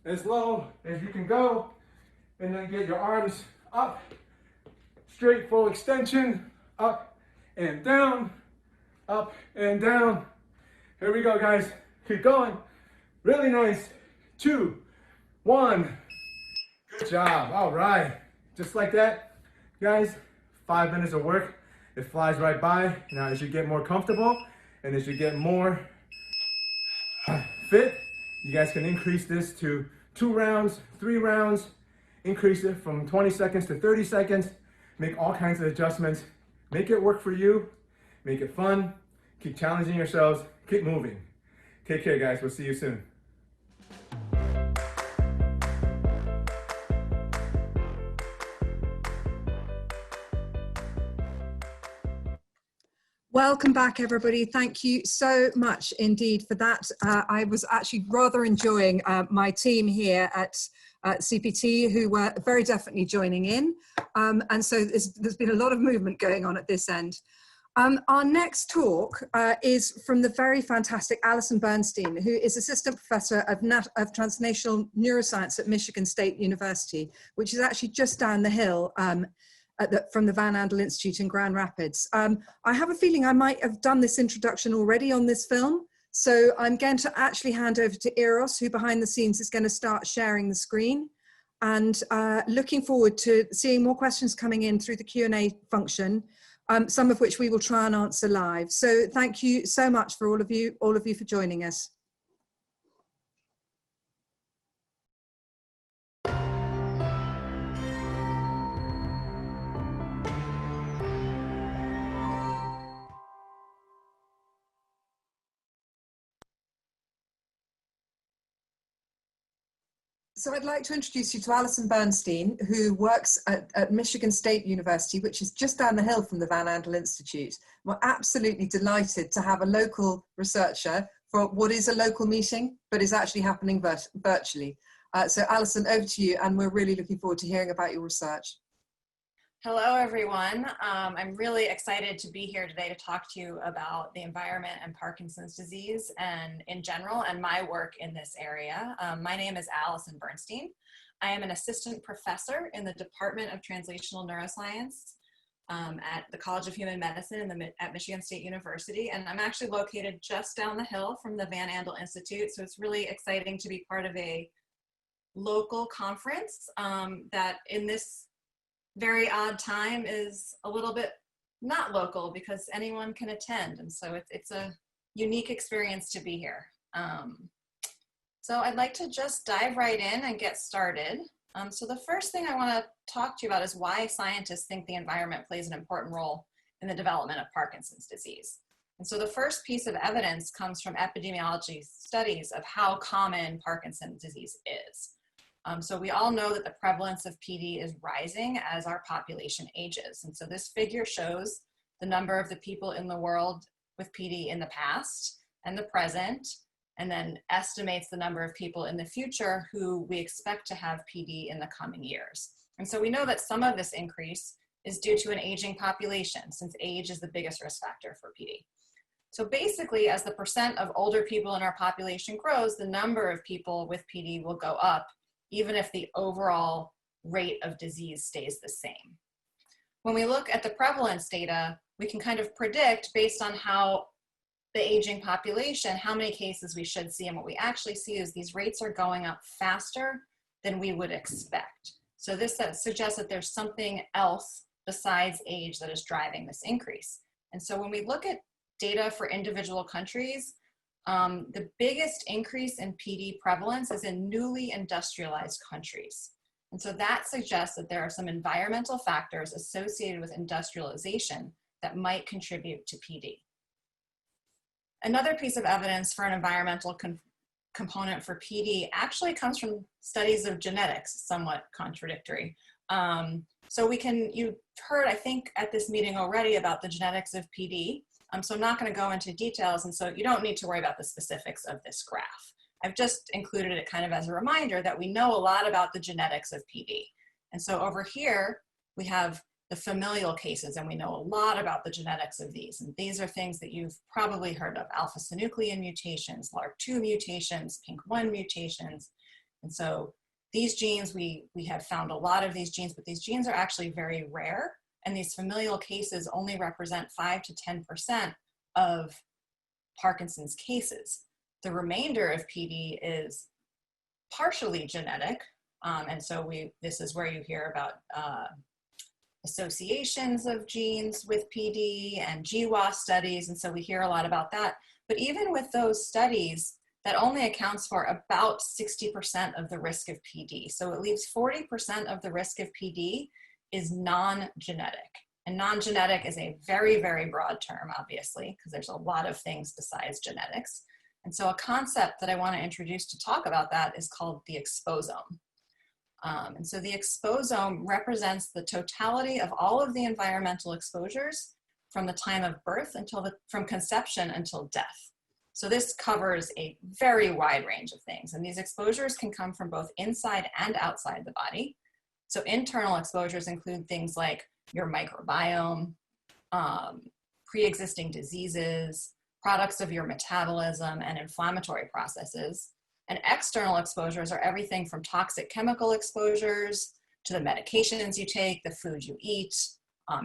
as low as you can go. And then get your arms up. Straight full extension. Up and down. Up and down. Here we go, guys. Keep going. Really nice. 2, 1. Good job. All right. Just like that, guys, 5 minutes of work. It flies right by. Now, as you get more comfortable and as you get more fit, you guys can increase this to 2 rounds, 3 rounds, increase it from 20 seconds to 30 seconds, make all kinds of adjustments, make it work for you, make it fun, keep challenging yourselves, keep moving. Take care, guys. We'll see you soon.
Welcome back, everybody. Thank you so much indeed for that. I was actually rather enjoying my team here at CPT, who were very definitely joining in. And so there's been a lot of movement going on at this end. Our next talk is from the very fantastic Alison Bernstein, who is Assistant Professor of Translational Neuroscience at Michigan State University, which is actually just down the hill from the Van Andel Institute in Grand Rapids. I have a feeling I might have done this introduction already on this film, so I'm going to actually hand over to Eros, who behind the scenes is going to start sharing the screen, and looking forward to seeing more questions coming in through the Q&A function, some of which we will try and answer live. So thank you so much for all of you for joining us. So I'd like to introduce you to Alison Bernstein, who works at Michigan State University, which is just down the hill from the Van Andel Institute. We're absolutely delighted to have a local researcher for what is a local meeting, but is actually happening virtually. So Alison, over to you, and we're really looking forward to hearing about your research.
Hello, everyone. I'm really excited to be here today to talk to you about the environment and Parkinson's disease and in general, and my work in this area. My name is Alison Bernstein. I am an assistant professor in the Department of Translational Neuroscience at the College of Human Medicine at Michigan State University, and I'm actually located just down the hill from the Van Andel Institute, so it's really exciting to be part of a local conference that in this very odd time is a little bit not local because anyone can attend. And so it's a unique experience to be here. So I'd like to just dive right in and get started. So the first thing I want to talk to you about is why scientists think the environment plays an important role in the development of Parkinson's disease. And so the first piece of evidence comes from epidemiology studies of how common Parkinson's disease is. So we all know that the prevalence of PD is rising as our population ages. And so this figure shows the number of the people in the world with PD in the past and the present, and then estimates the number of people in the future who we expect to have PD in the coming years. And so we know that some of this increase is due to an aging population, since age is the biggest risk factor for PD. So basically, as the percent of older people in our population grows, the number of people with PD will go up, even if the overall rate of disease stays the same. When we look at the prevalence data, we can kind of predict based on how the aging population, how many cases we should see. And what we actually see is these rates are going up faster than we would expect. So this suggests that there's something else besides age that is driving this increase. And so when we look at data for individual countries, the biggest increase in PD prevalence is in newly industrialized countries. And so that suggests that there are some environmental factors associated with industrialization that might contribute to PD. Another piece of evidence for an environmental component for PD actually comes from studies of genetics, somewhat contradictory. So you've heard, I think, at this meeting already about the genetics of PD. So I'm not going to go into details, and so you don't need to worry about the specifics of this graph. I've just included it kind of as a reminder that we know a lot about the genetics of PD. And so over here, we have the familial cases, and we know a lot about the genetics of these. And these are things that you've probably heard of: alpha-synuclein mutations, LARC2 mutations, PINK1 mutations. And so these genes, we have found a lot of these genes, but these genes are actually very rare. And these familial cases only represent 5 to 10% of Parkinson's cases. The remainder of PD is partially genetic. And so this is where you hear about associations of genes with PD and GWAS studies. And so we hear a lot about that. But even with those studies, that only accounts for about 60% of the risk of PD. So it leaves 40% of the risk of PD is non-genetic. And non-genetic is a very, very broad term, obviously, because there's a lot of things besides genetics. And so a concept that I want to introduce to talk about that is called the exposome. And so the exposome represents the totality of all of the environmental exposures from the time of birth from conception until death. So this covers a very wide range of things. And these exposures can come from both inside and outside the body. So internal exposures include things like your microbiome, pre-existing diseases, products of your metabolism, and inflammatory processes. And external exposures are everything from toxic chemical exposures to the medications you take, the food you eat,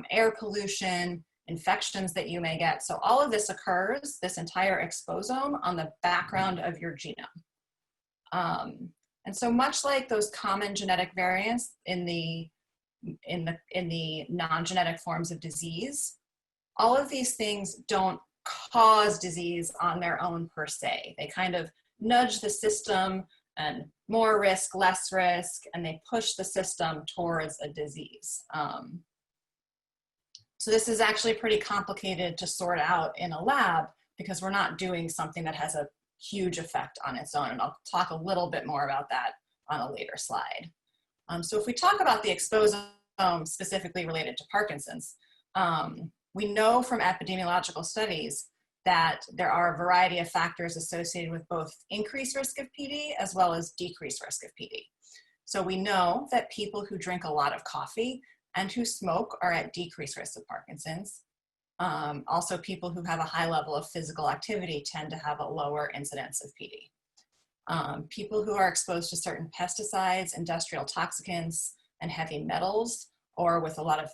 air pollution, infections that you may get. So all of this occurs, this entire exposome, on the background of your genome. And so much like those common genetic variants in the non-genetic forms of disease, all of these things don't cause disease on their own per se. They kind of nudge the system, and more risk, less risk, and they push the system towards a disease. So this is actually pretty complicated to sort out in a lab because we're not doing something that has a huge effect on its own. And I'll talk a little bit more about that on a later slide. So if we talk about the exposome specifically related to Parkinson's, we know from epidemiological studies that there are a variety of factors associated with both increased risk of PD as well as decreased risk of PD. So we know that people who drink a lot of coffee and who smoke are at decreased risk of Parkinson's. Also, people who have a high level of physical activity tend to have a lower incidence of PD. People who are exposed to certain pesticides, industrial toxicants, and heavy metals, or with a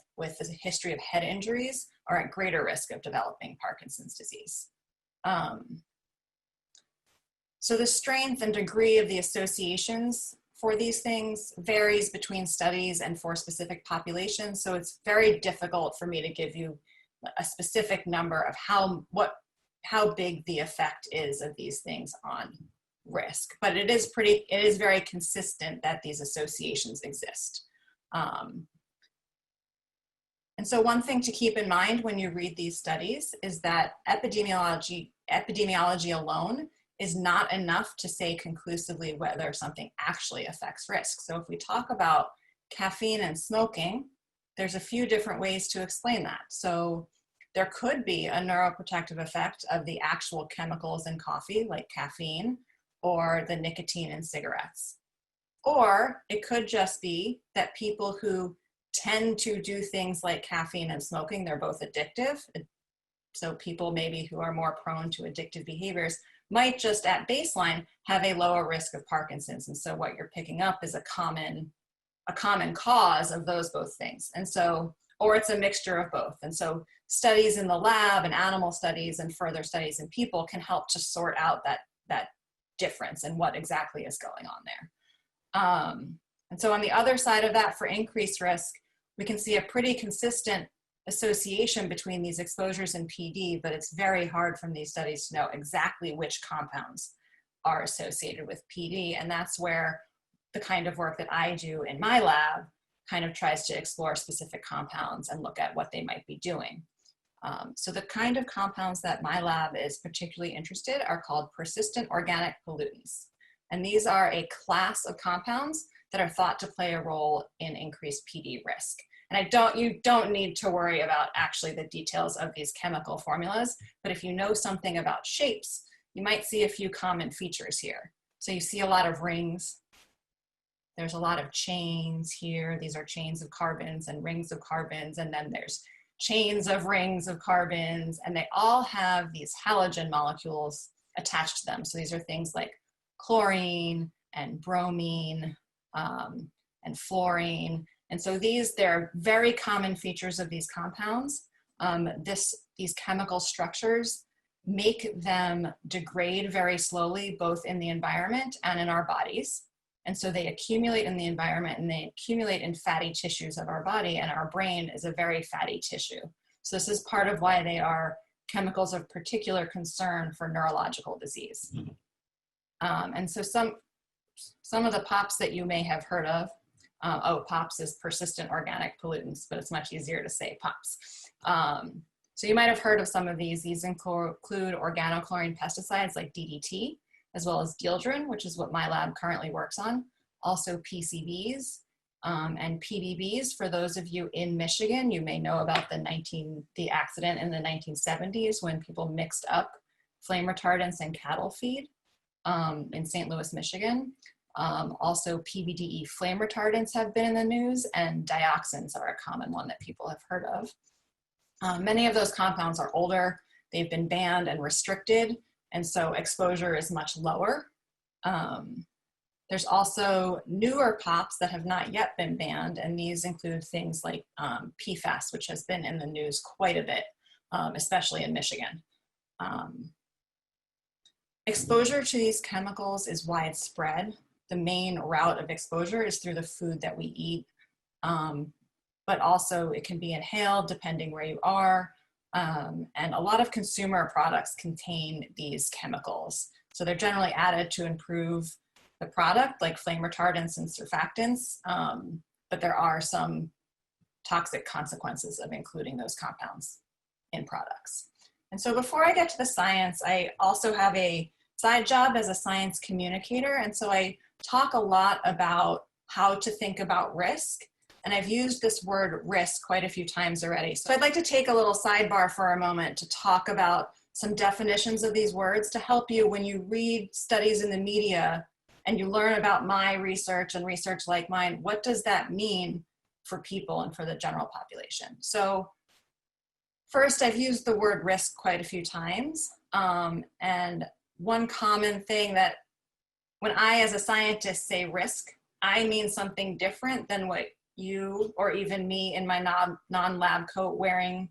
history of head injuries, are at greater risk of developing Parkinson's disease. So the strength and degree of the associations for these things varies between studies and for specific populations. So it's very difficult for me to give you a specific number of how big the effect is of these things on risk. But it is very consistent that these associations exist. And so one thing to keep in mind when you read these studies is that epidemiology alone is not enough to say conclusively whether something actually affects risk. So if we talk about caffeine and smoking, there's a few different ways to explain that. So there could be a neuroprotective effect of the actual chemicals in coffee, like caffeine, or the nicotine in cigarettes. Or it could just be that people who tend to do things like caffeine and smoking, they're both addictive. So people maybe who are more prone to addictive behaviors might just at baseline have a lower risk of Parkinson's. And so what you're picking up is a common cause of those both things. And so, or it's a mixture of both. And so studies in the lab and animal studies and further studies in people can help to sort out that difference and what exactly is going on there. And so on the other side of that, for increased risk, we can see a pretty consistent association between these exposures and PD, but it's very hard from these studies to know exactly which compounds are associated with PD. And that's where the kind of work that I do in my lab kind of tries to explore specific compounds and look at what they might be doing. So the kind of compounds that my lab is particularly interested are called persistent organic pollutants. And these are a class of compounds that are thought to play a role in increased PD risk. And you don't need to worry about actually the details of these chemical formulas, but if you know something about shapes, you might see a few common features here. So you see a lot of rings, There's a lot of chains here. These are chains of carbons and rings of carbons, and then there's chains of rings of carbons, and they all have these halogen molecules attached to them. So these are things like chlorine and bromine and fluorine. And so they're very common features of these compounds. These chemical structures make them degrade very slowly, both in the environment and in our bodies. And so they accumulate in the environment and they accumulate in fatty tissues of our body, and our brain is a very fatty tissue. So this is part of why they are chemicals of particular concern for neurological disease. And so some of the POPs that you may have heard of, POPs is persistent organic pollutants, but it's much easier to say POPs. So you might have heard of some of these. These include organochlorine pesticides like DDT, as well as dieldrin, which is what my lab currently works on. Also PCBs and PBBs. For those of you in Michigan, you may know about the accident in the 1970s when people mixed up flame retardants and cattle feed in St. Louis, Michigan. Also PBDE flame retardants have been in the news, and dioxins are a common one that people have heard of. Many of those compounds are older. They've been banned and restricted, and so exposure is much lower. There's also newer POPs that have not yet been banned, and these include things like PFAS, which has been in the news quite a bit, especially in Michigan. Exposure to these chemicals is widespread. The main route of exposure is through the food that we eat, but also it can be inhaled depending where you are. And a lot of consumer products contain these chemicals. So they're generally added to improve the product, like flame retardants and surfactants, but there are some toxic consequences of including those compounds in products. And so before I get to the science, I also have a side job as a science communicator. And so I talk a lot about how to think about risk. And I've used this word risk quite a few times already. So I'd like to take a little sidebar for a moment to talk about some definitions of these words to help you when you read studies in the media and you learn about my research and research like mine. What does that mean for people and for the general population? So first, I've used the word risk quite a few times. And one common thing that when I, as a scientist, say risk, I mean something different than what you or even me in my non-lab coat wearing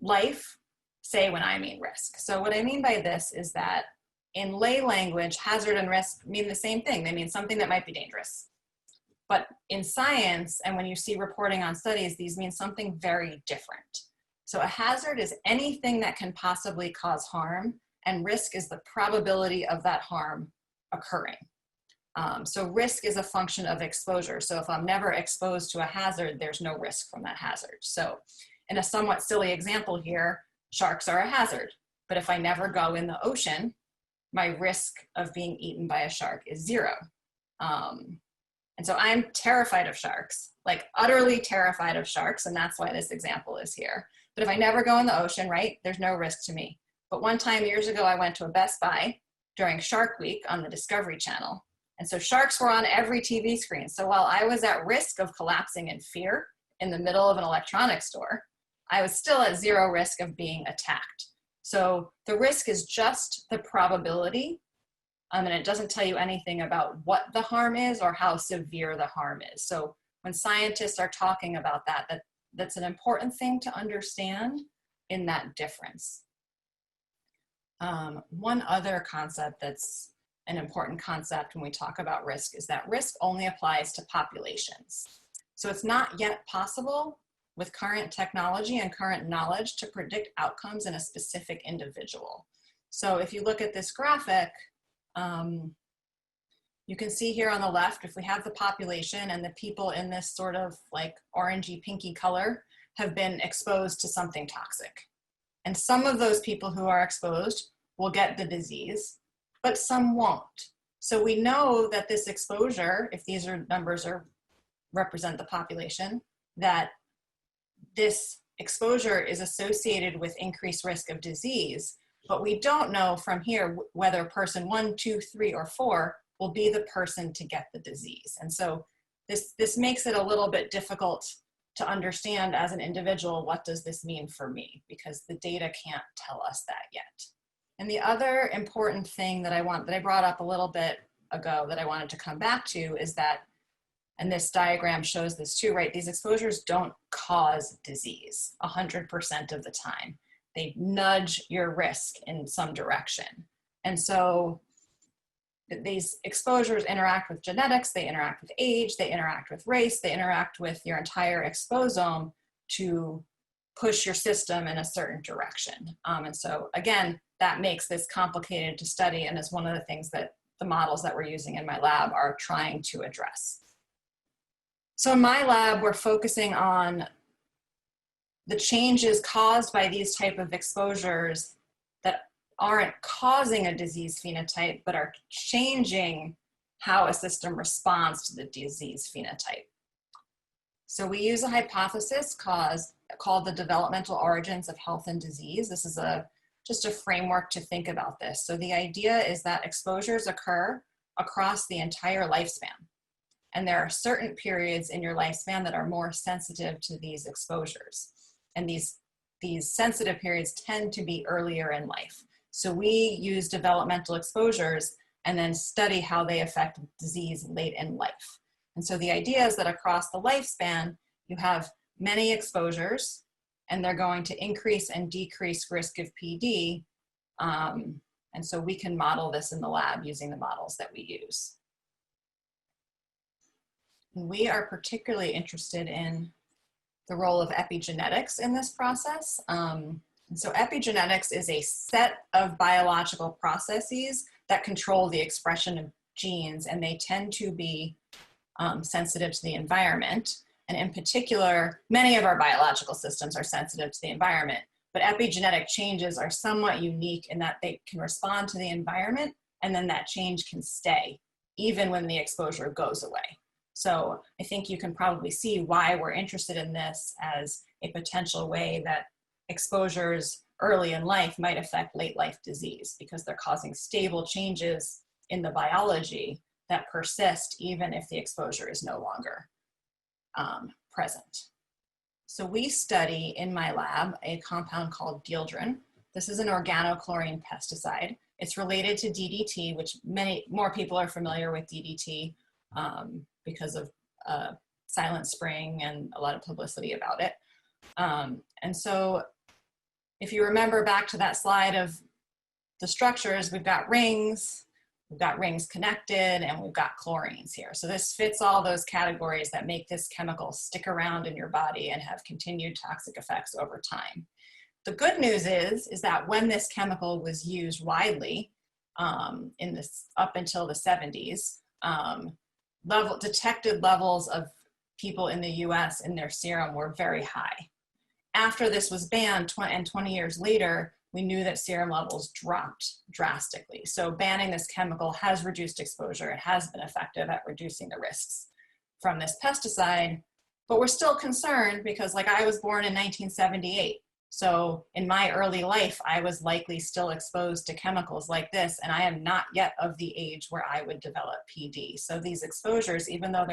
life say when I mean risk. So what I mean by this is that in lay language, hazard and risk mean the same thing. They mean something that might be dangerous. But in science, and when you see reporting on studies, these mean something very different. So a hazard is anything that can possibly cause harm, and risk is the probability of that harm occurring. So risk is a function of exposure. So if I'm never exposed to a hazard, there's no risk from that hazard. So in a somewhat silly example here, sharks are a hazard. But if I never go in the ocean, my risk of being eaten by a shark is 0. And so I'm terrified of sharks, like utterly terrified of sharks. And that's why this example is here. But if I never go in the ocean, right, there's no risk to me. But one time years ago, I went to a Best Buy during Shark Week on the Discovery Channel. And so sharks were on every TV screen. So while I was at risk of collapsing in fear in the middle of an electronics store, I was still at 0 risk of being attacked. So the risk is just the probability, and it doesn't tell you anything about what the harm is or how severe the harm is. So when scientists are talking about that, that's an important thing to understand in that difference. One other concept that's an important concept when we talk about risk is that risk only applies to populations. So it's not yet possible with current technology and current knowledge to predict outcomes in a specific individual. So if you look at this graphic, you can see here on the left, if we have the population and the people in this sort of like orangey pinky color have been exposed to something toxic. And some of those people who are exposed will get the disease, but some won't. So we know that this exposure, if these numbers represent the population, that this exposure is associated with increased risk of disease, but we don't know from here whether person 1, 2, 3, or 4 will be the person to get the disease. And so this makes it a little bit difficult to understand as an individual, what does this mean for me? Because the data can't tell us that yet. And the other important thing that I brought up a little bit ago that I wanted to come back to is that, and this diagram shows this too, right? These exposures don't cause disease 100% of the time. They nudge your risk in some direction. And so these exposures interact with genetics, they interact with age, they interact with race, they interact with your entire exposome to push your system in a certain direction. And so again, that makes this complicated to study, and is one of the things that the models that we're using in my lab are trying to address. So in my lab, we're focusing on the changes caused by these type of exposures that aren't causing a disease phenotype, but are changing how a system responds to the disease phenotype. So we use a hypothesis called the developmental origins of health and disease. This is just a framework to think about this. So the idea is that exposures occur across the entire lifespan. And there are certain periods in your lifespan that are more sensitive to these exposures. And these sensitive periods tend to be earlier in life. So we use developmental exposures and then study how they affect disease late in life. And so the idea is that across the lifespan, you have many exposures, and they're going to increase and decrease risk of PD. And so we can model this in the lab using the models that we use. We are particularly interested in the role of epigenetics in this process. And so epigenetics is a set of biological processes that control the expression of genes, and they tend to be sensitive to the environment. And in particular, many of our biological systems are sensitive to the environment, but epigenetic changes are somewhat unique in that they can respond to the environment, and then that change can stay even when the exposure goes away. So I think you can probably see why we're interested in this as a potential way that exposures early in life might affect late life disease, because they're causing stable changes in the biology that persist even if the exposure is no longer present. So we study in my lab a compound called dieldrin. This is an organochlorine pesticide. It's related to DDT, which many more people are familiar with DDT because of Silent Spring and a lot of publicity about it. And so if you remember back to that slide of the structures, we've got rings connected, and we've got chlorines here. So this fits all those categories that make this chemical stick around in your body and have continued toxic effects over time. The good news is that when this chemical was used widely up until the 70s, detected levels of people in the US in their serum were very high. After this was banned, 20 years later, we knew that serum levels dropped drastically. So banning this chemical has reduced exposure. It has been effective at reducing the risks from this pesticide, but we're still concerned because, like, I was born in 1978. So in my early life, I was likely still exposed to chemicals like this, and I am not yet of the age where I would develop PD. So these exposures, even though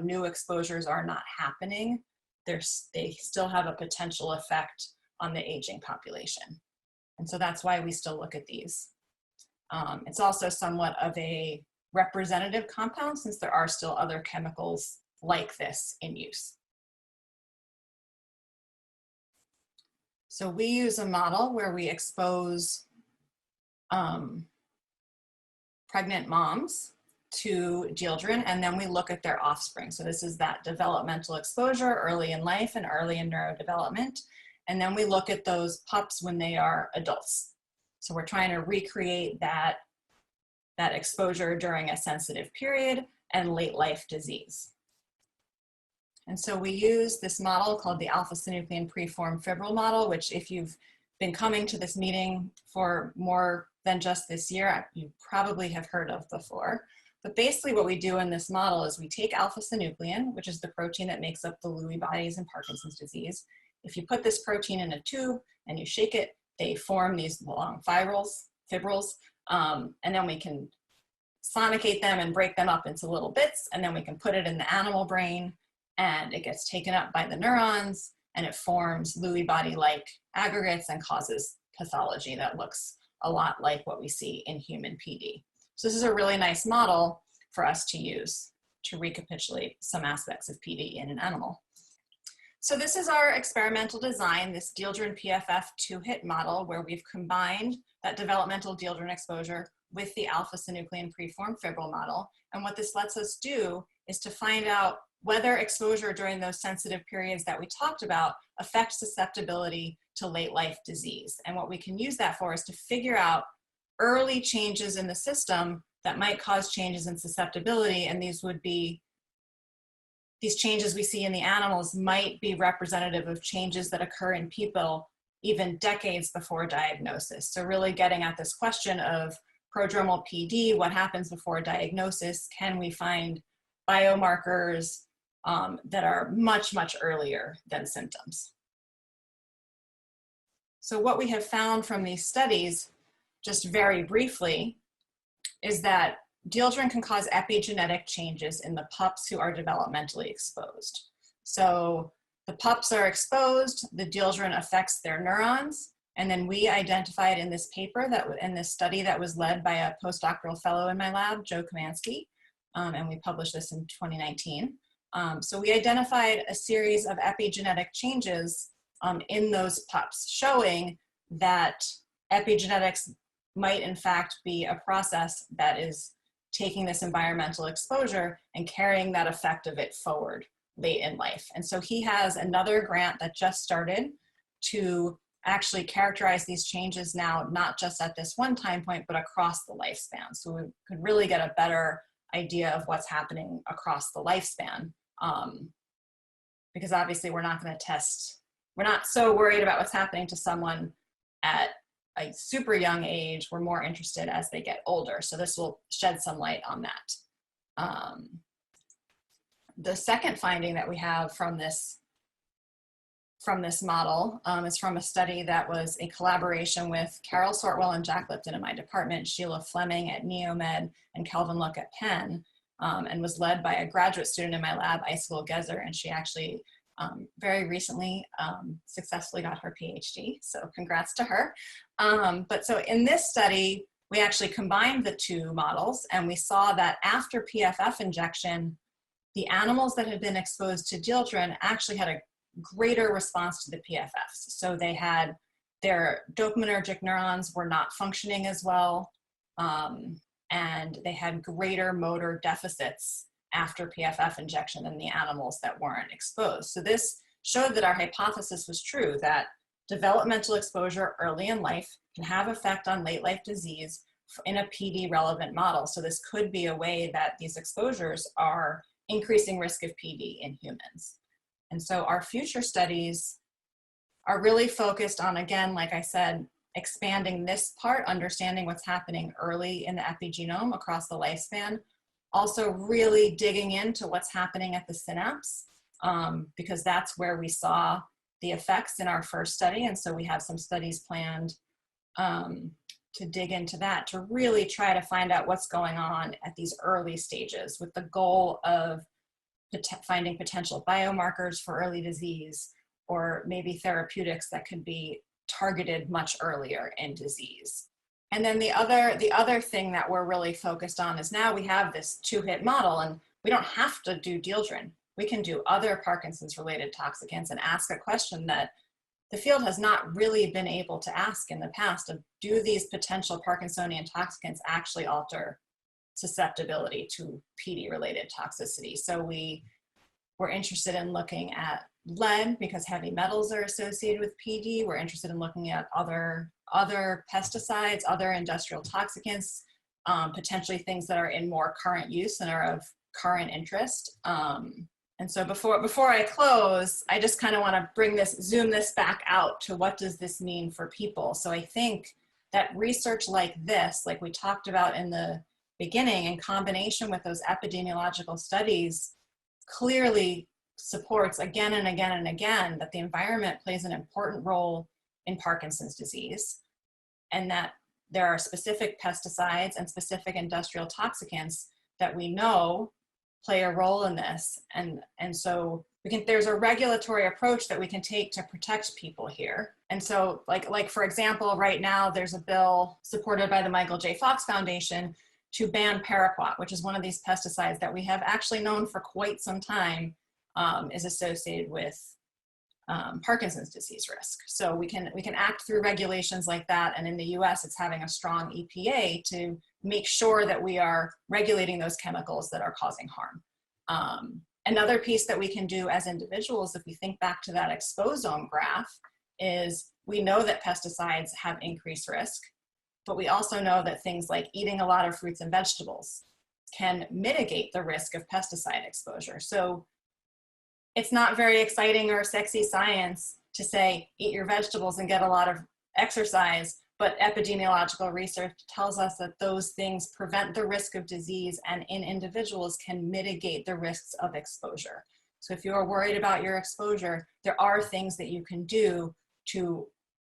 new exposures are not happening, they still have a potential effect on the aging population. And so that's why we still look at these. It's also somewhat of a representative compound, since there are still other chemicals like this in use. So we use a model where we expose pregnant moms to dieldrin, and then we look at their offspring. So this is that developmental exposure early in life and early in neurodevelopment. And then we look at those pups when they are adults. So we're trying to recreate that exposure during a sensitive period and late life disease. And so we use this model called the alpha-synuclein preformed fibril model, which, if you've been coming to this meeting for more than just this year, you probably have heard of before. But basically what we do in this model is we take alpha-synuclein, which is the protein that makes up the Lewy bodies in Parkinson's disease. If you put this protein in a tube and you shake it, they form these long fibrils, and then we can sonicate them and break them up into little bits, and then we can put it in the animal brain, and it gets taken up by the neurons, and it forms Lewy body-like aggregates and causes pathology that looks a lot like what we see in human PD. So this is a really nice model for us to use to recapitulate some aspects of PD in an animal. So this is our experimental design, this Dieldrin PFF 2-hit model, where we've combined that developmental Dieldrin exposure with the alpha-synuclein preformed fibril model. And what this lets us do is to find out whether exposure during those sensitive periods that we talked about affects susceptibility to late life disease. And what we can use that for is to figure out early changes in the system that might cause changes in susceptibility. And these changes we see in the animals might be representative of changes that occur in people even decades before diagnosis. So really getting at this question of prodromal PD, what happens before diagnosis? Can we find biomarkers that are much, much earlier than symptoms? So what we have found from these studies, just very briefly, is that Dieldrin can cause epigenetic changes in the pups who are developmentally exposed. So the pups are exposed, the Dieldrin affects their neurons, and then we identified in this paper, in this study that was led by a postdoctoral fellow in my lab, Joe Kamansky, and we published this in 2019. So we identified a series of epigenetic changes in those pups, showing that epigenetics might in fact be a process that is taking this environmental exposure and carrying that effect of it forward late in life. And so he has another grant that just started to actually characterize these changes now, not just at this one time point, but across the lifespan. So we could really get a better idea of what's happening across the lifespan. Because obviously we're not so worried about what's happening to someone at a super young age. We're more interested as they get older. So this will shed some light on that. The second finding that we have from this model is from a study that was a collaboration with Carol Sortwell and Jack Lipton in my department, Sheila Fleming at NeoMed, and Kelvin Look at Penn, and was led by a graduate student in my lab, Isil Gezer, and she actually very recently successfully got her PhD, so congrats to her. But so in this study, we actually combined the two models, and we saw that after PFF injection, the animals that had been exposed to Dieldrin actually had a greater response to the PFFs. So they had their dopaminergic neurons were not functioning as well, and they had greater motor deficits after PFF injection than the animals that weren't exposed. So this showed that our hypothesis was true, that developmental exposure early in life can have effect on late life disease in a PD relevant model. So this could be a way that these exposures are increasing risk of PD in humans. And so our future studies are really focused on, again, like I said, expanding this part, understanding what's happening early in the epigenome across the lifespan, also really digging into what's happening at the synapse, because that's where we saw the effects in our first study. And so we have some studies planned to dig into that, to really try to find out what's going on at these early stages with the goal of finding potential biomarkers for early disease, or maybe therapeutics that could be targeted much earlier in disease. And then the other thing that we're really focused on is now we have this 2-hit model, and we don't have to do Dieldrin. We can do other Parkinson's related toxicants and ask a question that the field has not really been able to ask in the past of, do these potential Parkinsonian toxicants actually alter susceptibility to PD related toxicity? So we're interested in looking at lead because heavy metals are associated with PD. We're interested in looking at other pesticides, other industrial toxicants, potentially things that are in more current use and are of current interest. And so before I close, I just kind of want to zoom this back out to what does this mean for people? So I think that research like this, like we talked about in the beginning, in combination with those epidemiological studies, clearly supports again and again and again that the environment plays an important role in Parkinson's disease, and that there are specific pesticides and specific industrial toxicants that we know play a role in this. And so there's a regulatory approach that we can take to protect people here. And so like for example, right now there's a bill supported by the Michael J. Fox Foundation to ban paraquat, which is one of these pesticides that we have actually known for quite some time is associated with Parkinson's disease risk. So we can act through regulations like that. And in the US, it's having a strong EPA to make sure that we are regulating those chemicals that are causing harm. Another piece that we can do as individuals, if we think back to that exposome graph, is we know that pesticides have increased risk, but we also know that things like eating a lot of fruits and vegetables can mitigate the risk of pesticide exposure. So it's not very exciting or sexy science to say, eat your vegetables and get a lot of exercise, but epidemiological research tells us that those things prevent the risk of disease and in individuals can mitigate the risks of exposure. So if you are worried about your exposure, there are things that you can do to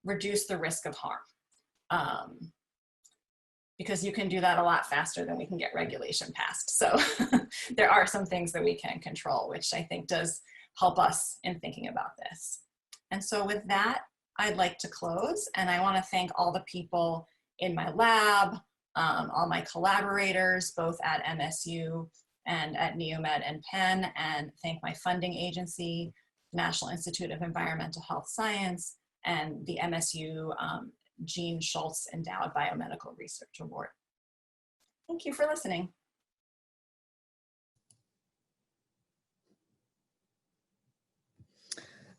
reduce the risk of harm. Because you can do that a lot faster than we can get regulation passed. So there are some things that we can control, which I think does help us in thinking about this. And so with that, I'd like to close, and I want to thank all the people in my lab, all my collaborators, both at MSU and at NeoMed and Penn, and thank my funding agency, National Institute of Environmental Health Science, and the MSU Gene Schultz Endowed Biomedical Research Award. Thank you for listening.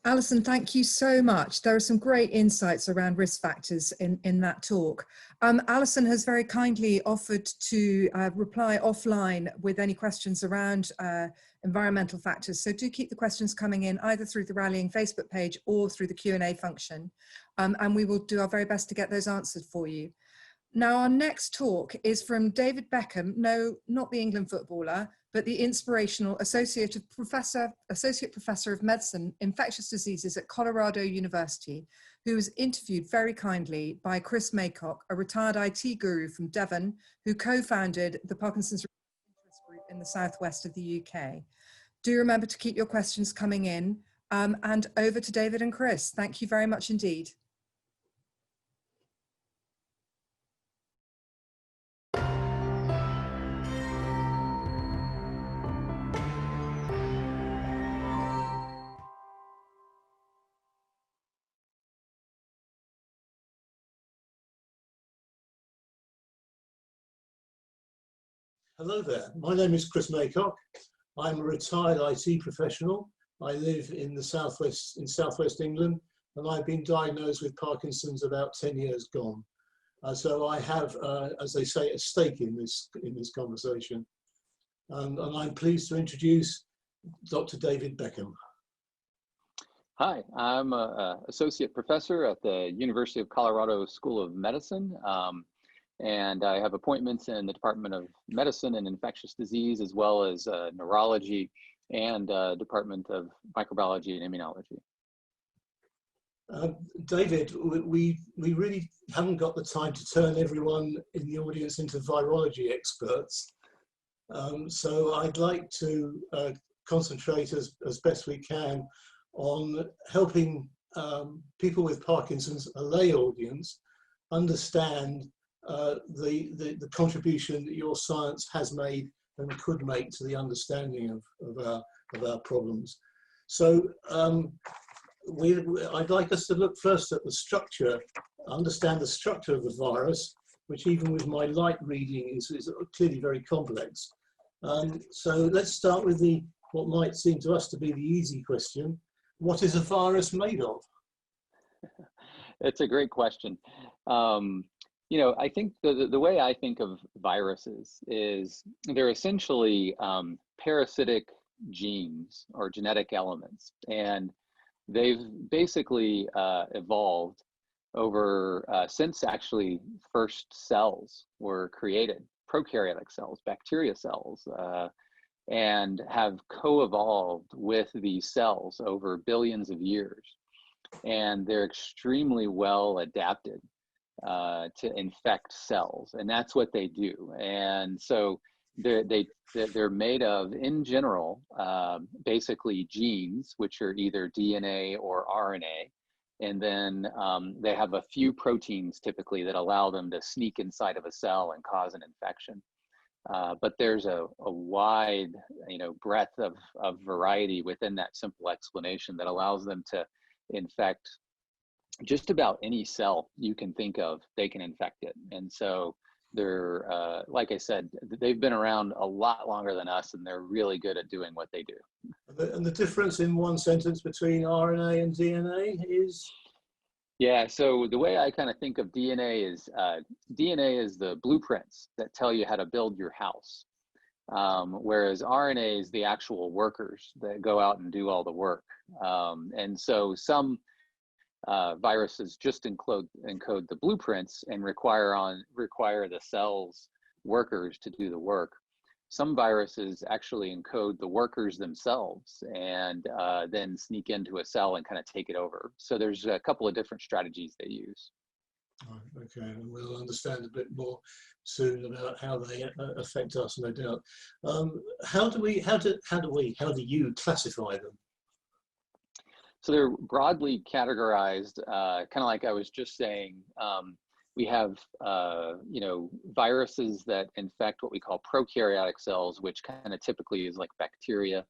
Alison, thank you so much. There are some great insights around risk factors in that talk. Alison has very kindly offered to reply offline with any questions around environmental factors. So do keep the questions coming in either through the Rallying Facebook page or through the Q&A function. And we will do our very best to get those answered for you. Now, our next talk is from David Beckham, no, not the England footballer, but the inspirational Associate Professor of Medicine, Infectious Diseases at Colorado University, who was interviewed very kindly by Chris Maycock, a retired IT guru from Devon, who co-founded the Parkinson's Research Group in the southwest of the UK. Do remember to keep your questions coming in, and over to David and Chris. Thank you very much indeed.
Hello there, my name is Chris Maycock. I'm a retired IT professional. I live in the southwest England, and I've been diagnosed with Parkinson's about 10 years gone. So I have, as they say, a stake in this conversation. And I'm pleased to introduce Dr. David Beckham.
Hi, I'm an associate professor at the University of Colorado School of Medicine. And I have appointments in the Department of Medicine and Infectious Disease, as well as neurology and Department of Microbiology and Immunology.
David, we really haven't got the time to turn everyone in the audience into virology experts. So I'd like to concentrate as best we can on helping people with Parkinson's, a lay audience, understand the contribution that your science has made and could make to the understanding of our problems. So I'd like us to look first at the structure, understand the structure of the virus, which even with my light reading is clearly very complex. So let's start with what might seem to us to be the easy question. What is a virus made of?
It's a great question. You know, I think the way I think of viruses is they're essentially parasitic genes or genetic elements, and they've basically evolved over since actually first cells were created, prokaryotic cells, bacteria cells, and have co-evolved with these cells over billions of years. And they're extremely well adapted to infect cells, and that's what they do. And so they're made of, in general, basically genes, which are either DNA or RNA. And then they have a few proteins typically that allow them to sneak inside of a cell and cause an infection. But there's a wide, breadth of variety within that simple explanation that allows them to infect just about any cell you can think of. They can infect it. And so they're, like I said, they've been around a lot longer than us, and they're really good at doing what they do.
And the difference in one sentence between RNA and DNA is?
Yeah, so the way I kind of think of DNA is the blueprints that tell you how to build your house, whereas RNA is the actual workers that go out and do all the work. And so some viruses just encode the blueprints and require the cell's workers to do the work. Some viruses actually encode the workers themselves and then sneak into a cell and kind of take it over. So there's a couple of different strategies they use.
Okay, and we'll understand a bit more soon about how they affect us, no doubt. How do you classify them?
So they're broadly categorized, kind of like I was just saying. We have, viruses that infect what we call prokaryotic cells, which kind of typically is like bacteria.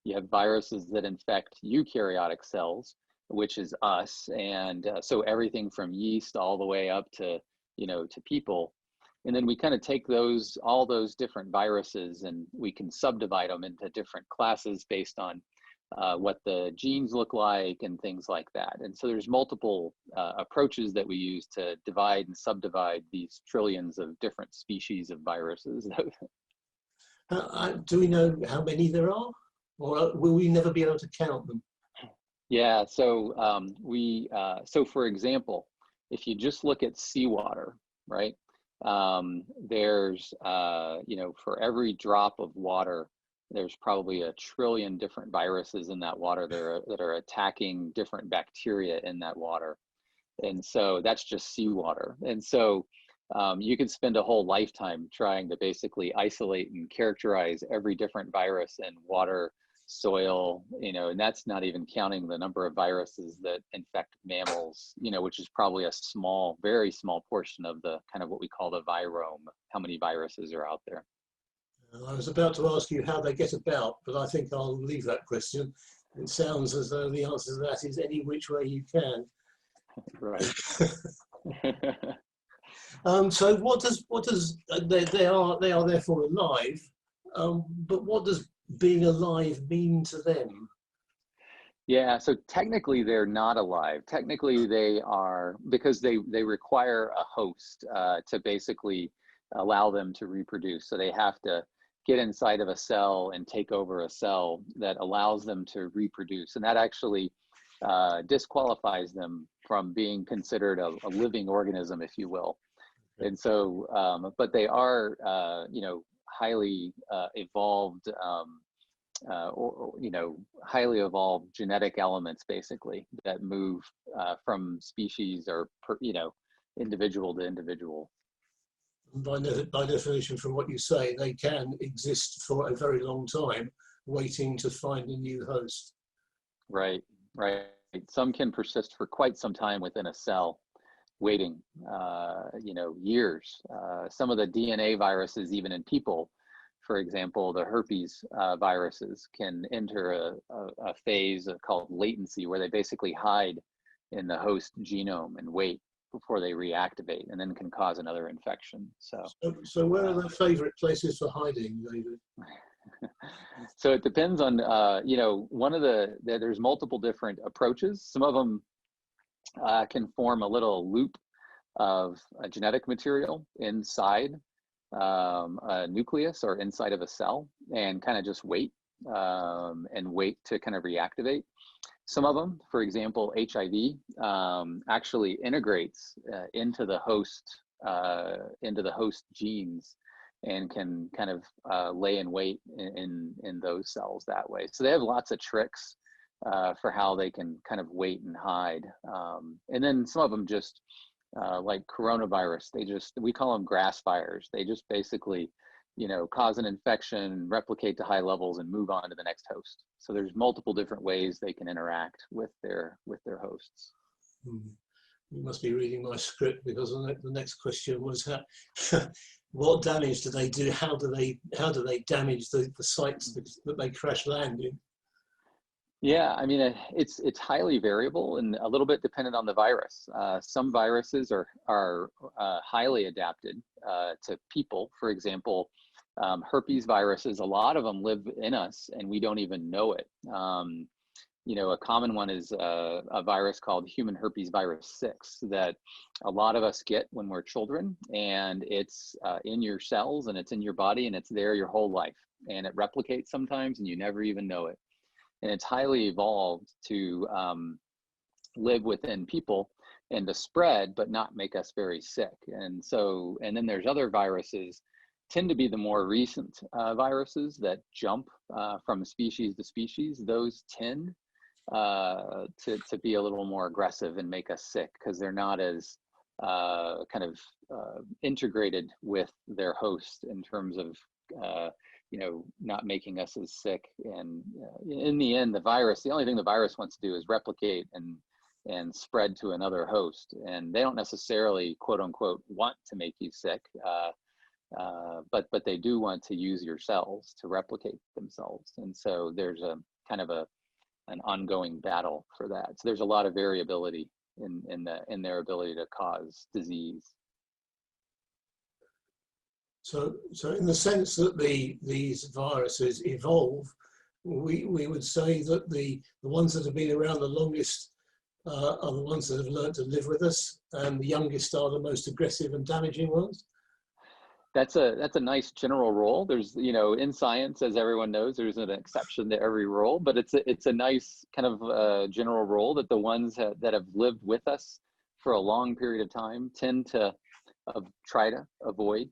You have viruses that infect eukaryotic cells, which is us. And so everything from yeast all the way up to, to people. And then we kind of take all those different viruses, and we can subdivide them into different classes based on what the genes look like and things like that. And so there's multiple approaches that we use to divide and subdivide these trillions of different species of viruses.
Do we know how many there are, or will we never be able to count them?
Yeah, so so for example, if you just look at seawater, right? There's for every drop of water, there's probably 1 trillion different viruses in that water that are attacking different bacteria in that water. And so that's just seawater. And so you could spend a whole lifetime trying to basically isolate and characterize every different virus in water, soil, and that's not even counting the number of viruses that infect mammals, which is probably a very small portion of the kind of what we call the virome, how many viruses are out there.
I was about to ask you how they get about, but I think I'll leave that question. It sounds as though the answer to that is any which way you can.
Right.
So what does they are therefore alive, but what does being alive mean to them?
Yeah, so technically they're not alive. Technically they are, because they require a host to basically allow them to reproduce. So they have to get inside of a cell and take over a cell that allows them to reproduce. And that actually disqualifies them from being considered a living organism, if you will. And so, but they are, highly evolved, highly evolved genetic elements, basically, that move from species or, individual to individual.
By definition, from what you say, they can exist for a very long time, waiting to find a new host.
Right. Some can persist for quite some time within a cell, waiting, years. Some of the DNA viruses, even in people, for example, the herpes viruses can enter a phase called latency, where they basically hide in the host genome and wait before they reactivate, and then can cause another infection.
So where are their favorite places for hiding, David?
So it depends on, there's multiple different approaches. Some of them can form a little loop of genetic material inside a nucleus or inside of a cell, and kind of just wait and wait to kind of reactivate. Some of them, for example, HIV, actually integrates into the host genes, and can kind of lay in wait in those cells that way. So they have lots of tricks for how they can kind of wait and hide. And then some of them just like coronavirus, we call them grass fires. They just basically, cause an infection, replicate to high levels, and move on to the next host. So there's multiple different ways they can interact with their hosts.
You must be reading my script, because the next question was what damage do they do? How do they damage the sites that they crash land in?
Yeah, I mean, it's highly variable and a little bit dependent on the virus. Some viruses are highly adapted to people. For example, herpes viruses, a lot of them live in us and we don't even know it. A common one is a virus called human herpes virus 6 that a lot of us get when we're children, and it's in your cells and it's in your body and it's there your whole life, and it replicates sometimes and you never even know it. And it's highly evolved to live within people and to spread, but not make us very sick. And then there's other viruses, tend to be the more recent viruses that jump from species to species. Those tend to be a little more aggressive and make us sick because they're not as integrated with their host in terms of not making us as sick. And in the end, the only thing the virus wants to do is replicate and spread to another host. And they don't necessarily, quote unquote, want to make you sick, but they do want to use your cells to replicate themselves. And so there's a kind of an ongoing battle for that. So there's a lot of variability in their ability to cause disease. So
in the sense that these viruses evolve, we would say that the ones that have been around the longest are the ones that have learned to live with us, and the youngest are the most aggressive and damaging ones.
That's a nice general rule. There's, in science, as everyone knows, there's an exception to every rule, but it's a nice kind of general rule that the ones that have lived with us for a long period of time tend to try to avoid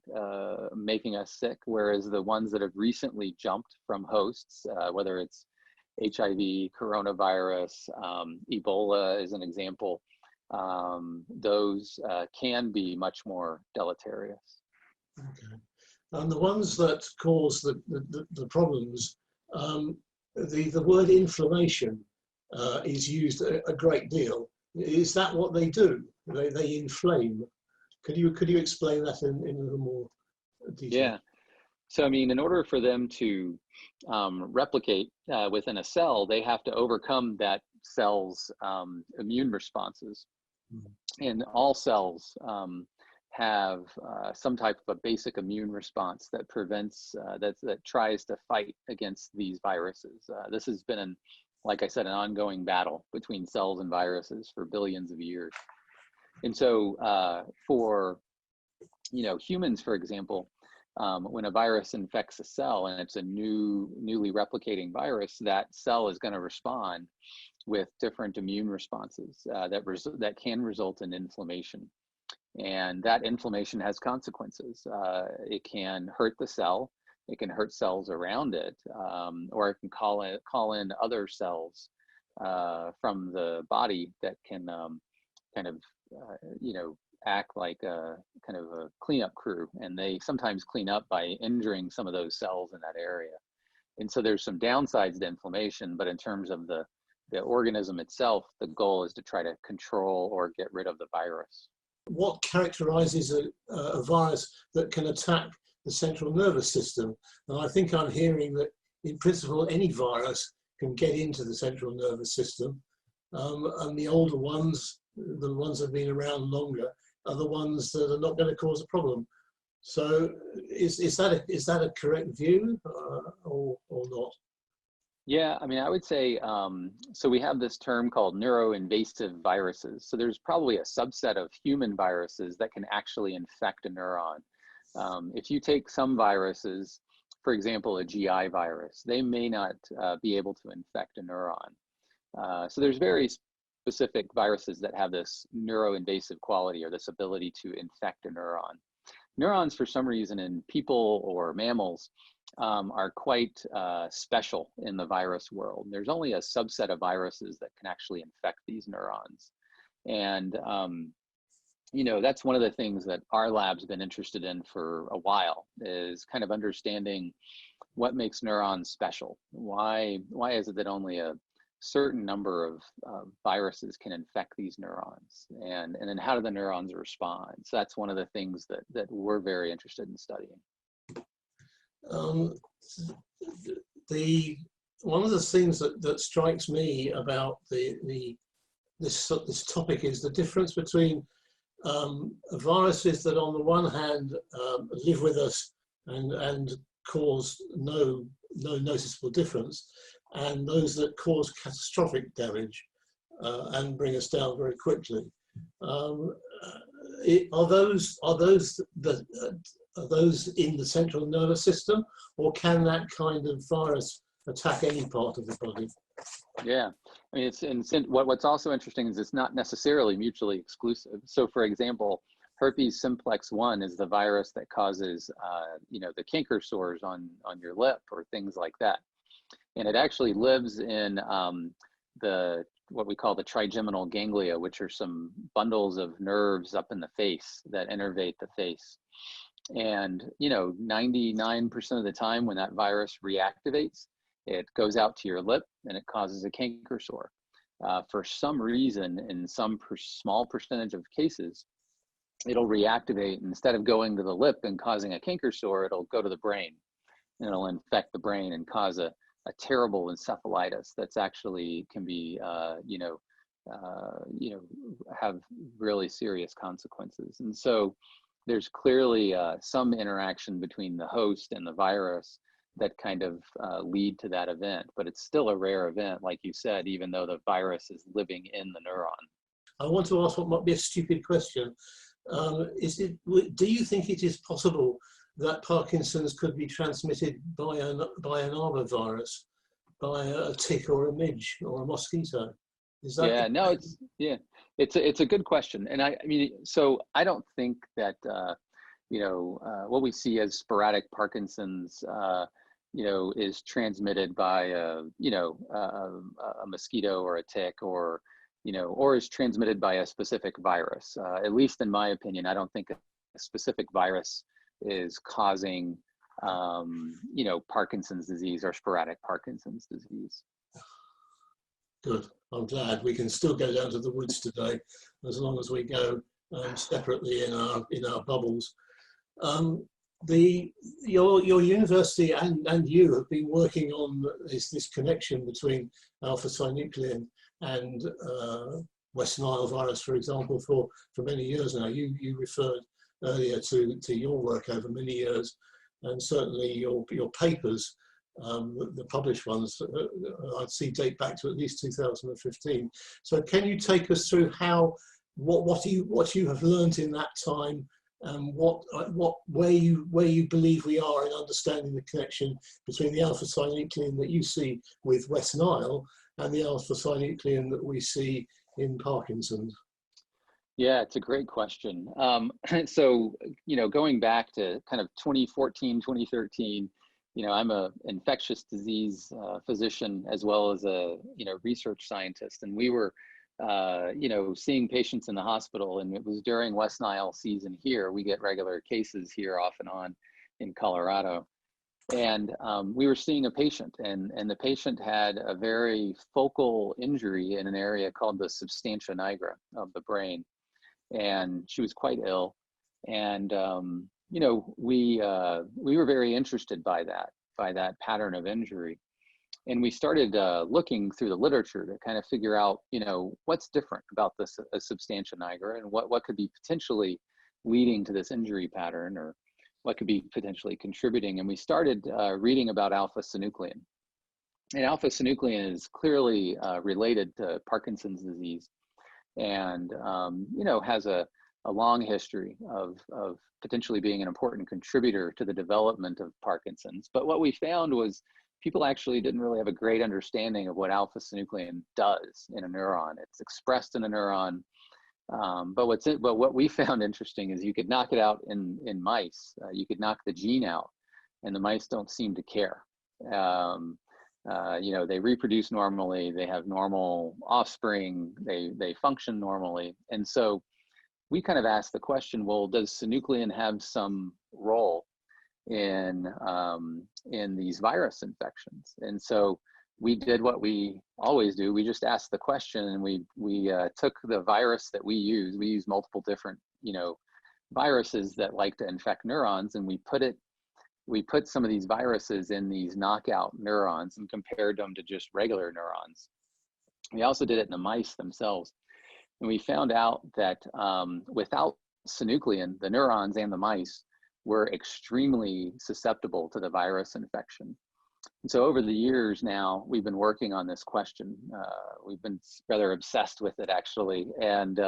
making us sick, whereas the ones that have recently jumped from hosts, whether it's HIV, coronavirus, Ebola is an example, those can be much more deleterious.
Okay. And the ones that cause the problems, the word inflammation is used a great deal. Is that what they do? They inflame. Could you explain that in a little more detail?
Yeah. So, I mean, in order for them to replicate within a cell, they have to overcome that cell's immune responses. Mm-hmm. And all cells have some type of a basic immune response that prevents, that tries to fight against these viruses. This has been, like I said, an ongoing battle between cells and viruses for billions of years. And so for, humans, for example, when a virus infects a cell and it's a newly replicating virus, that cell is going to respond with different immune responses that can result in inflammation. And that inflammation has consequences. It can hurt the cell, it can hurt cells around it, or it can call in other cells from the body that can act like a kind of a cleanup crew. And they sometimes clean up by injuring some of those cells in that area. And so there's some downsides to inflammation, but in terms of the organism itself, the goal is to try to control or get rid of the virus.
What characterizes a virus that can attack the central nervous system? And I think I'm hearing that in principle any virus can get into the central nervous system, and the older ones, the ones that have been around longer, are the ones that are not going to cause a problem. So is that a correct view or not?
Yeah, I mean, I would say, so we have this term called neuroinvasive viruses. So there's probably a subset of human viruses that can actually infect a neuron. If you take some viruses, for example, a GI virus, they may not be able to infect a neuron. So there's very specific viruses that have this neuroinvasive quality or this ability to infect a neuron. Neurons, for some reason, in people or mammals, are quite special in the virus world. There's only a subset of viruses that can actually infect these neurons. And that's one of the things that our lab's been interested in for a while, is kind of understanding what makes neurons special. Why is it that only a certain number of viruses can infect these neurons, and then how do the neurons respond? So that's one of the things that we're very interested in studying.
One of the things that strikes me about this topic is the difference between viruses that on the one hand live with us and cause no noticeable difference, and those that cause catastrophic damage and bring us down very quickly. Are those in the central nervous system, or can that kind of virus attack any part of the body?
Yeah, I mean, what's also interesting is it's not necessarily mutually exclusive. So, for example, herpes simplex 1 is the virus that causes, the canker sores on your lip or things like that. And it actually lives in what we call the trigeminal ganglia, which are some bundles of nerves up in the face that innervate the face. And, 99% of the time when that virus reactivates, it goes out to your lip and it causes a canker sore. For some reason, in some small percentage of cases, it'll reactivate. Instead of going to the lip and causing a canker sore, it'll go to the brain, and it'll infect the brain and cause a terrible encephalitis that's actually can be, have really serious consequences. And so there's clearly some interaction between the host and the virus that kind of lead to that event, but it's still a rare event, like you said, even though the virus is living in the neuron.
I want to ask what might be a stupid question. Do you think it is possible that Parkinson's could be transmitted by an arbovirus, by a tick or a midge or a mosquito? Is that?
Yeah, no, it's a good question, and I mean, so I don't think that what we see as sporadic Parkinson's, is transmitted by a mosquito or a tick, or is transmitted by a specific virus. At least in my opinion, I don't think a specific virus is causing, Parkinson's disease or sporadic Parkinson's disease.
Good. I'm glad. We can still go down to the woods today, as long as we go separately in our bubbles. Your university and you have been working on this connection between alpha-synuclein and West Nile virus, for example, for many years now. You referred earlier to your work over many years, and certainly your papers, the published ones, I'd see date back to at least 2015. So can you take us through what you have learned in that time, and where you believe we are in understanding the connection between the alpha-synuclein that you see with West Nile and the alpha-synuclein that we see in Parkinson's?
Yeah, it's a great question. So, going back to kind of 2014, 2013, I'm a infectious disease physician as well as a, research scientist. And we were, seeing patients in the hospital, and it was during West Nile season here. We get regular cases here off and on in Colorado. And we were seeing a patient, and the patient had a very focal injury in an area called the substantia nigra of the brain. And she was quite ill. And, we were very interested by that pattern of injury. And we started looking through the literature to kind of figure out, what's different about this substantia nigra, and what could be potentially leading to this injury pattern, or what could be potentially contributing. And we started reading about alpha-synuclein. And alpha-synuclein is clearly related to Parkinson's disease, and has a long history of potentially being an important contributor to the development of Parkinson's. But what we found was people actually didn't really have a great understanding of what alpha-synuclein does in a neuron. It's expressed in a neuron, but what we found interesting is you could knock it out in mice. You could knock the gene out, and the mice don't seem to care. They reproduce normally, they have normal offspring, they function normally. And so we kind of asked the question, well, does synuclein have some role in these virus infections? And so we did what we always do. We just asked the question, and we took the virus that we use. We use multiple different, viruses that like to infect neurons, and we put some of these viruses in these knockout neurons and compared them to just regular neurons. We also did it in the mice themselves. And we found out that without synuclein, the neurons and the mice were extremely susceptible to the virus infection. And so over the years now, we've been working on this question. We've been rather obsessed with it, actually. And,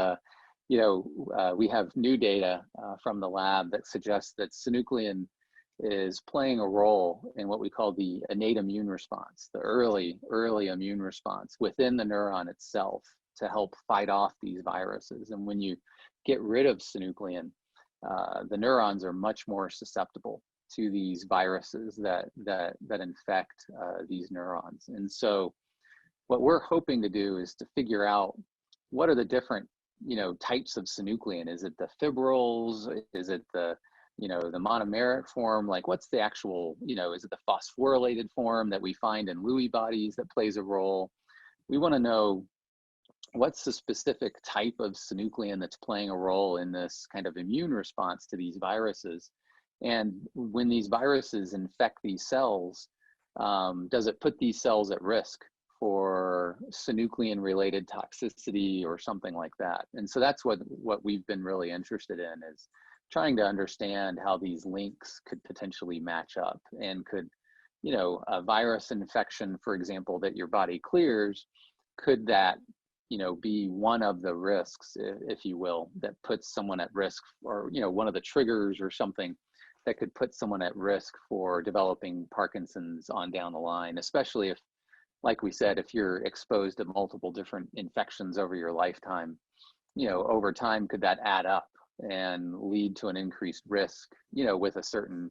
we have new data from the lab that suggests that synuclein is playing a role in what we call the innate immune response, the early immune response within the neuron itself to help fight off these viruses. And when you get rid of synuclein, the neurons are much more susceptible to these viruses that infect these neurons. And so what we're hoping to do is to figure out what are the different types of synuclein. Is it the fibrils? Is it the the monomeric form? Like, what's the actual, is it the phosphorylated form that we find in Lewy bodies that plays a role? We want to know what's the specific type of synuclein that's playing a role in this kind of immune response to these viruses. And when these viruses infect these cells, does it put these cells at risk for synuclein related toxicity or something like that? And so that's what we've been really interested in, is trying to understand how these links could potentially match up, and could, a virus infection, for example, that your body clears, could that, be one of the risks, if you will, that puts someone at risk, or, one of the triggers or something that could put someone at risk for developing Parkinson's on down the line, especially if, like we said, if you're exposed to multiple different infections over your lifetime, over time, could that add up and lead to an increased risk, with a certain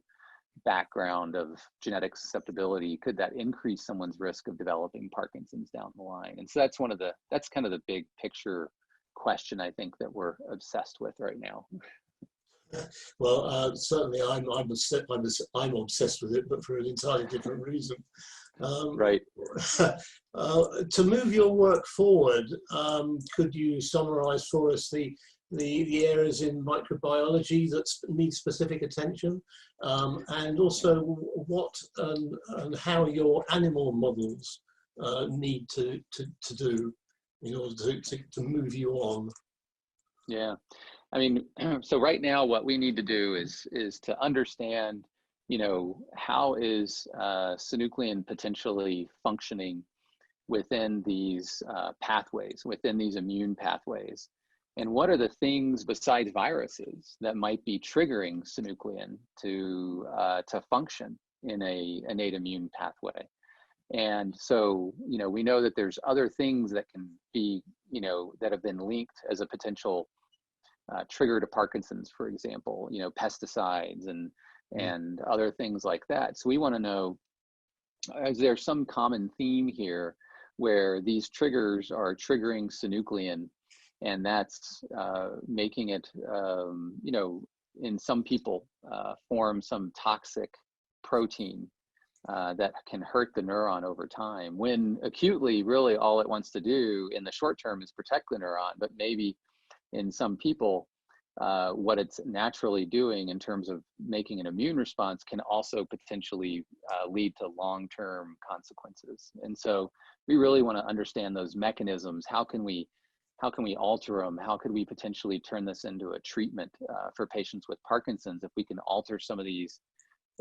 background of genetic susceptibility? Could that increase someone's risk of developing Parkinson's down the line? And so that's kind of the big picture question, I think, that we're obsessed with right now.
Well, certainly I'm obsessed with it, but for an entirely different reason.
Right.
To move your work forward, could you summarize for us the areas in microbiology that need specific attention, and also what and how your animal models need to do in order to move you on?
Yeah, I mean, so right now what we need to do is to understand, how is synuclein potentially functioning within these pathways, within these immune pathways. And what are the things besides viruses that might be triggering synuclein to function in a innate immune pathway? And so, we know that there's other things that can be, that have been linked as a potential trigger to Parkinson's, for example, pesticides and other things like that. So we want to know, is there some common theme here where these triggers are triggering synuclein, and that's making it, in some people form some toxic protein that can hurt the neuron over time, when acutely really all it wants to do in the short term is protect the neuron. But maybe in some people, what it's naturally doing in terms of making an immune response can also potentially lead to long-term consequences. And so we really want to understand those mechanisms. How can we alter them? How could we potentially turn this into a treatment for patients with Parkinson's if we can alter some of these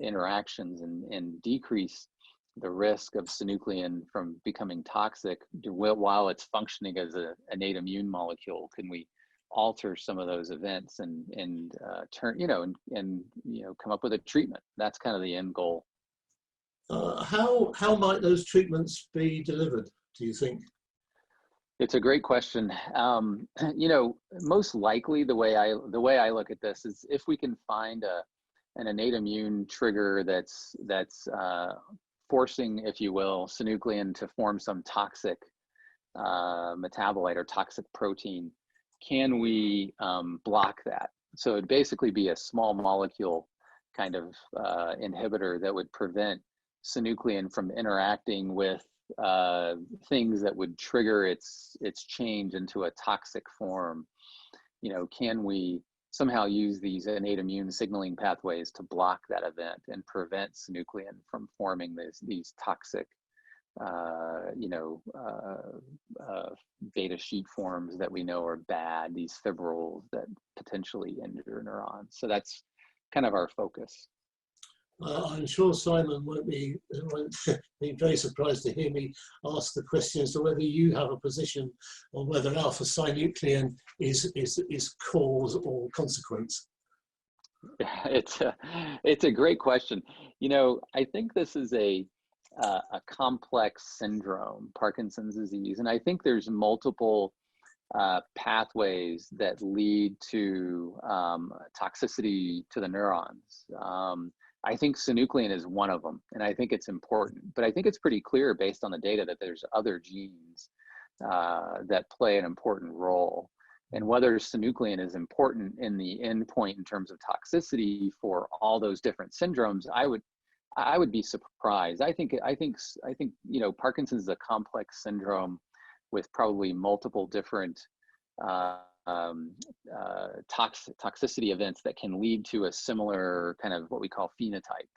interactions and decrease the risk of synuclein from becoming toxic while it's functioning as an innate immune molecule? Can we alter some of those events and turn, and come up with a treatment? That's kind of the end goal.
How might those treatments be delivered, do you think?
It's a great question. Most likely the way I look at this is if we can find an innate immune trigger that's forcing, if you will, synuclein to form some toxic metabolite or toxic protein, can we block that? So it'd basically be a small molecule kind of inhibitor that would prevent synuclein from interacting with things that would trigger its change into a toxic form. You know, can we somehow use these innate immune signaling pathways to block that event and prevent synuclein from forming these toxic, beta sheet forms that we know are bad, these fibrils that potentially injure neurons. So that's kind of our focus.
I'm sure Simon won't be very surprised to hear me ask the question as to whether you have a position on whether alpha-synuclein is cause or consequence.
It's a great question. You know, I think this is a complex syndrome, Parkinson's disease, and I think there's multiple pathways that lead to toxicity to the neurons. I think synuclein is one of them, and I think it's important, but I think it's pretty clear based on the data that there's other genes that play an important role. And whether synuclein is important in the endpoint in terms of toxicity for all those different syndromes, I would be surprised. I think you know, Parkinson's is a complex syndrome with probably multiple different toxicity events that can lead to a similar kind of what we call phenotype.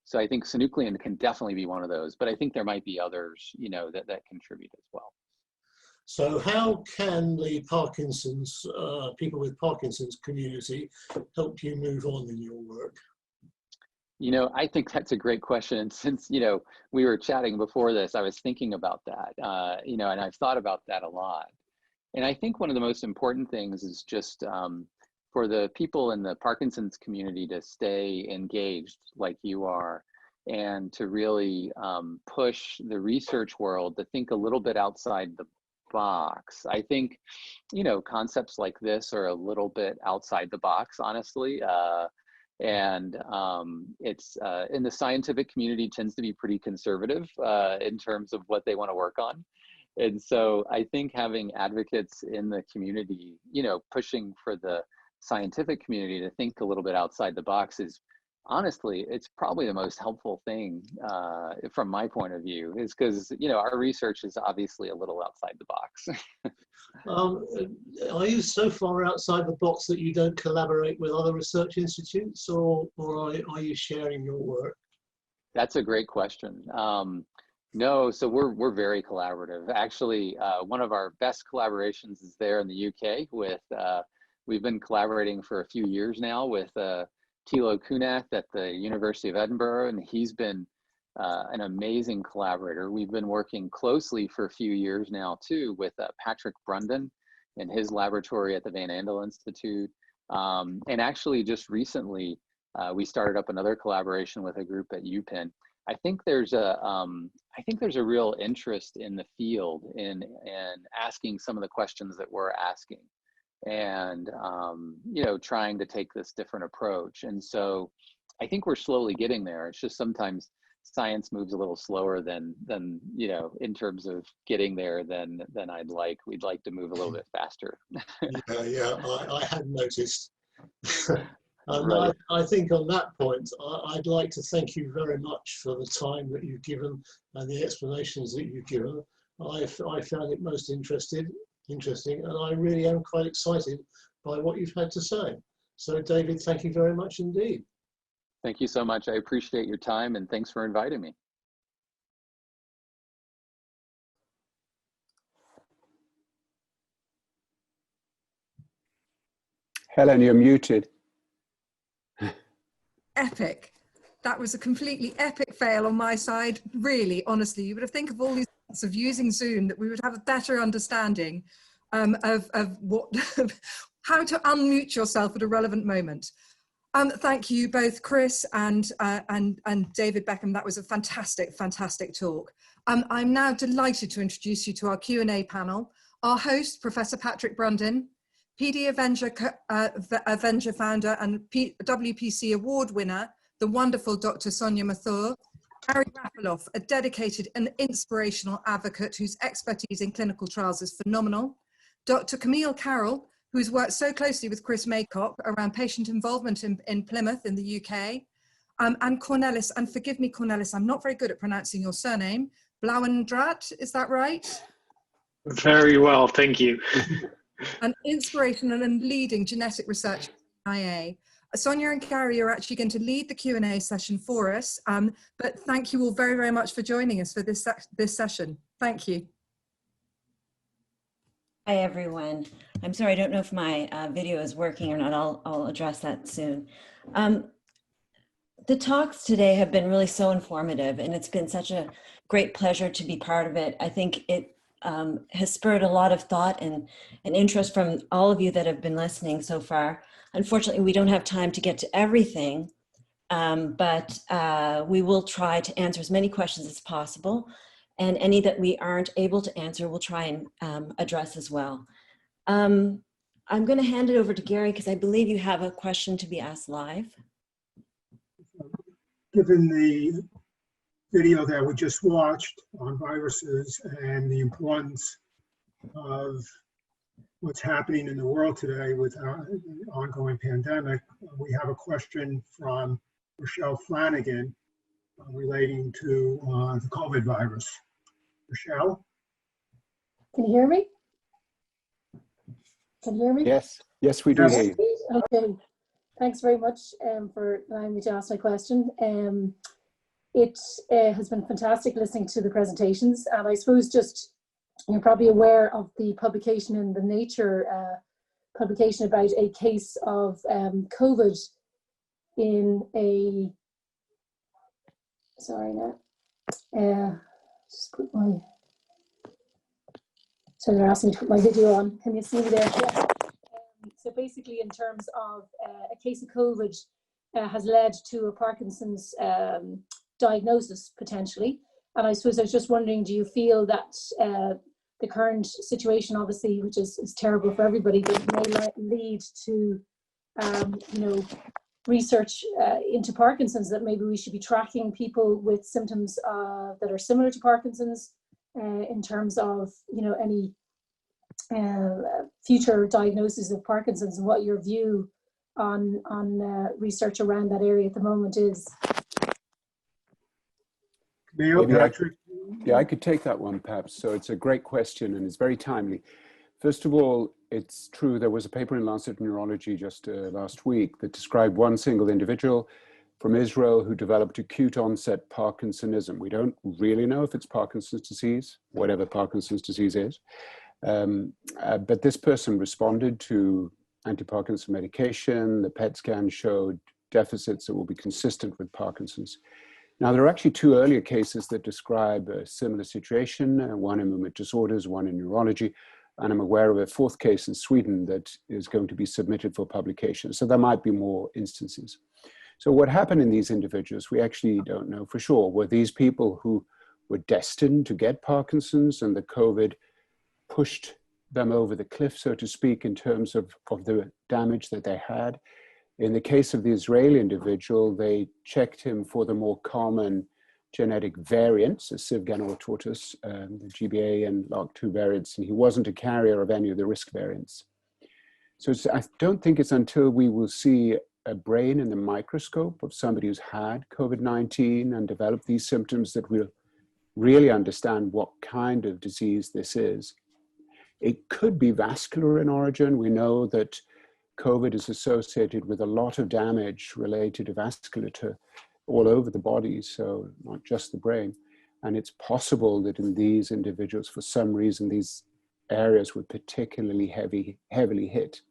So I think synuclein can definitely be one of those, but I think there might be others, you know, that contribute as well.
So how can the Parkinson's, people with Parkinson's community help you move on in your work?
You know, I think that's a great question. And since, you know, we were chatting before this, I was thinking about that, you know, and I've thought about that a lot. And I think one of the most important things is just for the people in the Parkinson's community to stay engaged like you are, and to really push the research world to think a little bit outside the box. I think, you know, concepts like this are a little bit outside the box, honestly. And it's in the scientific community tends to be pretty conservative in terms of what they want to work on. And so I think having advocates in the community, you know, pushing for the scientific community to think a little bit outside the box is, honestly, it's probably the most helpful thing from my point of view, is because, you know, our research is obviously a little outside the box.
Are you so far outside the box that you don't collaborate with other research institutes, or are you sharing your work?
That's a great question. No, so we're very collaborative. Actually, one of our best collaborations is there in the UK with, we've been collaborating for a few years now with Thilo Kunath at the University of Edinburgh, and he's been an amazing collaborator. We've been working closely for a few years now too with Patrick Brundon and his laboratory at the Van Andel Institute. And actually just recently, we started up another collaboration with a group at UPenn. I think there's a real interest in the field in asking some of the questions that we're asking, and you know, trying to take this different approach. And so I think we're slowly getting there. It's just sometimes science moves a little slower than you know, in terms of getting there than I'd like. We'd like to move a little bit faster.
Yeah, I had noticed.
Right.
I think on that point, I'd like to thank you very much for the time that you've given and the explanations that you've given. I found it most interesting, and I really am quite excited by what you've had to say. So David, thank you very much indeed.
Thank you so much. I appreciate your time, and thanks for inviting me.
Helen, you're muted.
Epic. That was a completely epic fail on my side. Really, honestly, you would have think of all these months of using Zoom that we would have a better understanding of what, how to unmute yourself at a relevant moment. Thank you both, Chris and David Beckham. That was a fantastic, fantastic talk. I'm now delighted to introduce you to our Q&A panel. Our host, Professor Patrick Brundon, PD Avenger founder and WPC award winner, the wonderful Dr. Sonia Mathur, Harry Rapaloff, a dedicated and inspirational advocate whose expertise in clinical trials is phenomenal, Dr. Camille Carroll, who's worked so closely with Chris Maycock around patient involvement in Plymouth in the UK, and Cornelis, and forgive me, Cornelis, I'm not very good at pronouncing your surname, Blauendrat, is that right?
Very well, thank you.
An inspirational and leading genetic research at IA. Sonia and Gary are actually going to lead the Q&A session for us, but thank you all very, very much for joining us for this session. Thank you.
Hi, everyone. I'm sorry, I don't know if my video is working or not. I'll address that soon. The talks today have been really so informative, and it's been such a great pleasure to be part of it. I think it has spurred a lot of thought and interest from all of you that have been listening so far. Unfortunately, we don't have time to get to everything, but we will try to answer as many questions as possible. And any that we aren't able to answer, we'll try and address as well. I'm going to hand it over to Gary because I believe you have a question to be asked live.
Given the video that we just watched on viruses and the importance of what's happening in the world today with the ongoing pandemic, we have a question from Rochelle Flanagan relating to the COVID virus. Rochelle?
Can you hear me? Can you hear me?
Yes, yes, we do hear you.
Okay, thanks very much for allowing me to ask my question. It has been fantastic listening to the presentations, and I suppose just you're probably aware of the publication in the Nature publication about a case of COVID in a, sorry now, just put my, so they're asking me to put my video on. Can you see me there? Yeah. So basically in terms of a case of COVID has led to a Parkinson's diagnosis potentially. And I suppose I was just wondering, do you feel that the current situation, obviously, which is terrible for everybody, but may lead to, you know, research into Parkinson's, that maybe we should be tracking people with symptoms that are similar to Parkinson's in terms of, you know, any future diagnoses of Parkinson's, and what your view on research around that area at the moment is?
Yeah, I could take that one perhaps. So it's a great question and it's very timely. First of all, it's true there was a paper in Lancet Neurology just last week that described one single individual from Israel who developed acute onset Parkinsonism. We don't really know if it's Parkinson's disease, whatever Parkinson's disease is. But this person responded to anti-Parkinson medication. The PET scan showed deficits that will be consistent with Parkinson's. Now, there are actually two earlier cases that describe a similar situation, one in movement disorders, one in neurology, and I'm aware of a fourth case in Sweden that is going to be submitted for publication. So there might be more instances. So what happened in these individuals, we actually don't know for sure. Were these people who were destined to get Parkinson's and the COVID pushed them over the cliff, so to speak, in terms of the damage that they had? In the case of the Israeli individual, they checked him for the more common genetic variants, as Siv Ganor taught us, the GBA and LARC2 variants, and he wasn't a carrier of any of the risk variants. So I don't think it's until we will see a brain in the microscope of somebody who's had COVID-19 and developed these symptoms that we'll really understand what kind of disease this is. It could be vascular in origin. We know that COVID is associated with a lot of damage related to vasculature all over the body, so not just the brain. And it's possible that in these individuals, for some reason, these areas were particularly heavily hit.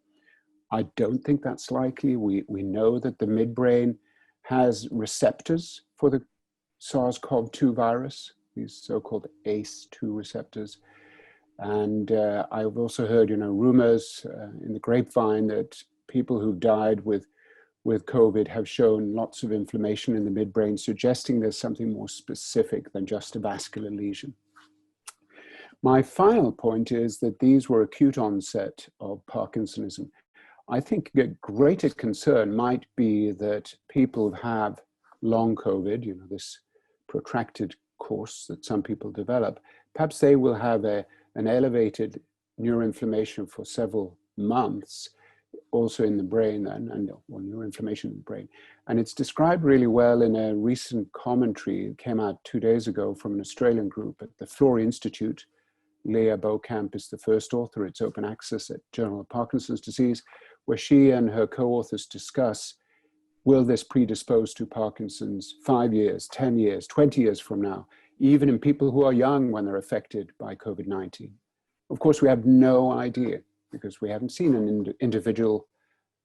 I don't think that's likely. We know that the midbrain has receptors for the SARS-CoV-2 virus, these so-called ACE2 receptors. And I've also heard, you know, rumors in the grapevine that people who've died with COVID have shown lots of inflammation in the midbrain, suggesting there's something more specific than just a vascular lesion. My final point is that these were acute onset of Parkinsonism. I think a greater concern might be that people who have long COVID, you know, this protracted course that some people develop, perhaps they will have an elevated neuroinflammation for several months, also in the brain and neuroinflammation in the brain. And it's described really well in a recent commentary. It came out 2 days ago from an Australian group at the Florey Institute. Leah Beaucamp is the first author. It's open access at Journal of Parkinson's Disease, where she and her co-authors discuss, will this predispose to Parkinson's 5 years, 10 years, 20 years from now, even in people who are young when they're affected by COVID-19? Of course, we have no idea because we haven't seen an individual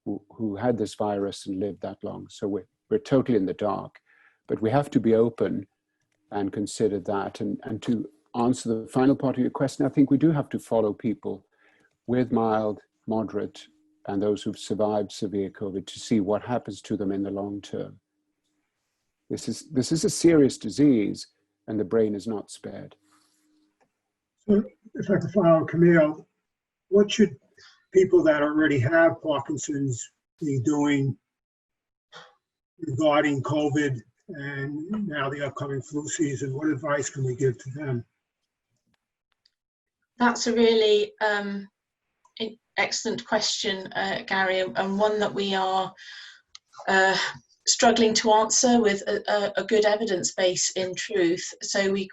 who had this virus and lived that long. So we're totally in the dark, but we have to be open and consider that. And to answer the final part of your question, I think we do have to follow people with mild, moderate, and those who've survived severe COVID to see what happens to them in the long term. This is a serious disease, and the brain is not spared.
So if I could follow Camille, what should people that already have Parkinson's be doing regarding COVID and now the upcoming flu season? What advice can we give to them?
That's a really excellent question, Gary, and one that we are struggling to answer with a good evidence base in truth. So we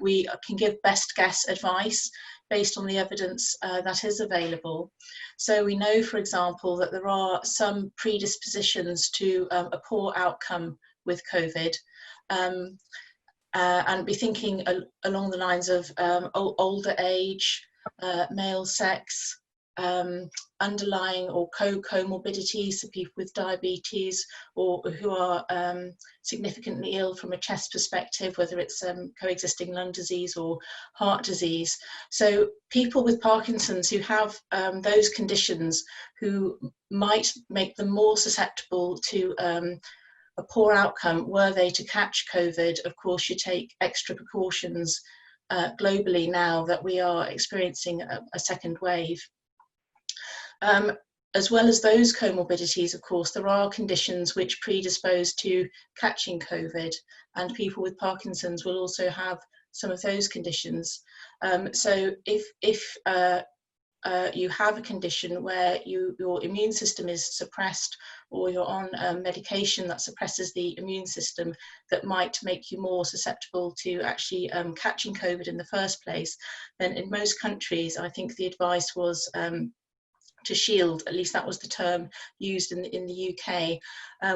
can give best guess advice based on the evidence that is available. So we know, for example, that there are some predispositions to a poor outcome with COVID, and be thinking along the lines of older age, male sex, underlying or comorbidities, so people with diabetes or who are significantly ill from a chest perspective, whether it's coexisting lung disease or heart disease. So people with Parkinson's who have those conditions, who might make them more susceptible to a poor outcome were they to catch COVID. Of course, you take extra precautions globally now that we are experiencing a second wave. As well as those comorbidities, of course, there are conditions which predispose to catching COVID, and people with Parkinson's will also have some of those conditions. So if you have a condition where your immune system is suppressed, or you're on medication that suppresses the immune system that might make you more susceptible to actually catching COVID in the first place, then in most countries, I think the advice was to shield. At least that was the term used in the UK.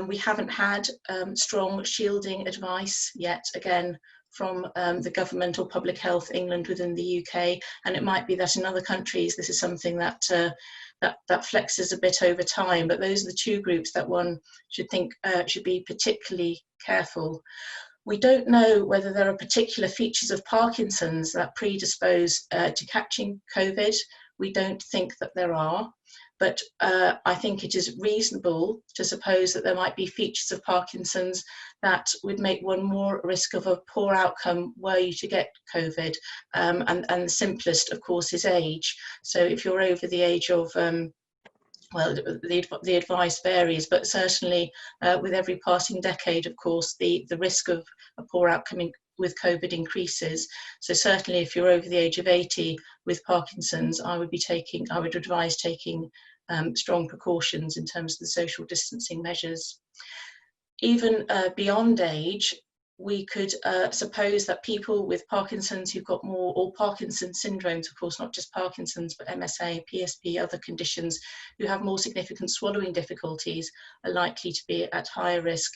We haven't had strong shielding advice yet, again, from the government or Public Health England within the UK, and it might be that in other countries this is something that that flexes a bit over time, but those are the two groups that one should think should be particularly careful. We don't know whether there are particular features of Parkinson's that predispose to catching COVID. We don't think that there are, but I think it is reasonable to suppose that there might be features of Parkinson's that would make one more at risk of a poor outcome were you to get COVID. And the simplest, of course, is age. So if you're over the age of, well, the advice varies, but certainly with every passing decade, of course, the risk of a poor outcome with COVID increases. So certainly if you're over the age of 80 with Parkinson's, I would advise taking strong precautions in terms of the social distancing measures. Even beyond age, we could suppose that people with Parkinson's who've got more, or Parkinson's syndromes, of course, not just Parkinson's, but MSA, PSP, other conditions, who have more significant swallowing difficulties are likely to be at higher risk.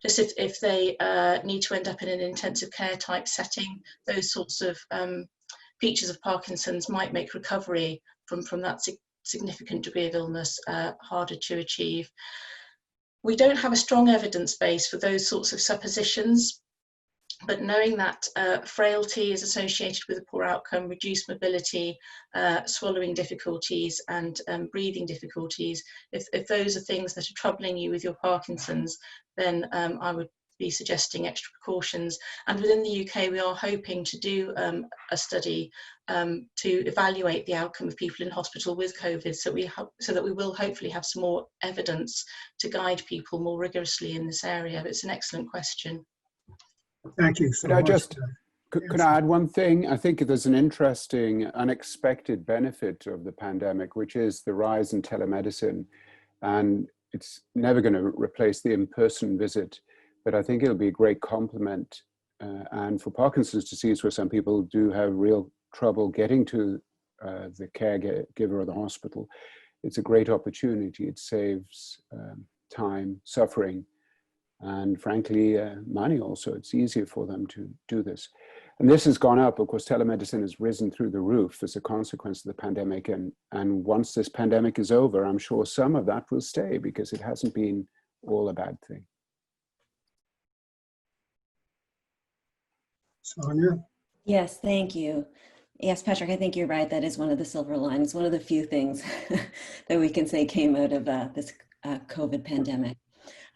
Just if they need to end up in an intensive care type setting, those sorts of features of Parkinson's might make recovery from that significant degree of illness harder to achieve. We don't have a strong evidence base for those sorts of suppositions, but knowing that frailty is associated with a poor outcome, reduced mobility, swallowing difficulties, and breathing difficulties, if those are things that are troubling you with your Parkinson's, then I would be suggesting extra precautions. And within the UK, we are hoping to do a study to evaluate the outcome of people in hospital with COVID, so that we will hopefully have some more evidence to guide people more rigorously in this area. But it's an excellent question.
Thank you so much.
Could I add one thing? I think there's an interesting, unexpected benefit of the pandemic, which is the rise in telemedicine. And it's never going to replace the in-person visit, but I think it'll be a great complement. And for Parkinson's disease, where some people do have real trouble getting to the caregiver or the hospital, it's a great opportunity. It saves time, suffering, and frankly, money also. It's easier for them to do this. And this has gone up. Of course, telemedicine has risen through the roof as a consequence of the pandemic. And once this pandemic is over, I'm sure some of that will stay because it hasn't been all a bad thing.
Sonia?
Yes, thank you. Yes, Patrick, I think you're right. That is one of the silver linings, one of the few things that we can say came out of this COVID pandemic.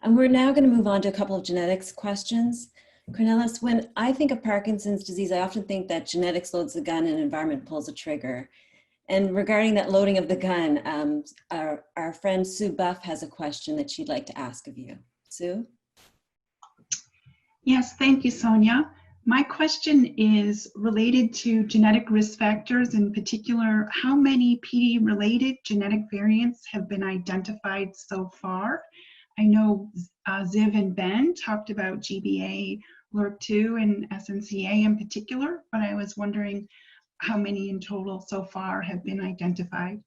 And we're now going to move on to a couple of genetics questions. Cornelis, when I think of Parkinson's disease, I often think that genetics loads the gun and environment pulls the trigger. And regarding that loading of the gun, our friend Sue Buff has a question that she'd like to ask of you. Sue?
Yes, thank you, Sonia. My question is related to genetic risk factors, in particular, how many PD-related genetic variants have been identified so far? I know Ziv and Ben talked about GBA, LRRK2, and SNCA in particular, but I was wondering how many in total so far have been identified.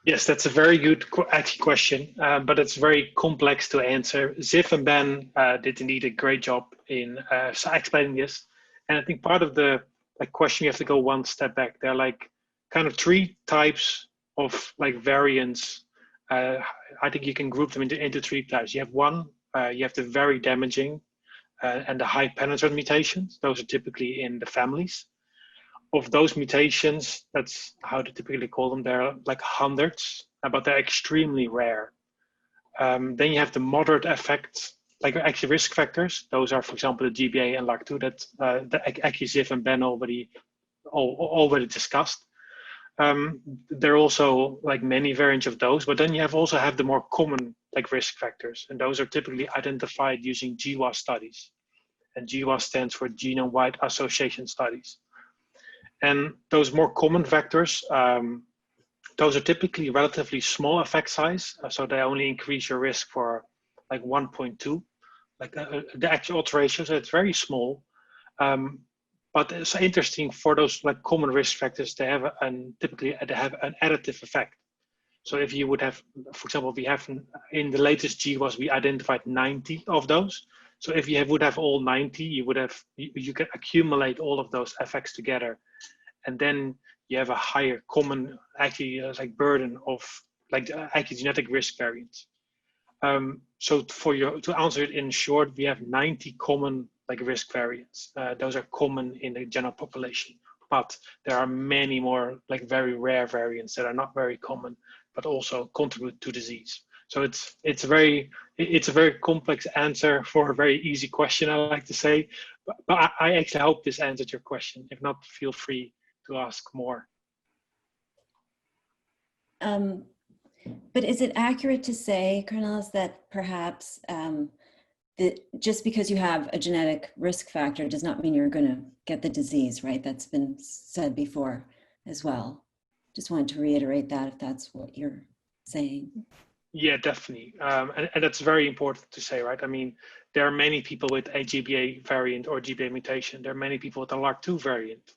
Yes, that's a very good question, but it's very complex to answer. Ziv and Ben did indeed a great job in explaining this. And I think part of the question, you have to go one step back. There are like kind of three types of like variants. I think you can group them into three types. You have one, you have the very damaging and the high penetrant mutations. Those are typically in the families. Of those mutations, that's how they typically call them. They're like hundreds, but they're extremely rare. Then you have the moderate effects, like actually risk factors. Those are, for example, the GBA and LRRK2 that actually Ziv and Ben already discussed. There are also like many variants of those, but then you also have the more common like risk factors, and those are typically identified using GWAS studies. And GWAS stands for genome-wide association studies. And those more common vectors, those are typically relatively small effect size, so they only increase your risk for like 1.2, like the actual odds ratio, so it's very small. But it's interesting for those like common risk factors, they have typically they have an additive effect. So if you would have, for example, we have in the latest GWAS, we identified 90 of those. So if you would have all 90, you can accumulate all of those effects together, and then you have a higher common like burden of like actually genetic risk variants. So to answer it in short, we have 90 common like risk variants. Those are common in the general population, but there are many more like very rare variants that are not very common, but also contribute to disease. So it's a very complex answer for a very easy question, I like to say. But I actually hope this answered your question. If not, feel free to ask more.
But is it accurate to say, Cornelis, that perhaps that just because you have a genetic risk factor does not mean you're going to get the disease, right? That's been said before as well. Just wanted to reiterate that if that's what you're saying.
Yeah, definitely. And that's very important to say, right? I mean, there are many people with a GBA variant or GBA mutation. There are many people with a LRRK2 variant.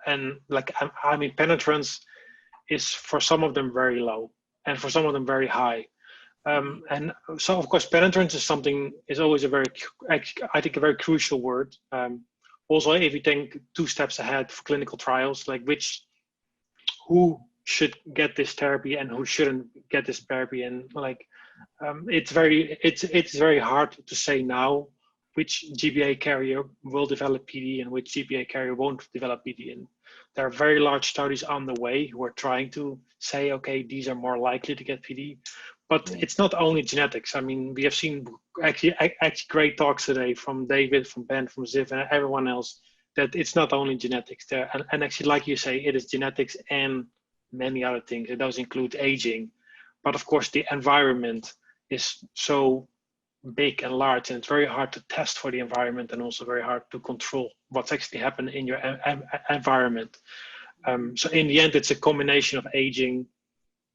I mean, penetrance is for some of them very low and for some of them very high. And so, of course, penetrance is always a very crucial word. Also, if you think 2 steps ahead for clinical trials, like who should get this therapy and who shouldn't get this therapy, and like it's very hard to say now which GBA carrier will develop PD and which GBA carrier won't develop PD. And there are very large studies on the way who are trying to say, okay, these are more likely to get PD. But it's not only genetics. I mean, we have seen actually great talks today from David, from Ben, from Ziv, and everyone else, that it's not only genetics there. And actually, like you say, it is genetics and many other things. It does include aging. But of course, the environment is so big and large, and it's very hard to test for the environment and also very hard to control what's actually happening in your environment. So in the end, it's a combination of aging,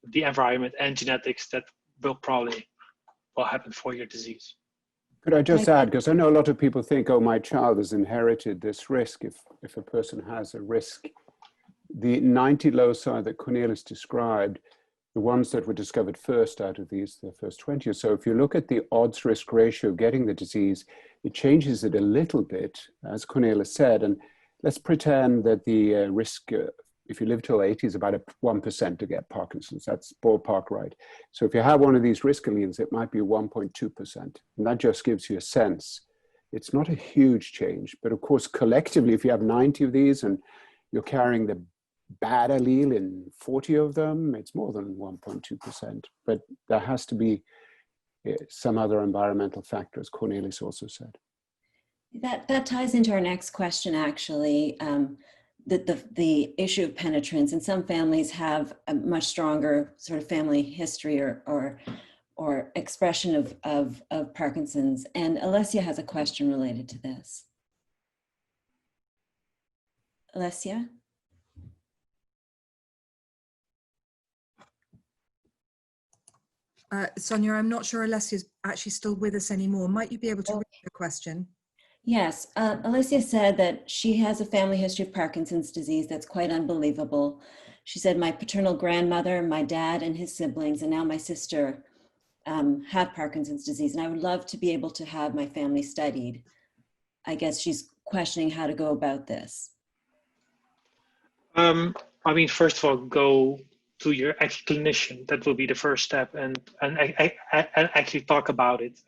the environment, and genetics that will probably happen for your disease.
Could I just add, because I know a lot of people think, oh, my child has inherited this risk if a person has a risk. The 90 loci that Cornelis described, the ones that were discovered first out of these, the first 20 or so, if you look at the odds risk ratio of getting the disease, it changes it a little bit, as Cornelis said. And let's pretend that the risk, if you live till 80, is about 1% to get Parkinson's. That's ballpark right. So if you have one of these risk alleles, it might be 1.2%. And that just gives you a sense. It's not a huge change, but of course, collectively, if you have 90 of these and you're carrying the bad allele in 40 of them, it's more than 1.2%. But there has to be some other environmental factors, Cornelis also said.
That ties into our next question, actually. The issue of penetrance, and some families have a much stronger sort of family history or expression of Parkinson's. And Alessia has a question related to this. Alessia?
Sonia, I'm not sure Alessia's actually still with us anymore. Might you be able to read the question?
Yes, Alessia said that she has a family history of Parkinson's disease that's quite unbelievable. She said, my paternal grandmother, my dad and his siblings, and now my sister have Parkinson's disease. And I would love to be able to have my family studied. I guess she's questioning how to go about this.
I mean, first of all, go to your clinician. That will be the first step, and actually talk about it.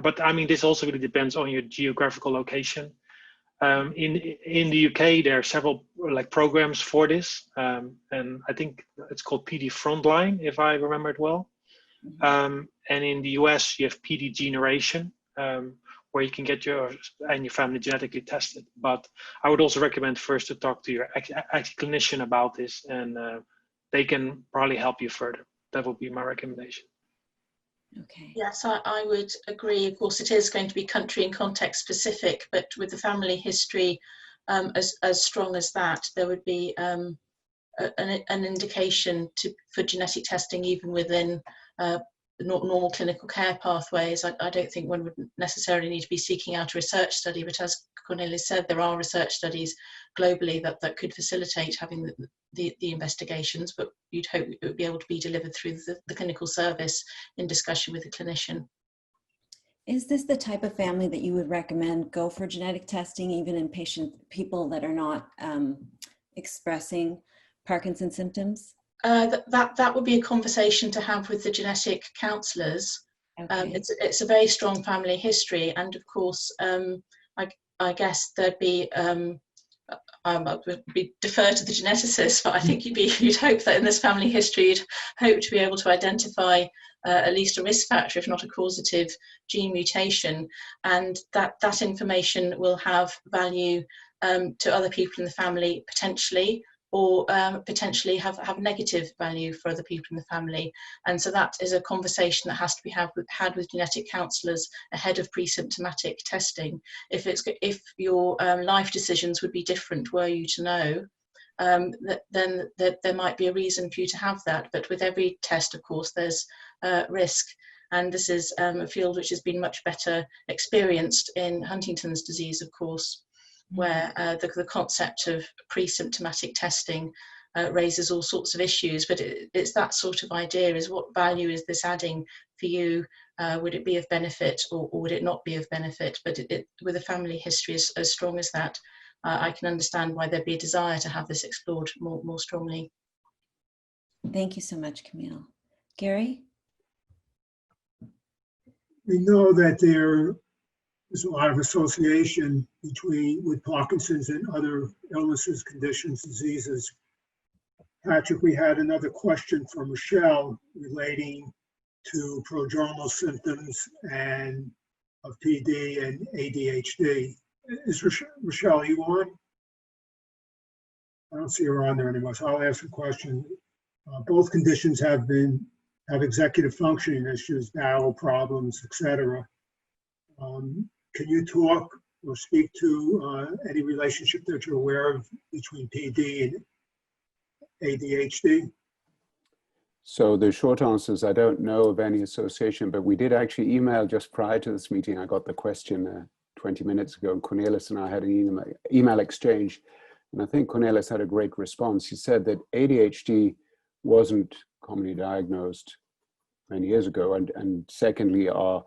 But I mean, this also really depends on your geographical location. In the UK, there are several programs for this, and I think it's called PD Frontline, if I remember it well. And in the US, you have PD Generation, where you can get your family genetically tested. But I would also recommend first to talk to your clinician about this, and they can probably help you further. That would be my recommendation.
Okay.
Yes, I would agree. Of course, it is going to be country and context specific, but with the family history as strong as that, there would be an indication for genetic testing even within normal clinical care pathways. I don't think one would necessarily need to be seeking out a research study, but as Cornelis said, there are research studies globally that could facilitate having the investigations, but you'd hope it would be able to be delivered through the clinical service in discussion with the clinician.
Is this the type of family that you would recommend go for genetic testing, even in people that are not expressing Parkinson's symptoms?
That would be a conversation to have with the genetic counsellors. Okay. It's a very strong family history, and of course, I guess there'd be would be defer to the geneticist, but I think you'd hope that in this family history, you'd hope to be able to identify at least a risk factor, if not a causative gene mutation, and that information will have value to other people in the family potentially, or potentially have negative value for other people in the family. And so that is a conversation that has to be had with genetic counsellors ahead of pre-symptomatic testing. If your life decisions would be different were you to know, then there might be a reason for you to have that. But with every test, of course, there's risk. And this is a field which has been much better experienced in Huntington's disease, of course, where the concept of pre-symptomatic testing raises all sorts of issues, but it's that sort of idea, is what value is this adding for you? Would it be of benefit, or would it not be of benefit? But with a family history as strong as that, I can understand why there'd be a desire to have this explored more strongly.
Thank you so much, Camille. Gary?
We know that there's a lot of association with Parkinson's and other illnesses, conditions, diseases. Patrick, we had another question from Michelle relating to prodromal symptoms and of PD and ADHD. Is Michelle, are you on? I don't see her on there anymore, so I'll ask a question. Both conditions have been have executive functioning issues, bowel problems, etc. Can you talk or speak to any relationship that you're aware of between PD and ADHD?
So the short answer is I don't know of any association, but we did actually email just prior to this meeting. I got the question 20 minutes ago, and Cornelis and I had an email exchange. And I think Cornelis had a great response. He said that ADHD wasn't commonly diagnosed many years ago. And secondly, are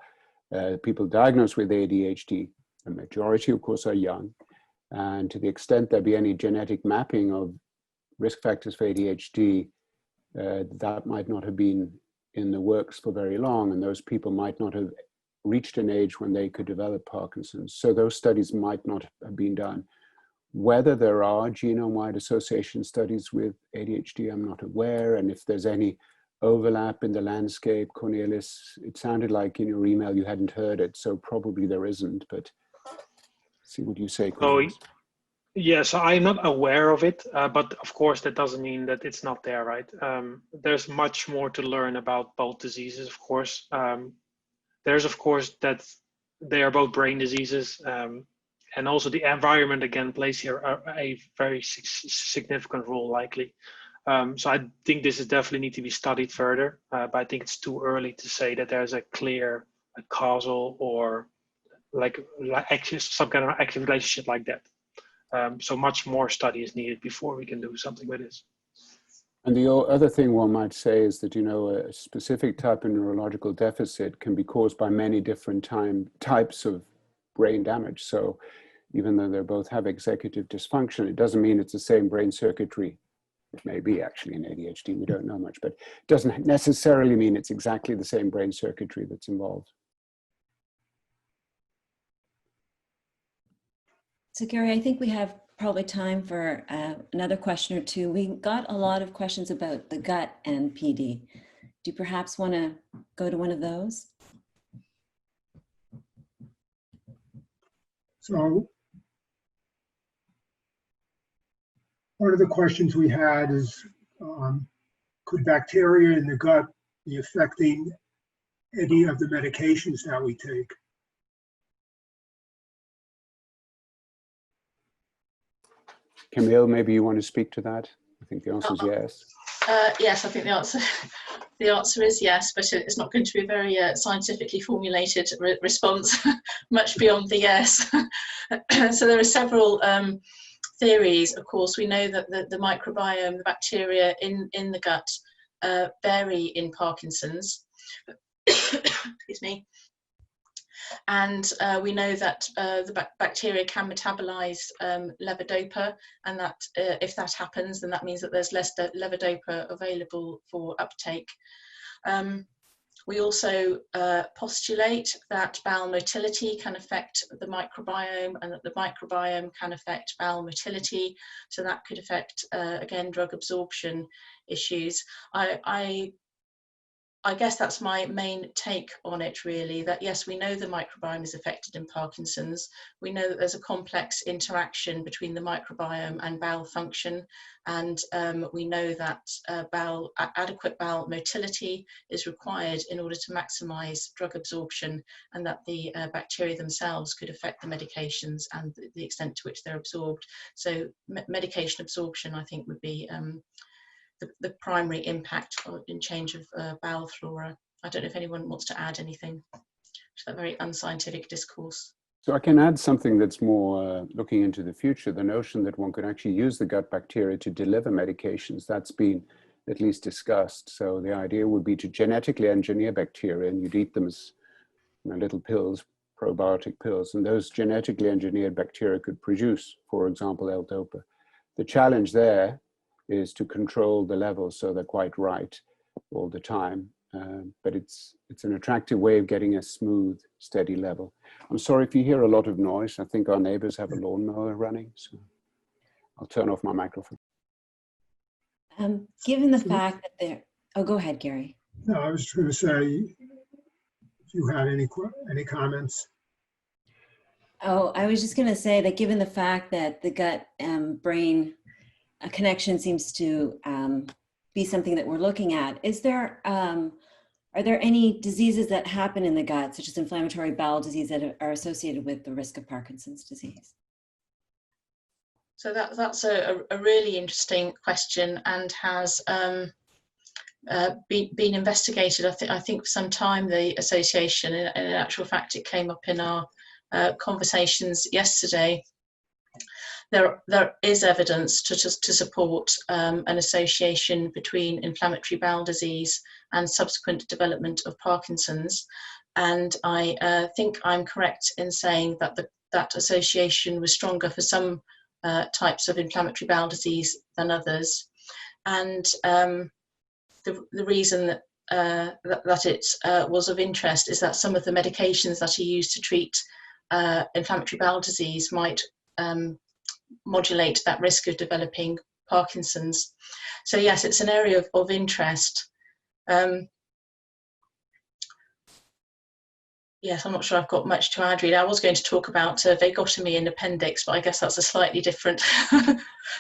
people diagnosed with ADHD, the majority, of course, are young. And to the extent there be any genetic mapping of risk factors for ADHD, that might not have been in the works for very long, and those people might not have reached an age when they could develop Parkinson's. So those studies might not have been done. Whether there are genome-wide association studies with ADHD, I'm not aware, and if there's any overlap in the landscape, Cornelis, it sounded like in your email you hadn't heard it, so probably there isn't, but see what you say, Cornelis.
Oh, yes, I'm not aware of it, but of course that doesn't mean that it's not there, right? There's much more to learn about both diseases, of course. There's, of course, that they are both brain diseases, and also the environment, again, plays here a very significant role, likely. So I think this is definitely need to be studied further, but I think it's too early to say that there's a clear causal or like some kind of active relationship like that. So much more study is needed before we can do something with this.
And the other thing one might say is that, you know, a specific type of neurological deficit can be caused by many different types of brain damage. So even though they both have executive dysfunction, it doesn't mean it's the same brain circuitry. It may be actually in ADHD, we don't know much, but it doesn't necessarily mean it's exactly the same brain circuitry that's involved.
So Gary, I think we have probably time for another question or two. We got a lot of questions about the gut and PD. Do you perhaps want to go to one of those?
So one of the questions we had is, could bacteria in the gut be affecting any of the medications that we take?
Camille, maybe you want to speak to that? I think the answer is yes.
Yes, I think the answer is yes, but it's not going to be a very scientifically formulated response, much beyond the yes. So there are several theories. Of course, we know that the microbiome, the bacteria in the gut, vary in Parkinson's. Excuse me. And we know that the bacteria can metabolize levodopa, and that if that happens, then that means that there's less levodopa available for uptake. We also postulate that bowel motility can affect the microbiome, and that the microbiome can affect bowel motility. So that could affect, again, drug absorption issues. I guess that's my main take on it, really, that yes, we know the microbiome is affected in Parkinson's. We know that there's a complex interaction between the microbiome and bowel function. And we know that adequate bowel motility is required in order to maximize drug absorption, and that the bacteria themselves could affect the medications and the extent to which they're absorbed. So medication absorption, I think, would be the primary impact in change of bowel flora. I don't know if anyone wants to add anything to that very unscientific discourse.
So I can add something that's more looking into the future, the notion that one could actually use the gut bacteria to deliver medications. That's been at least discussed. So the idea would be to genetically engineer bacteria, and you'd eat them as little pills, probiotic pills, and those genetically engineered bacteria could produce, for example, L-DOPA. The challenge there is to control the levels so they're quite right all the time. But it's an attractive way of getting a smooth, steady level. I'm sorry if you hear a lot of noise. I think our neighbors have a lawnmower running, so I'll turn off my microphone.
Given the fact that they're, oh, go ahead, Gary.
No, I was going to say, if you had any comments.
Oh, I was just going to say that given the fact that the gut brain connection seems to be something that we're looking at, is there Are there any diseases that happen in the gut, such as inflammatory bowel disease, that are associated with the risk of Parkinson's disease?
So that's a really interesting question, and has been investigated. I think for some time, the association, and in actual fact, it came up in our conversations yesterday. There is evidence to support an association between inflammatory bowel disease and subsequent development of Parkinson's. And I think I'm correct in saying that that association was stronger for some types of inflammatory bowel disease than others. And the reason that it was of interest is that some of the medications that are used to treat inflammatory bowel disease might modulate that risk of developing Parkinson's. So yes, it's an area of interest. Yes, I'm not sure I've got much to add really. I was going to talk about vagotomy and appendix, but I guess that's a slightly different,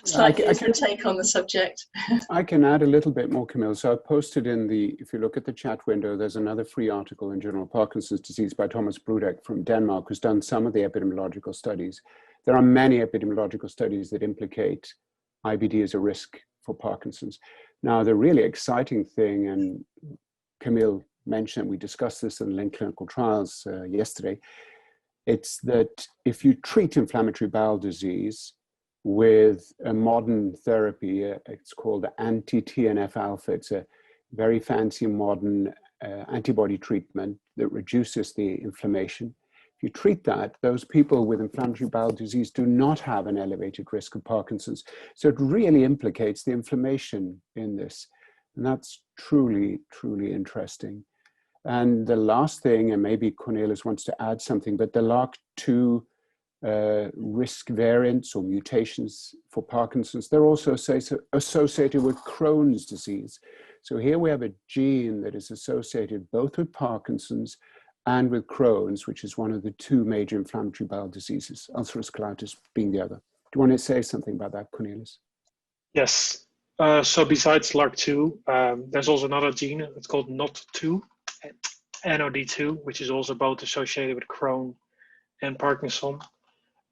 different take on the subject.
I can add a little bit more, Camille. So I posted if you look at the chat window, there's another free article in Journal of Parkinson's Disease by Thomas Brudek from Denmark, who's done some of the epidemiological studies. There are many epidemiological studies that implicate IBD as a risk for Parkinson's. Now, the really exciting thing, and Camille mentioned, we discussed this in linked clinical trials yesterday, it's that if you treat inflammatory bowel disease with a modern therapy, it's called anti-TNF alpha. It's a very fancy modern antibody treatment that reduces the inflammation. If you treat that, those people with inflammatory bowel disease do not have an elevated risk of Parkinson's. So it really implicates the inflammation in this. And that's truly, truly interesting. And the last thing, and maybe Cornelis wants to add something, but the LRRK2 risk variants or mutations for Parkinson's, they're also associated with Crohn's disease. So here we have a gene that is associated both with Parkinson's and with Crohn's, which is one of the two major inflammatory bowel diseases, ulcerative colitis being the other. Do you want to say something about that, Cornelis?
Yes. So besides LRRK2, there's also another gene. It's called NOD2, NOD2, which is also both associated with Crohn and Parkinson.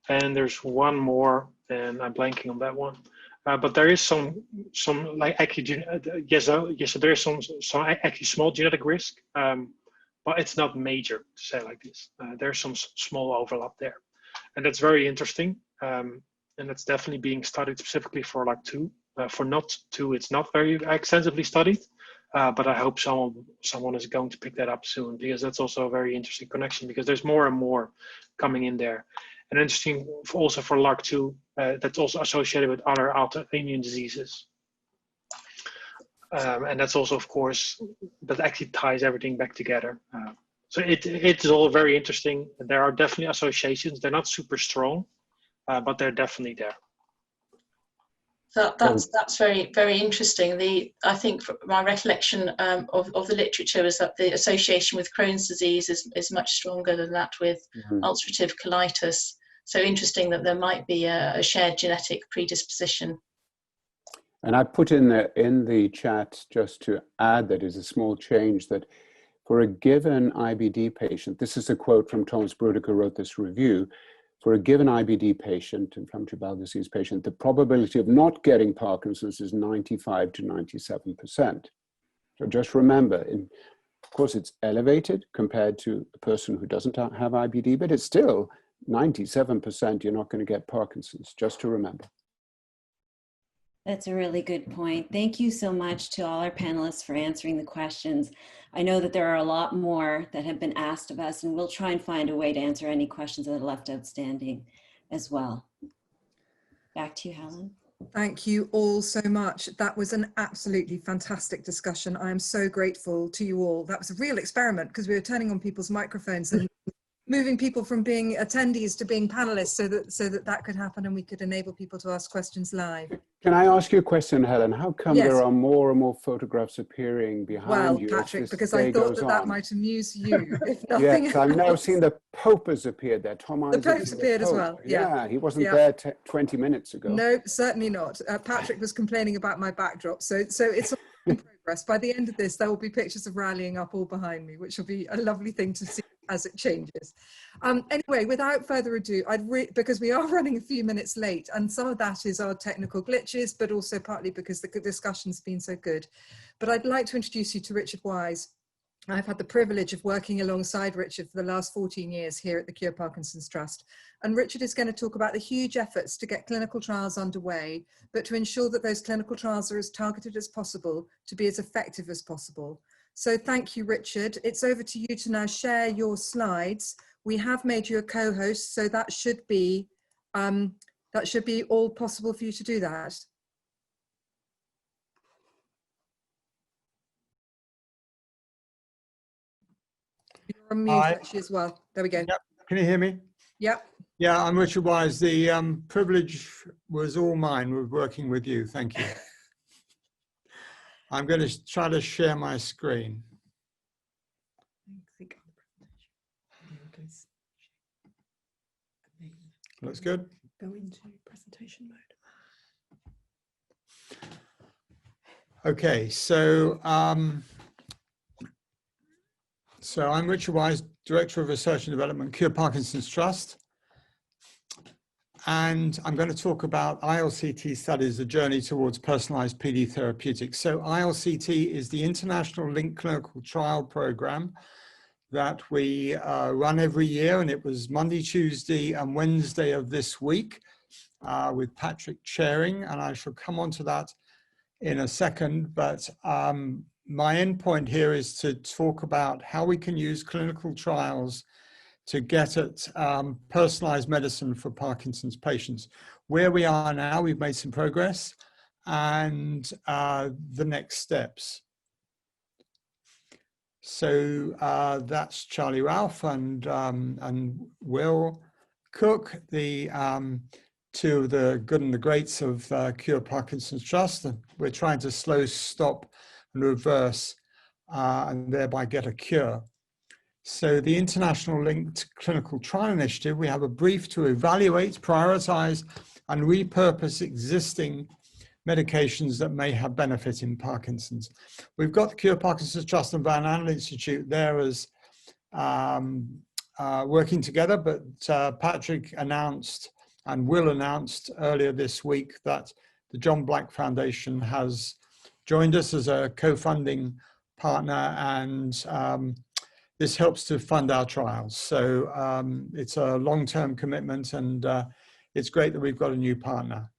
And there's one more, and I'm blanking on that one. But there is some like actually, yes, there is some actually small genetic risk, but it's not major, to say like this. There's some small overlap there, and that's very interesting. And it's definitely being studied specifically for LRRK2. For NOD2, it's not very extensively studied, but I hope someone is going to pick that up soon, because that's also a very interesting connection, because there's more and more coming in there. And interesting also for LRRK2, that's also associated with other autoimmune diseases. And that's also, of course, that actually ties everything back together. So it's all very interesting. There are definitely associations. They're not super strong, but they're definitely there.
That's very, very interesting. I think my recollection of the literature is that the association with Crohn's disease is much stronger than that with ulcerative colitis. So interesting that there might be a shared genetic predisposition.
And I put in the chat, just to add, that is a small change, that for a given IBD patient, this is a quote from Thomas Brudek, who wrote this review, for a given IBD patient, inflammatory bowel disease patient, the probability of not getting Parkinson's is 95 to 97%. So just remember, of course, it's elevated compared to a person who doesn't have IBD, but it's still 97% you're not going to get Parkinson's, just to remember.
That's a really good point. Thank you so much to all our panelists for answering the questions. I know that there are a lot more that have been asked of us, and we'll try and find a way to answer any questions that are left outstanding as well. Back to you, Helen.
Thank you all so much. That was an absolutely fantastic discussion. I am so grateful to you all. That was a real experiment, because we were turning on people's microphones and moving people from being attendees to being panelists so that could happen and we could enable people to ask questions live.
Can I ask you a question, Helen? How come
Yes.
there are more and more photographs appearing behind
Well,
you?
Patrick, because I thought that might amuse you, if nothing
Yes,
else.
I've now seen the Pope has appeared there. Tom
The
Isaac
Pope's
is the
appeared as
Pope.
well, yeah.
He wasn't
Yeah.
there 20 minutes ago.
No, certainly not. Patrick was complaining about my backdrop, so it's in progress. By the end of this, there will be pictures of rallying up all behind me, which will be a lovely thing to see as it changes. Anyway, without further ado, because we are running a few minutes late, and some of that is our technical glitches, but also partly because the discussion's been so good. But I'd like to introduce you to Richard Wise. I've had the privilege of working alongside Richard for the last 14 years here at the Cure Parkinson's Trust. And Richard is going to talk about the huge efforts to get clinical trials underway, but to ensure that those clinical trials are as targeted as possible to be as effective as possible. So thank you, Richard. It's over to you to now share your slides. We have made you a co-host, so that should be all possible for you to do that. You're on mute actually as well. There we go.
Yep. Can you hear me?
Yep.
Yeah, I'm Richard Wise. The privilege was all mine with working with you. Thank you. I'm going to try to share my screen. Looks good.
Go into presentation mode.
Okay, so I'm Richard Wise, Director of Research and Development, Cure Parkinson's Trust. And I'm going to talk about ILCT studies, a journey towards personalized PD therapeutics. So ILCT is the International Linked Clinical Trial Program that we run every year. And it was Monday, Tuesday, and Wednesday of this week with Patrick chairing. And I shall come on to that in a second. But my end point here is to talk about how we can use clinical trials to get at personalized medicine for Parkinson's patients. Where we are now, we've made some progress, and the next steps. So that's Charlie Ralph and Will Cook, the two of the good and the greats of Cure Parkinson's Trust. And we're trying to slow, stop, and reverse, and thereby get a cure. So the International Linked Clinical Trial Initiative, we have a brief to evaluate, prioritize, and repurpose existing medications that may have benefit in Parkinson's. We've got the Cure Parkinson's Trust and Van Andel Institute there as working together, but Patrick announced and Will announced earlier this week that the John Black Foundation has joined us as a co-funding partner, and this helps to fund our trials. So it's a long-term commitment, and it's great that we've got a new partner.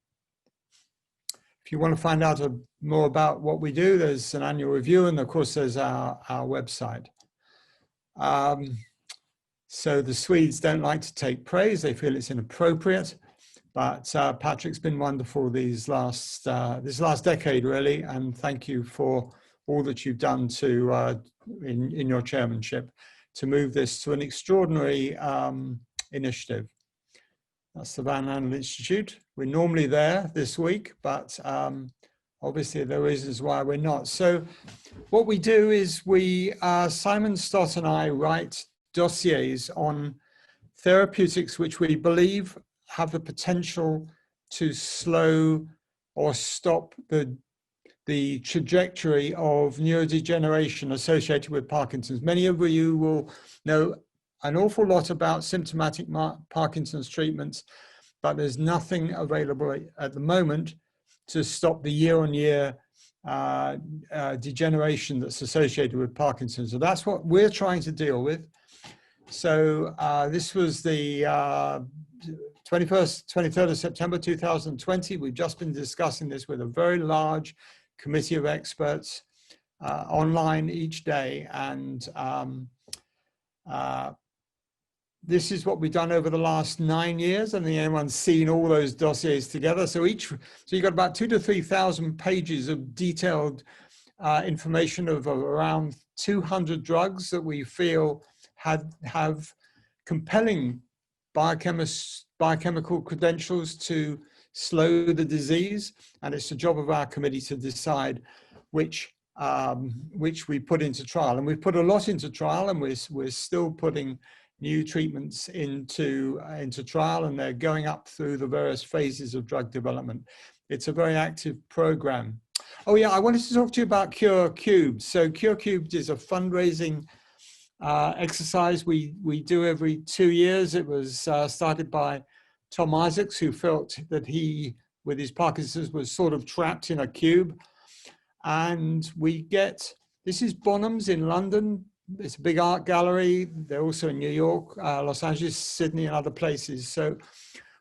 If you want to find out more about what we do, there's an annual review, and of course there's our website. So the Swedes don't like to take praise. They feel it's inappropriate, but Patrick's been wonderful this last decade, really, and thank you for all that you've done to in your chairmanship to move this to an extraordinary initiative. That's the Van Andel Institute. We're normally there this week, but obviously there are reasons why we're not. So what we do is Simon Stott and I write dossiers on therapeutics which we believe have the potential to slow or stop the trajectory of neurodegeneration associated with Parkinson's. Many of you will know an awful lot about symptomatic Parkinson's treatments, but there's nothing available at the moment to stop the year-on-year degeneration that's associated with Parkinson's. So that's what we're trying to deal with. So this was the 23rd of September 2020. We've just been discussing this with a very large committee of experts online each day, and this is what we've done over the last 9 years. I don't think anyone's seen all those dossiers together. So you've got about 2,000 to 3,000 pages of detailed information of around 200 drugs that we feel have compelling biochemical credentials to slow the disease, and it's the job of our committee to decide which we put into trial. And we've put a lot into trial, and we're still putting new treatments into trial, and they're going up through the various phases of drug development. It's a very active program. Oh yeah, I wanted to talk to you about Cure Cubed. So Cure Cubed is a fundraising exercise we do every 2 years. It was started by Tom Isaacs, who felt that he, with his Parkinson's, was sort of trapped in a cube. And we get, this is Bonhams in London. It's a big art gallery. They're also in New York, Los Angeles, Sydney, and other places. So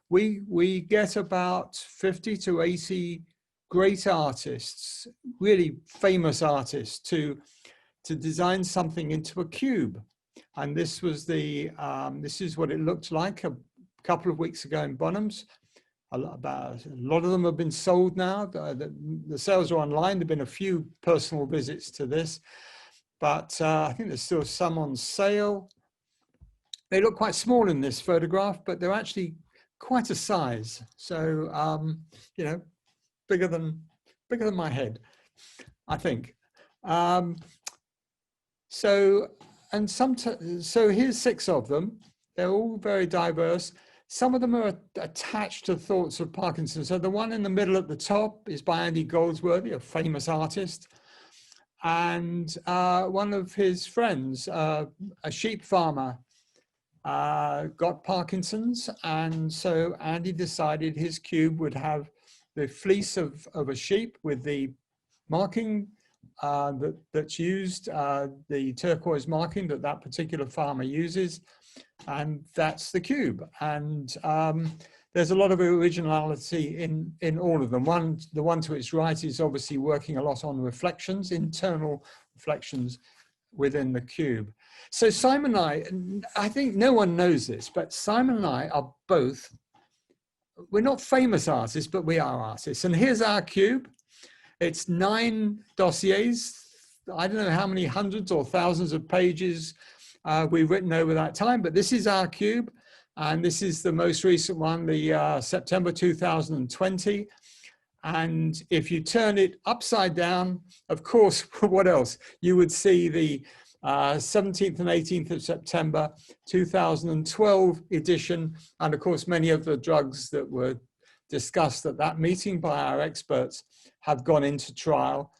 we get about 50 to 80 great artists, really famous artists, to design something into a cube. And this was this is what it looked like a couple of weeks ago in Bonhams. A lot of them have been sold now. The sales are online. There've been a few personal visits to this, but I think there's still some on sale. They look quite small in this photograph, but they're actually quite a size. So, you know, bigger than my head, I think. So here's 6 of them. They're all very diverse. Some of them are attached to thoughts of Parkinson. So the one in the middle at the top is by Andy Goldsworthy, a famous artist. And one of his friends, a sheep farmer, got Parkinson's. And so Andy decided his cube would have the fleece of a sheep with the marking that's used, the turquoise marking that particular farmer uses. And that's the cube. And there's a lot of originality in all of them. The one to its right is obviously working a lot on reflections, internal reflections within the cube. So Simon and I think no one knows this, but Simon and I are both, we're not famous artists, but we are artists. And here's our cube. It's 9 dossiers. I don't know how many hundreds or thousands of pages we've written over that time, but this is our cube. And this is the most recent one, the September 2020. And if you turn it upside down, of course, what else? You would see the 17th and 18th of September 2012 edition. And of course, many of the drugs that were discussed at that meeting by our experts have gone into trial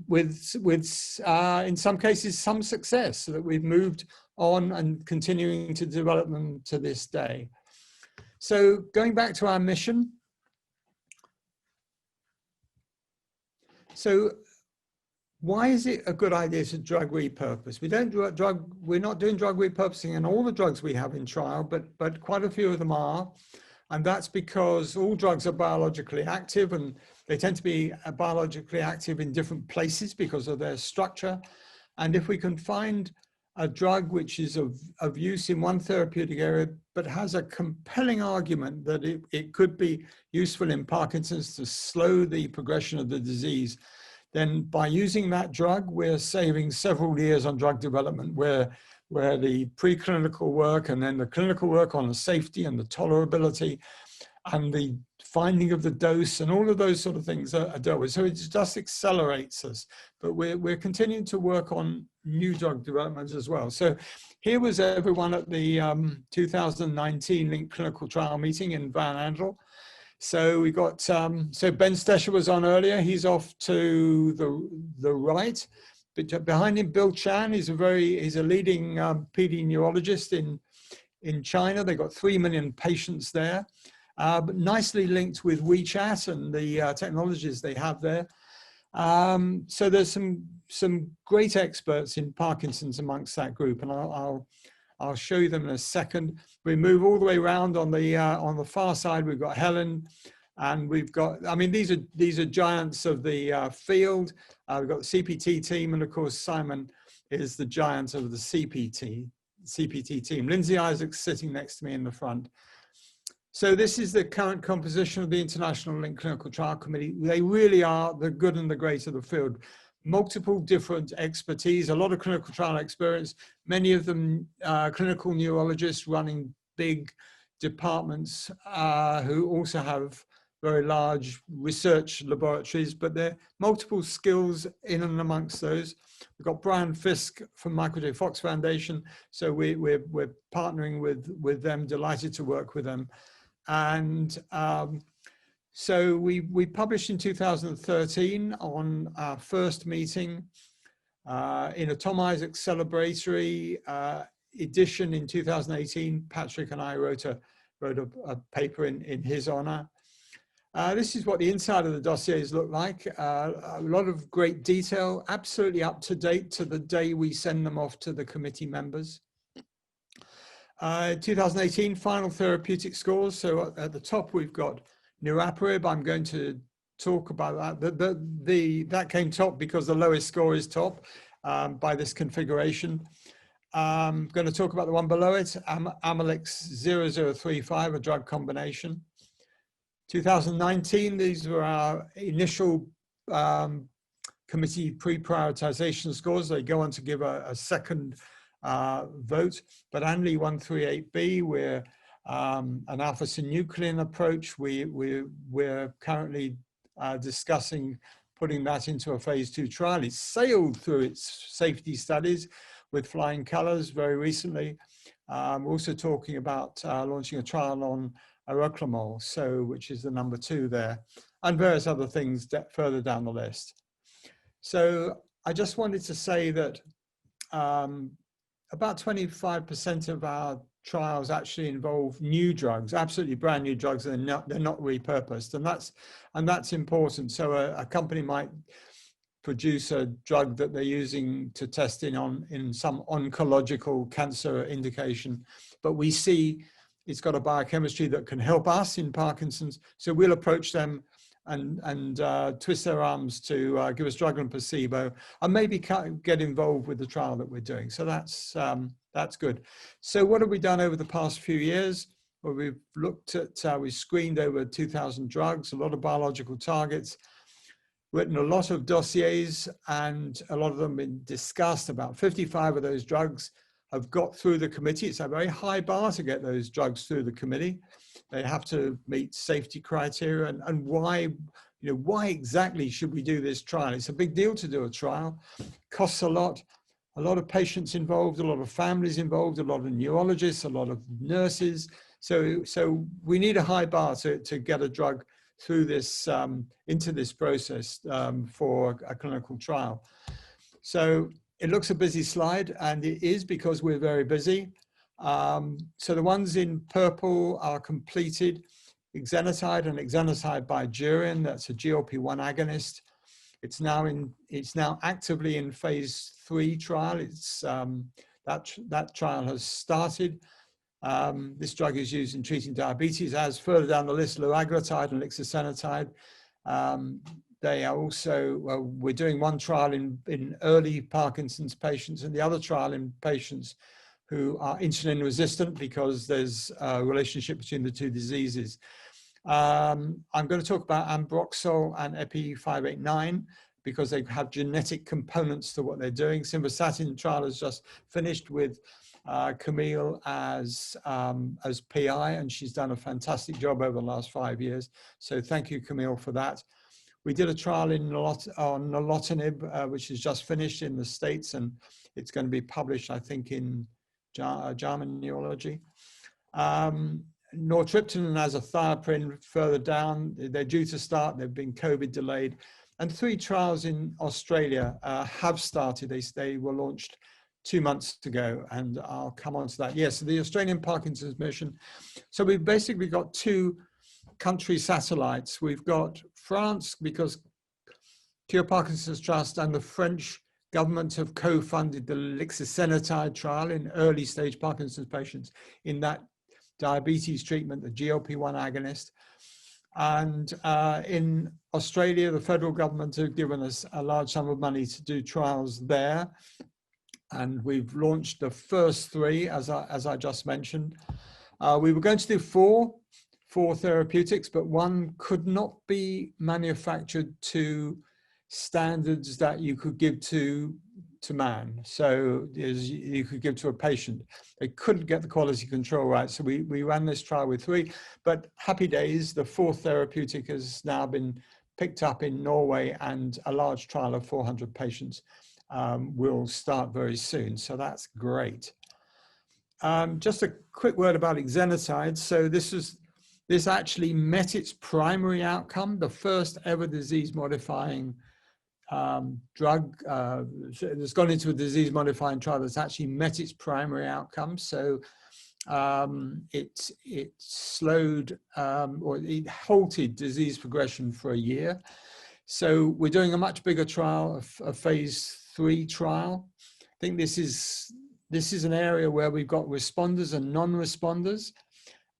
with in some cases, some success, so that we've moved on and continuing to develop them to this day. So going back to our mission. So why is it a good idea to drug repurpose? We're not doing drug repurposing in all the drugs we have in trial, but quite a few of them are. And that's because all drugs are biologically active, and they tend to be biologically active in different places because of their structure. And if we can find a drug which is of use in one therapeutic area, but has a compelling argument that it could be useful in Parkinson's to slow the progression of the disease, then by using that drug, we're saving several years on drug development, where the preclinical work and then the clinical work on the safety and the tolerability and the finding of the dose and all of those sort of things are dealt with. So it just accelerates us, but we're continuing to work on new drug developments as well. So here was everyone at the 2019 Linked Clinical Trial meeting in Van Andel. So we got, so Ben Stecher was on earlier. He's off to the right. But behind him, Bill Chan is he's a leading PD neurologist in China. They've got 3 million patients there, but nicely linked with WeChat and the technologies they have there. So there's some great experts in Parkinson's amongst that group, and I'll show you them in a second. We move all the way around on the far side. We've got Helen, and we've got, I mean, these are giants of the field. We've got the CPT team, and of course, Simon is the giant of the CPT team. Lindsay Isaacs sitting next to me in the front. So this is the current composition of the International Linked Clinical Trial Committee. They really are the good and the great of the field. multiple different expertise, a lot of clinical trial experience, many of them clinical neurologists running big departments who also have very large research laboratories, but there are multiple skills in and amongst those. We've got Brian Fisk from Michael J. Fox Foundation, so we're partnering with them, delighted to work with them. And so we published in 2013 on our first meeting in a Tom Isaac celebratory edition in 2018. Patrick and I wrote a paper in his honor. This is what the inside of the dossiers look like. A lot of great detail, absolutely up to date to the day we send them off to the committee members. 2018 final therapeutic scores. So at the top we've got niraparib. I'm going to talk about that. That came top because the lowest score is top by this configuration. I'm going to talk about the one below it, Amylyx 0035, a drug combination. 2019, these were our initial committee pre-prioritization scores. They go on to give a second vote, but ANLI 138B, we're an alpha-synuclein approach. We're currently discussing putting that into a phase 2 trial. It's sailed through its safety studies with flying colors very recently. We're also talking about launching a trial on areclamol, which is the number 2 there, and various other things further down the list. So I just wanted to say that about 25% of our trials actually involve new drugs, absolutely brand new drugs, and they're not repurposed, and that's important. So a company might produce a drug that they're using to test in some oncological cancer indication, but we see it's got a biochemistry that can help us in Parkinson's, so we'll approach them and twist their arms to give us drug and placebo, and maybe get involved with the trial that we're doing. So that's good. So what have we done over the past few years? Well, we've looked at, we screened over 2,000 drugs, a lot of biological targets, written a lot of dossiers, and a lot of them been discussed. About 55 of those drugs have got through the committee. It's a very high bar to get those drugs through the committee. They have to meet safety criteria, and why, why exactly should we do this trial? It's a big deal to do a trial. Costs a lot of patients involved, a lot of families involved, a lot of neurologists, a lot of nurses. So we need a high bar to get a drug through this, into this process for a clinical trial. So it looks a busy slide, and it is because we're very busy. So the ones in purple are completed. Exenatide and exenatide bidurin, that's a GLP-1 agonist. It's now actively in phase 3 trial. That trial has started. This drug is used in treating diabetes, as further down the list, liraglutide and lixisenatide. They are also, we're doing one trial in early Parkinson's patients, and the other trial in patients who are insulin resistant, because there's a relationship between the two diseases. I'm going to talk about ambroxol and EPI-589 because they have genetic components to what they're doing. Simvastatin trial has just finished with Camille as PI, and she's done a fantastic job over the last 5 years. So thank you, Camille, for that. We did a trial on nilotinib, which is just finished in the States, and it's going to be published, I think, in JAMA Neurology. Nortriptan and azathioprine further down, they're due to start, they've been COVID delayed. And 3 trials in Australia have started. They were launched 2 months ago, and I'll come on to that. Yes, so the Australian Parkinson's Mission. So we've basically got 2 country satellites. We've got France, because Cure Parkinson's Trust and the French government have co-funded the lixisenatide trial in early stage Parkinson's patients in that diabetes treatment, the GLP-1 agonist. And in Australia, the federal government have given us a large sum of money to do trials there. And we've launched the first 3, as I just mentioned. We were going to do 4 therapeutics, but one could not be manufactured to standards that you could give to man. So you could give to a patient. They couldn't get the quality control right. So we ran this trial with 3, but happy days, the 4th therapeutic has now been picked up in Norway, and a large trial of 400 patients will start very soon. So that's great. Just a quick word about exenatide. So this actually met its primary outcome, the first ever disease-modifying drug that's gone into a disease-modifying trial that's actually met its primary outcome. So it slowed or it halted disease progression for a year. So we're doing a much bigger trial, a phase 3 trial. I think this is an area where we've got responders and non-responders,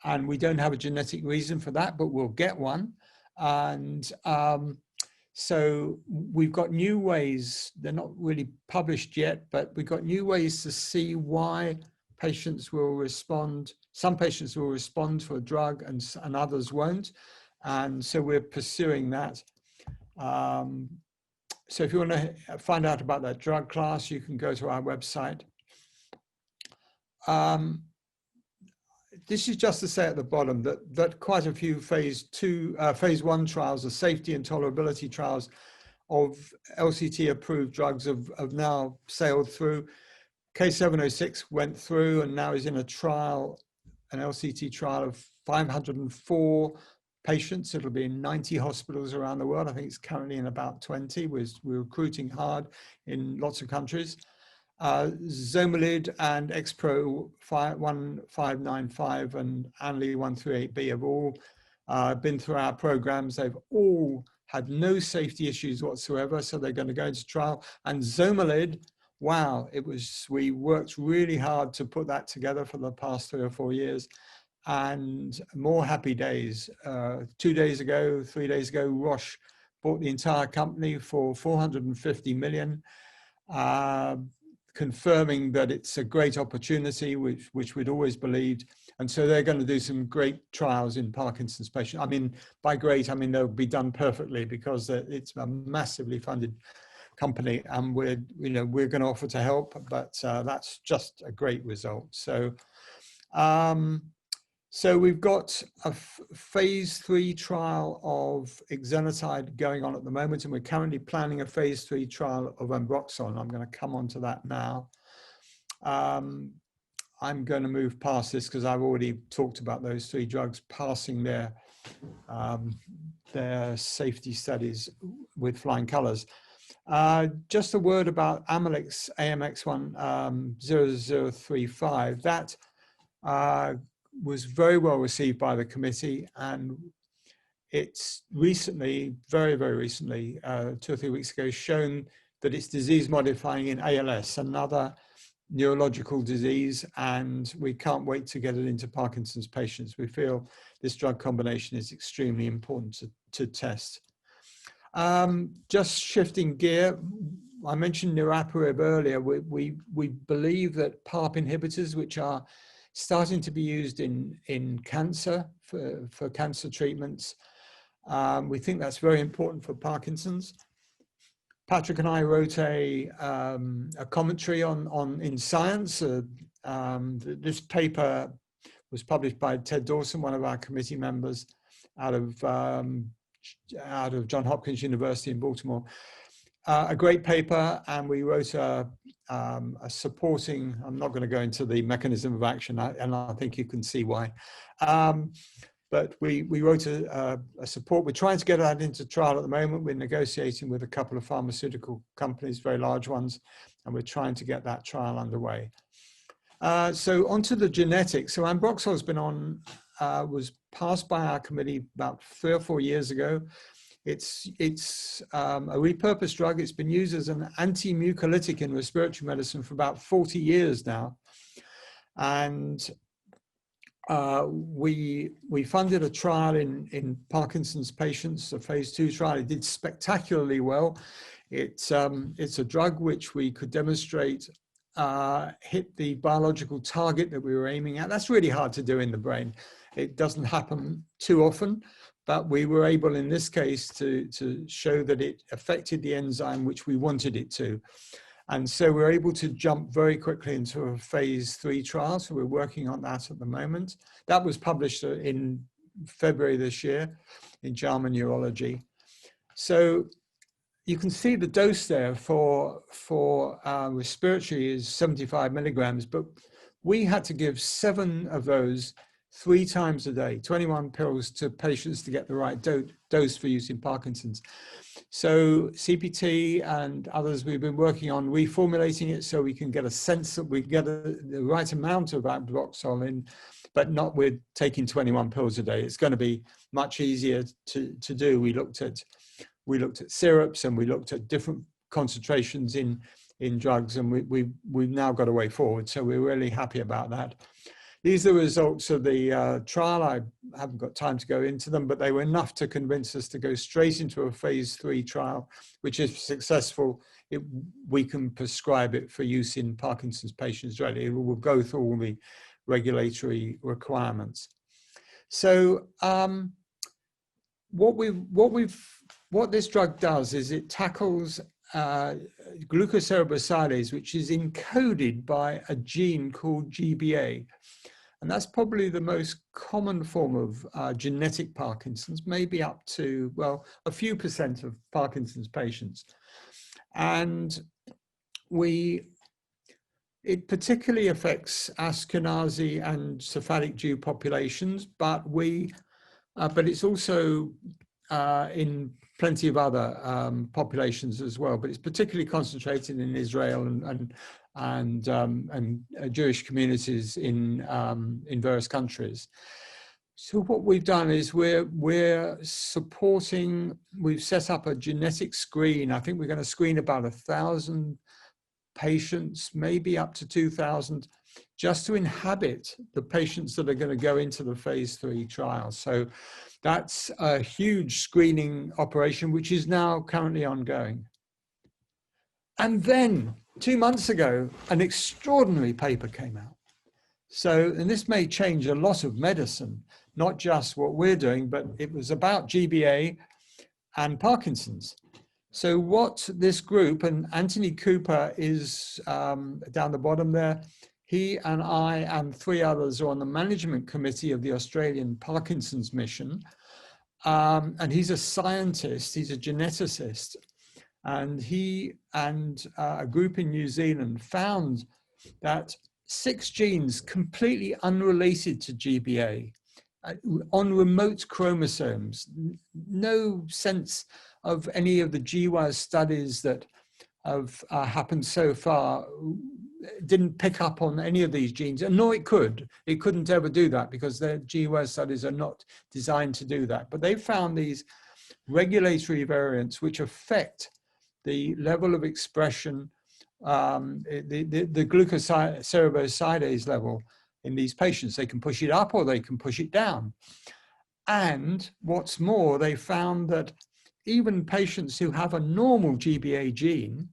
and we don't have a genetic reason for that, but we'll get one. And so we've got new ways, they're not really published yet, but we've got new ways to see why patients will respond. Some patients will respond to a drug and others won't. And so we're pursuing that. So if you want to find out about that drug class, you can go to our website. This is just to say at the bottom that quite a few phase 1 trials, the safety and tolerability trials of LCT approved drugs have now sailed through. K706 went through and now is in a trial, an LCT trial of 504 patients. It'll be in 90 hospitals around the world. I think it's currently in about 20. We're recruiting hard in lots of countries. Zomalid and Expro 1595 and Anli 138B have all been through our programs. They've all had no safety issues whatsoever, so they're going to go into trial. And Zomalid, wow, we worked really hard to put that together for the past 3 or 4 years. And more happy days. 2 days ago, 3 days ago, Roche bought the entire company for 450 million. Confirming that it's a great opportunity, which we'd always believed. And so they're going to do some great trials in Parkinson's patients. I mean, by great, I mean, they'll be done perfectly because it's a massively funded company, and we're going to offer to help, but that's just a great result. So, so we've got a phase 3 trial of exenatide going on at the moment, and we're currently planning a phase 3 trial of Ambroxol. I'm going to come on to that now. I'm going to move past this because I've already talked about those 3 drugs passing their safety studies with flying colors. Just a word about Amylyx AMX1 0035. That was very well received by the committee, and it's recently, very, very recently, 2 or 3 weeks ago, shown that it's disease modifying in ALS, another neurological disease, and we can't wait to get it into Parkinson's patients. We feel this drug combination is extremely important to test. Just shifting gear, I mentioned niraparib earlier. We believe that PARP inhibitors, which are starting to be used in cancer for cancer treatments. We think that's very important for Parkinson's. Patrick and I wrote a commentary in Science. This paper was published by Ted Dawson, one of our committee members out of Johns Hopkins University in Baltimore. A great paper, and we wrote a supporting, I'm not going to go into the mechanism of action, and I think you can see why. But we wrote a support. We're trying to get that into trial at the moment. We're negotiating with a couple of pharmaceutical companies, very large ones, and we're trying to get that trial underway. So onto the genetics. So Ambroxol has been was passed by our committee about 3 or 4 years ago. It's a repurposed drug. It's been used as an anti-mucolytic in respiratory medicine for about 40 years now. And we funded a trial in Parkinson's patients, a phase 2 trial. It did spectacularly well. It's a drug which we could demonstrate hit the biological target that we were aiming at. That's really hard to do in the brain. It doesn't happen too often, but we were able in this case to show that it affected the enzyme which we wanted it to. And so we're able to jump very quickly into a phase 3 trial. So we're working on that at the moment. That was published in February this year in JAMA Neurology. So you can see the dose there for respiratory is 75 milligrams, but we had to give 7 of those 3 times a day, 21 pills to patients to get the right dose for use in Parkinson's. So CPT and others, we've been working on reformulating it so we can get a sense that we get the right amount of Ambroxol in, but not with taking 21 pills a day. It's going to be much easier to do. We looked at syrups and we looked at different concentrations in drugs, and we've now got a way forward. So we're really happy about that. These are the results of the trial. I haven't got time to go into them, but they were enough to convince us to go straight into a phase 3 trial, which if successful, we can prescribe it for use in Parkinson's patients directly. It will go through all the regulatory requirements. So what this drug does is it tackles glucocerebrosidase, which is encoded by a gene called GBA. And that's probably the most common form of genetic Parkinson's, maybe up to, well, a few % of Parkinson's patients. And it particularly affects Ashkenazi and Sephardic Jew populations, but it's also in plenty of other populations as well, but it's particularly concentrated in Israel and Jewish communities in various countries. So what we've done is we've set up a genetic screen. I think we're going to screen about 1,000 patients, maybe up to 2,000, just to inhabit the patients that are going to go into the phase 3 trial. So that's a huge screening operation, which is now currently ongoing. And then 2 months ago, an extraordinary paper came out. So, and this may change a lot of medicine, not just what we're doing, but it was about GBA and Parkinson's. So what this group, and Anthony Cooper is down the bottom there, he and I and 3 others are on the management committee of the Australian Parkinson's Mission. And he's a scientist, he's a geneticist. And he and a group in New Zealand found that 6 genes completely unrelated to GBA on remote chromosomes, no sense of any of the GWAS studies that have happened so far, didn't pick up on any of these genes, and nor it could. It couldn't ever do that because their GWAS studies are not designed to do that. But they found these regulatory variants which affect the level of expression, the glucocerebrosidase level in these patients. They can push it up or they can push it down. And what's more, they found that even patients who have a normal GBA gene,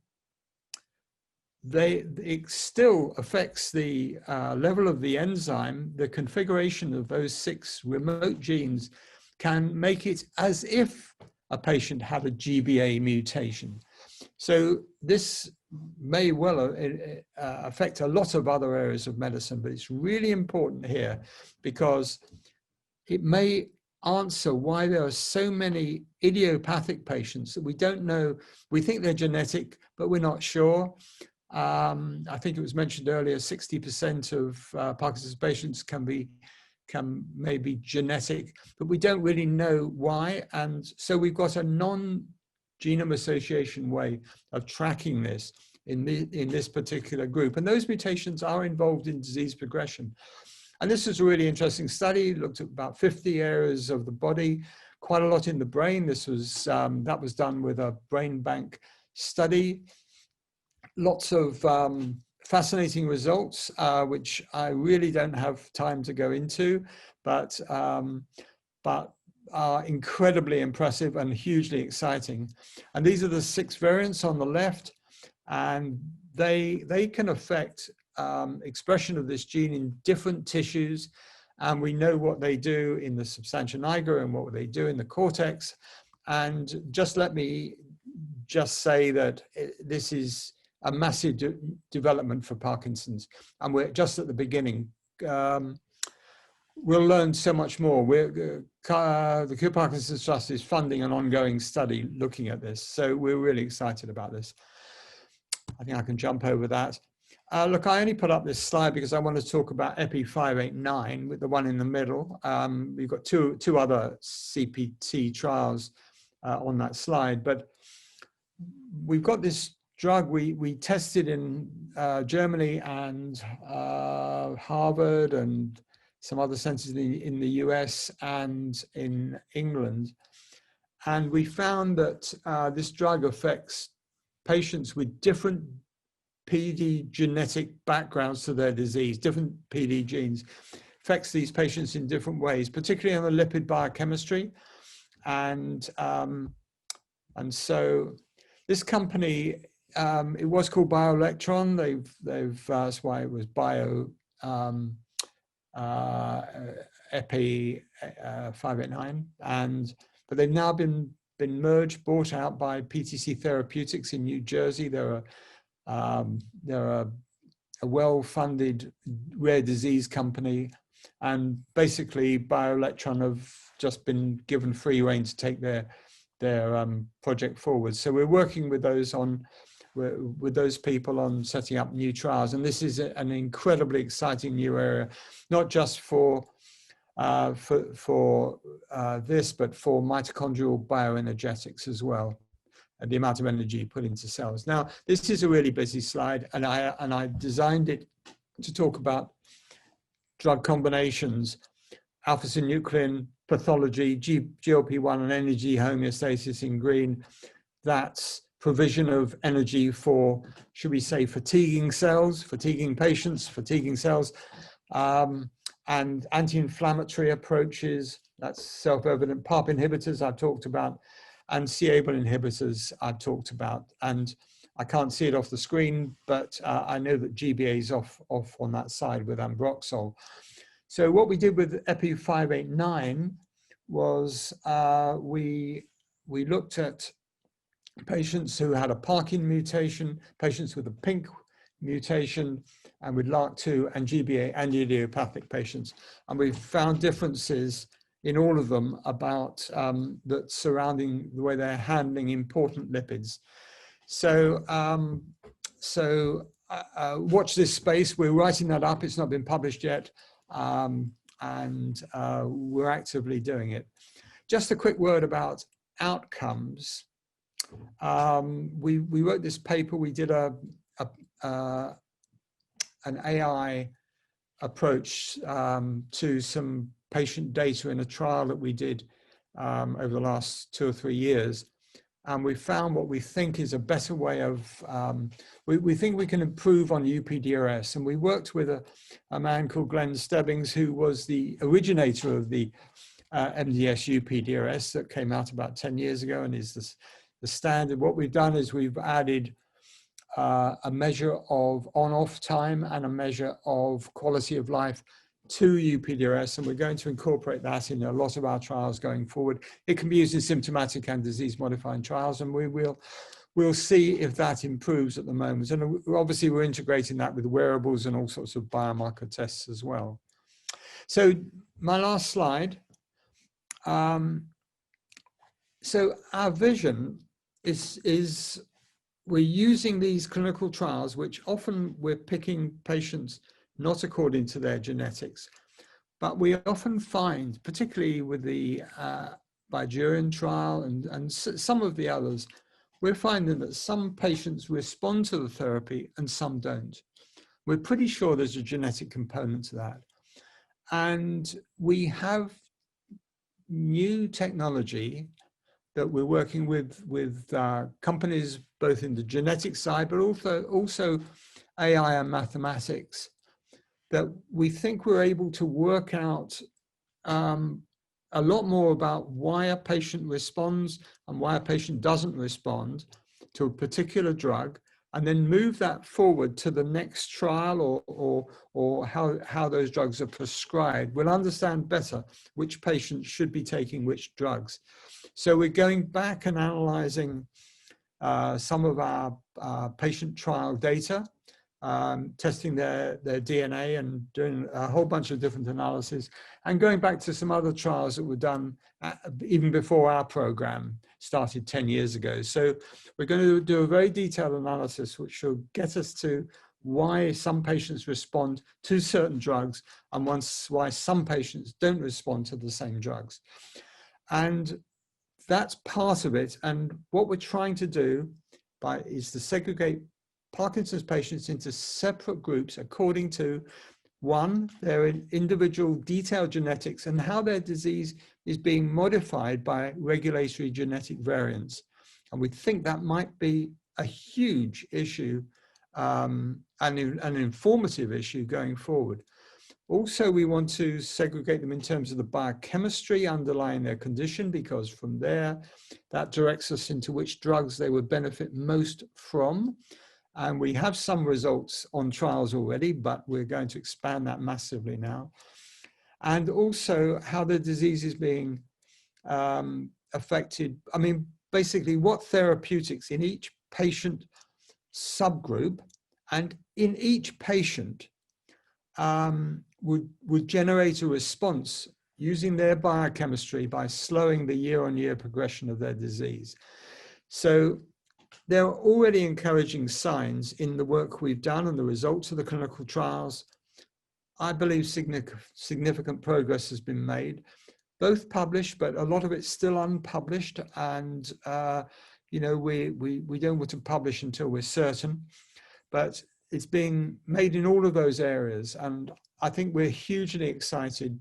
it still affects the level of the enzyme. The configuration of those 6 remote genes can make it as if a patient had a GBA mutation. So this may well affect a lot of other areas of medicine, but it's really important here because it may answer why there are so many idiopathic patients that we don't know. We think they're genetic, but we're not sure. I think it was mentioned earlier, 60% of Parkinson's patients may be genetic, but we don't really know why. And so we've got a non-genome association way of tracking this in this particular group. And those mutations are involved in disease progression. And this is a really interesting study, looked at about 50 areas of the body, quite a lot in the brain. This was, that was done with a brain bank study. Lots of fascinating results, which I really don't have time to go into, but are incredibly impressive and hugely exciting. And these are the 6 variants on the left, and they can affect expression of this gene in different tissues and we know what they do in the substantia nigra and what they do in the cortex. And just let me just say that this is a massive development for Parkinson's, and we're just at the beginning. We'll learn so much more. The Cure Parkinson's Trust is funding an ongoing study looking at this, so we're really excited about this. I think I can jump over that. Look, I only put up this slide because I want to talk about EPI-589 with the one in the middle. We've got two other CPT trials on that slide, but we've got this drug we tested in Germany and Harvard and some other centers in the US and in England. And we found that this drug affects patients with different PD genetic backgrounds to their disease, different PD genes, affects these patients in different ways, particularly on the lipid biochemistry. And so this company, it was called BioElectron. That's why it was EPI-589, but they've now been merged, bought out by PTC Therapeutics in New Jersey. They're a well-funded rare disease company, and basically BioElectron have just been given free rein to take their project forward. So we're working with those people on setting up new trials, and this is an incredibly exciting new area, not just for this, but for mitochondrial bioenergetics as well, and the amount of energy put into cells. Now, this is a really busy slide, and I designed it to talk about drug combinations, alpha-synuclein pathology, GLP-1 and energy homeostasis in green. That's provision of energy for, should we say, fatiguing cells, fatiguing patients, fatiguing cells, and anti-inflammatory approaches. That's self-evident. PARP inhibitors I've talked about, and c-Abl inhibitors I've talked about. And I can't see it off the screen, but I know that GBA is off on that side with ambroxol. So what we did with EPI-589 was we looked at patients who had a Parkin mutation, patients with a PINK mutation, and with LRRK2 and GBA and idiopathic patients. And we found differences in all of them about that surrounding the way they're handling important lipids. So, watch this space. We're writing that up. It's not been published yet. And we're actively doing it. Just a quick word about outcomes. We wrote this paper. We did an AI approach to some patient data in a trial that we did over the last 2 or 3 years. And we found what we think is a better way of, we think we can improve on UPDRS. And we worked with a man called Glenn Stebbings, who was the originator of the MDS UPDRS that came out about 10 years ago and is the standard. What we've done is we've added a measure of on-off time and a measure of quality of life to UPDRS, and we're going to incorporate that in a lot of our trials going forward. It can be used in symptomatic and disease-modifying trials, and we'll see if that improves at the moment. And obviously, we're integrating that with wearables and all sorts of biomarker tests as well. So my last slide. So our vision is we're using these clinical trials, which often we're picking patients not according to their genetics, but we often find, particularly with the Bidurian trial and some of the others, we're finding that some patients respond to the therapy and some don't. We're pretty sure there's a genetic component to that. And we have new technology that we're working with companies both in the genetic side, but also AI and mathematics, that we think we're able to work out a lot more about why a patient responds and why a patient doesn't respond to a particular drug, and then move that forward to the next trial or how those drugs are prescribed, we'll understand better which patients should be taking which drugs. So we're going back and analyzing some of our patient trial data, testing their DNA and doing a whole bunch of different analyses, and going back to some other trials that were done even before our program started 10 years ago. So we're going to do a very detailed analysis which will get us to why some patients respond to certain drugs and why some patients don't respond to the same drugs. And that's part of it. And what we're trying to do is to segregate Parkinson's patients into separate groups according to, one, their individual detailed genetics and how their disease is being modified by regulatory genetic variants. And we think that might be a huge issue and an informative issue going forward. Also, we want to segregate them in terms of the biochemistry underlying their condition, because from there, that directs us into which drugs they would benefit most from. And we have some results on trials already, but we're going to expand that massively now. And also how the disease is being affected. I mean, basically what therapeutics in each patient subgroup and in each patient would generate a response using their biochemistry by slowing the year-on-year progression of their disease. So there are already encouraging signs in the work we've done and the results of the clinical trials. I believe significant progress has been made, both published, but a lot of it's still unpublished. And, you know, we don't want to publish until we're certain, but it's being made in all of those areas. And I think we're hugely excited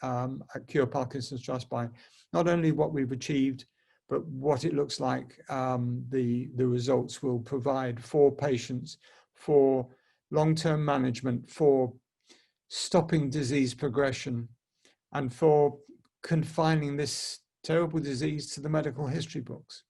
at Cure Parkinson's Trust by not only what we've achieved, but what it looks like the results will provide for patients, for long-term management, for stopping disease progression, and for confining this terrible disease to the medical history books.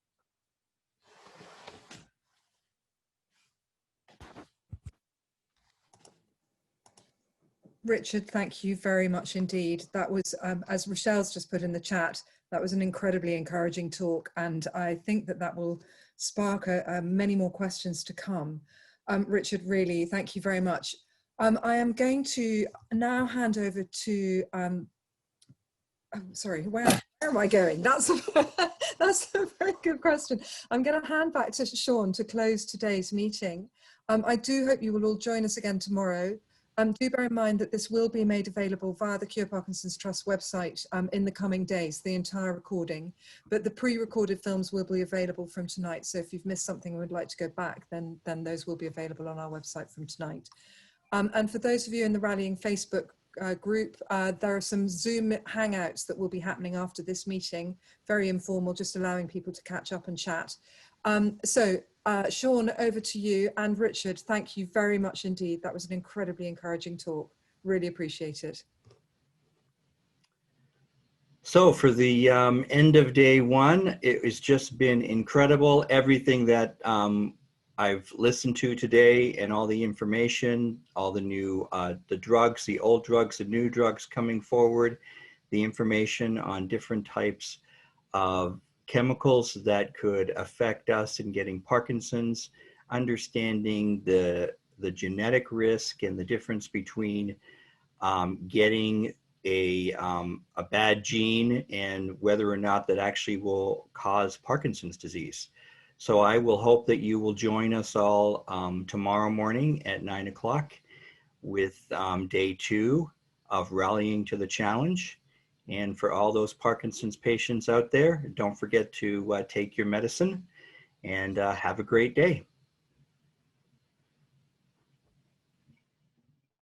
Richard, thank you very much indeed. That was, as Rochelle's just put in the chat, that was an incredibly encouraging talk, and I think that that will spark many more questions to come. Richard, really, thank you very much. I am going to now hand over to, sorry, where am I going? That's a very good question. I'm going to hand back to Sean to close today's meeting. I do hope you will all join us again tomorrow. Do bear in mind that this will be made available via the Cure Parkinson's Trust website in the coming days, the entire recording, but the pre-recorded films will be available from tonight. So if you've missed something and would like to go back, then those will be available on our website from tonight. And for those of you in the Rallying Facebook group, there are some Zoom hangouts that will be happening after this meeting, very informal, just allowing people to catch up and chat. Sean, over to you, and Richard, thank you very much indeed. That was an incredibly encouraging talk. Really appreciate it.
So for the end of day one, it has just been incredible. Everything that I've listened to today and all the information, all the new, the drugs, the old drugs, the new drugs coming forward, the information on different types of chemicals that could affect us in getting Parkinson's, understanding the genetic risk and the difference between getting a bad gene and whether or not that actually will cause Parkinson's disease. So I will hope that you will join us all tomorrow morning at 9 o'clock with day 2 of Rallying to the Challenge. And for all those Parkinson's patients out there, don't forget to take your medicine and have a great day.